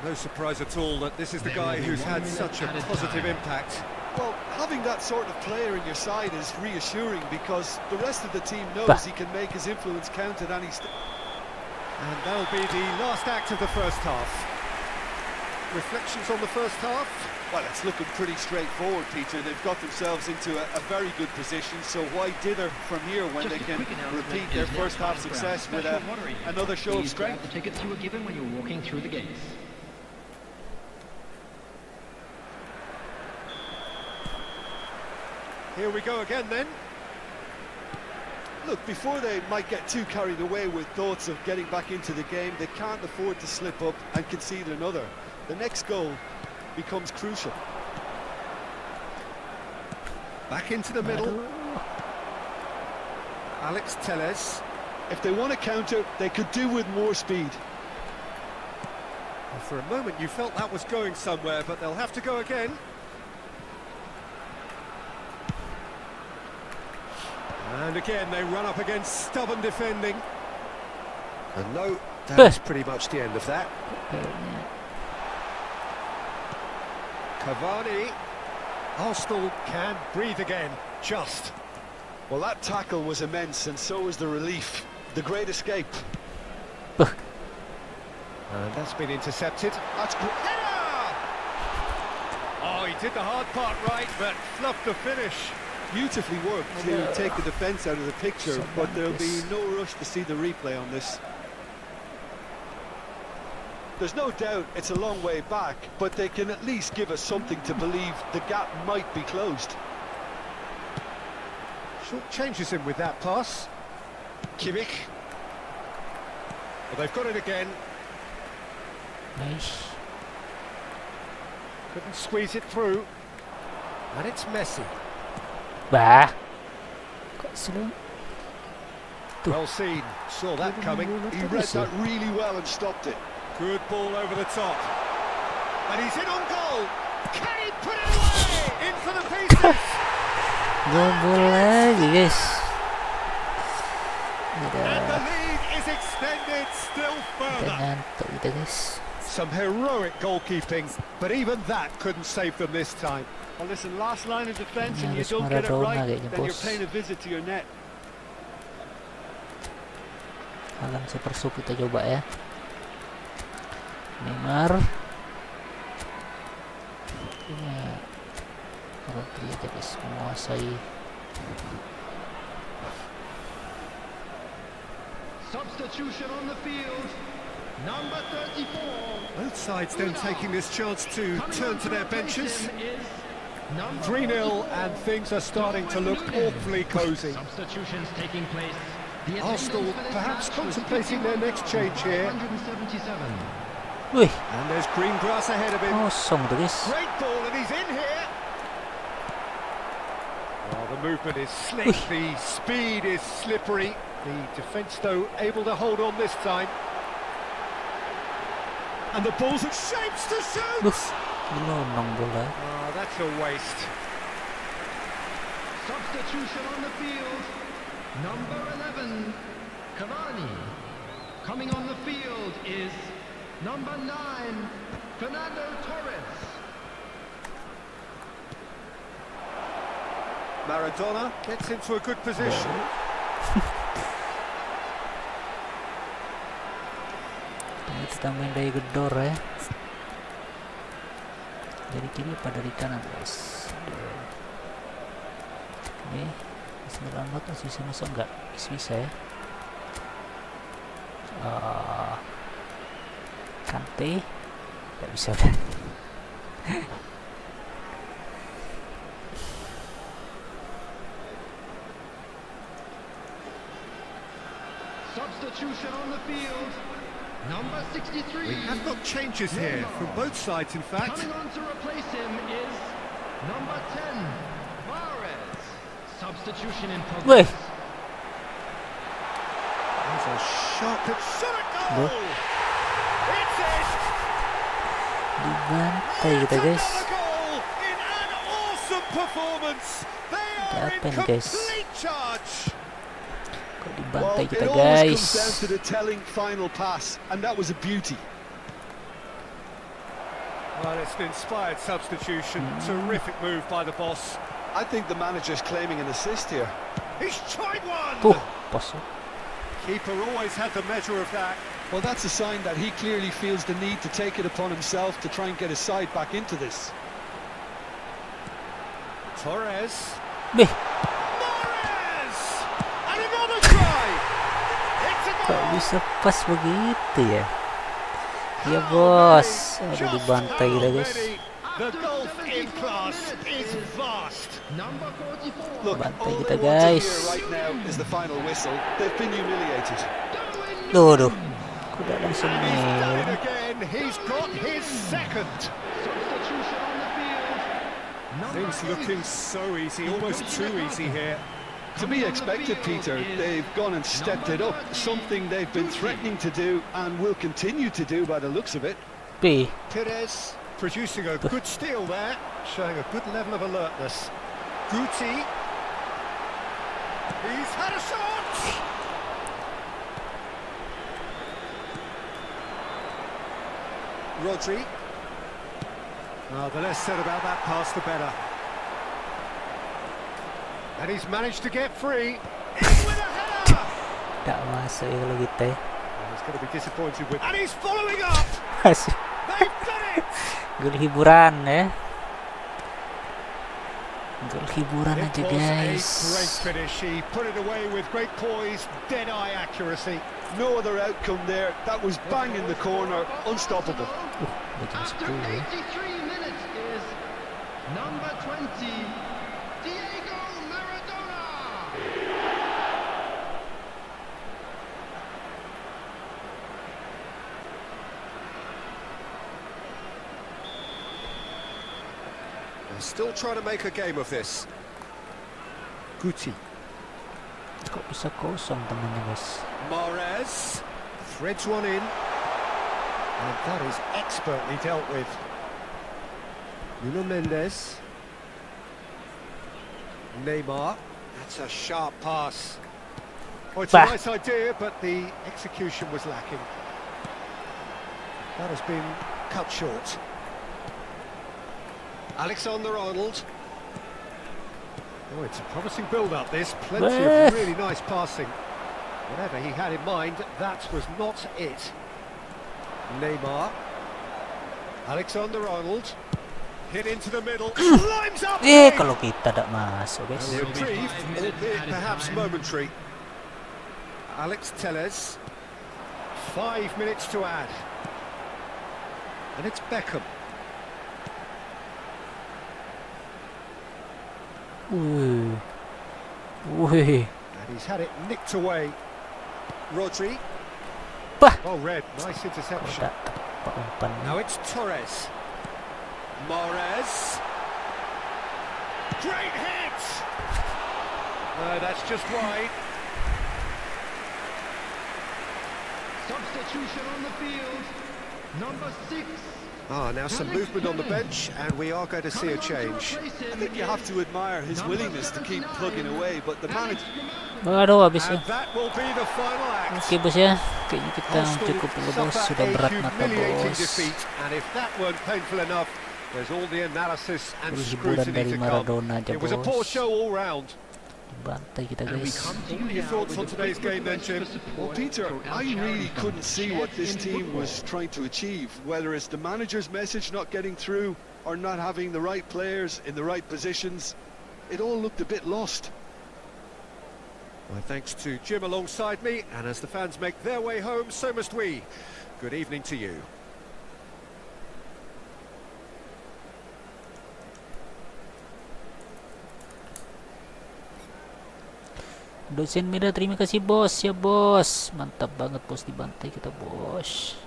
No surprise at all that this is the guy who's had such a positive impact. Well, having that sort of player in your side is reassuring because the rest of the team knows he can make his influence count at any stage. And that'll be the last act of the first half. Reflections on the first half? Well, it's looking pretty straightforward, Peter. They've got themselves into a very good position, so why dither from here when they can repeat their first half success with another show of strength? The tickets you were given when you were walking through the gates. Here we go again then. Look, before they might get too carried away with thoughts of getting back into the game, they can't afford to slip up and concede another. The next goal becomes crucial. Back into the middle. Alex Telles. If they want to counter, they could do with more speed. Well, for a moment you felt that was going somewhere, but they'll have to go again. And again they run up against stubborn defending. And no, that's pretty much the end of that. Cavani. Arsenal can breathe again, just. Well, that tackle was immense, and so was the relief. The great escape. And that's been intercepted. That's good. Oh, he did the hard part right, but fluffed the finish. Beautifully worked to take the defence out of the picture, but there'll be no rush to see the replay on this. There's no doubt it's a long way back, but they can at least give us something to believe the gap might be closed. Short changes him with that pass. Kimmich. Well, they've got it again. Nice. Couldn't squeeze it through. And it's Messi. Bah. Kok slow? Well seen, saw that coming. He read that really well and stopped it. Good ball over the top. And he's in on goal. Can he put it away? In for the pieces. Gol lagi guys. And the lead is extended still further. Ngantuk kita guys. Some heroic goalkeeping, but even that couldn't save them this time. Well, listen, last line of defence, and you Harus don't get it Maradona right, kayaknya, then you're bos. paying a visit to your net. Haaland super sub kita coba ya. Neymar. Punya Rodri aja guys, menguasai. Substitution on the field. Number 34. Both sides then taking this chance to turn to their benches. 3-0 and things are starting to look awfully cosy. Substitutions taking place. Arsenal perhaps contemplating their next change here. 177. Wih, And there's green grass ahead of him. kosong tuh guys. Great ball and he's in here. Oh, the movement is slick, the speed is slippery. The defence though able to hold on this time. And the ball's at shapes to shoot. Gelonong bola. Oh, that's a waste. Substitution on the field. Number 11, Cavani. Coming on the field is number 9, Fernando Torres. Maradona gets into a good position. Ini sedang main dari gedor ya. Dari kiri apa dari kanan guys? Oke, Bismillah masih bisa masuk enggak? Bisa ya. Kante nggak bisa udah. Substitution on the field. Number 63. We have got changes here from both sides, in fact. Coming on to replace him is number 10, Mahrez. Substitution in Wih, progress. There's a shot at goal. It's in. dibantai kita guys. Another goal in an awesome performance. They are in Apa nih, guys? complete charge. Kok Well, dibantai it kita always guys. comes down to the telling final pass, and that was a beauty. Well, it's an inspired substitution. Terrific move by the boss. I think the manager's claiming an assist here. He's tried one. Pas. Keeper always had the measure of that. Well, that's a sign that he clearly feels the need to take it upon himself to try and get his side back into this. Torres. Beh, Mahrez! And another try! It's a kok goal! bisa pas begitu ya? Ya bos, aduh Just dibantai how kita guys. many? The gulf in class is vast. Number 44. Look, Bantai all kita, they want to guys. hear right now is the final whistle. They've been humiliated. Duh, kuda langsung And he's done it nih. again. He's got his second. Substitution on the field. Number Things looking 8. so easy, almost too easy here. To be expected, Peter, they've gone and stepped it up, something they've been threatening to do and will continue to do by the looks of it. P. Pires producing a good steal there, showing a good level of alertness. Guti. He's had a shot! Rodri. Well, the less said about that pass, the better. And he's managed to get free. In with a header! Tak masuk ya kalau kita ya. He's going to be disappointed with... And he's following up! Masuk. They've done it! Gol hiburan ya. Gol hiburan It aja was a guys. great finish. He put it away with great poise, dead-eye accuracy. No other outcome there. That was bang in the corner, unstoppable. Udah jam After 10 ya. 83 minutes is number 20, Diego Maradona. They're still trying to make a game of this. Guti. Kok bisa kosong temennya guys. Mahrez threads one in, and that is expertly dealt with. Nuno Mendes, Neymar. That's a sharp pass. Oh, it's a nice idea, but the execution was lacking. That has been cut short. Alexander-Arnold. Oh, it's a promising build-up, this. Plenty of really nice passing. Whatever he had in mind, that was not it. Neymar. Alexander-Arnold. Hit into the middle. Climbs up! Kalau kita tak masuk guys. Reprieve, albeit perhaps momentary. Alex Telles. 5 minutes to add. And it's Beckham. Wih. And he's had it nicked away. Rodri. Oh, red. Nice interception. Now it's Torres. Mahrez. Great hit! No, that's just wide. Substitution on the field. Number 6. Now some movement on the bench, and we are going to see a change. I think you have to admire his willingness to keep plugging away, but the manager... Aduh, habis ya. And that will be the final act. Oke bos ya, kayaknya kita cukup dulu bos, sudah berat mata bos. And if that weren't painful enough, there's all the analysis and Hiburan scrutiny dari to come. Maradona aja It was a poor bos. show all round. Bantai kita guys. What are your thoughts on today's game then, Jim? Well, Peter, I really couldn't see what this team was trying to achieve, whether it's the manager's message not getting through or not having the right players in the right positions. It all looked a bit lost. My thanks to Jim alongside me, and as the fans make their way home, so must we. Good evening to you. Dosen merah, terima kasih bos ya bos. Mantap banget bos, dibantai kita bos.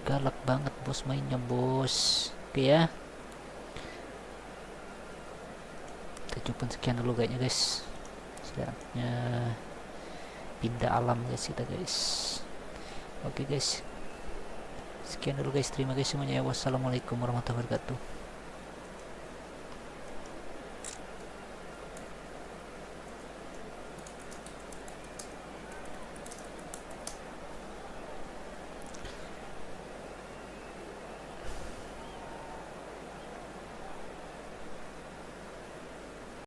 Galak banget bos mainnya bos. Oke ya. Kita coba sekian dulu kayaknya guys. Sekarangnya pindah alam guys kita guys. Oke guys. Sekian dulu guys, terima kasih semuanya ya. Wassalamualaikum warahmatullahi wabarakatuh.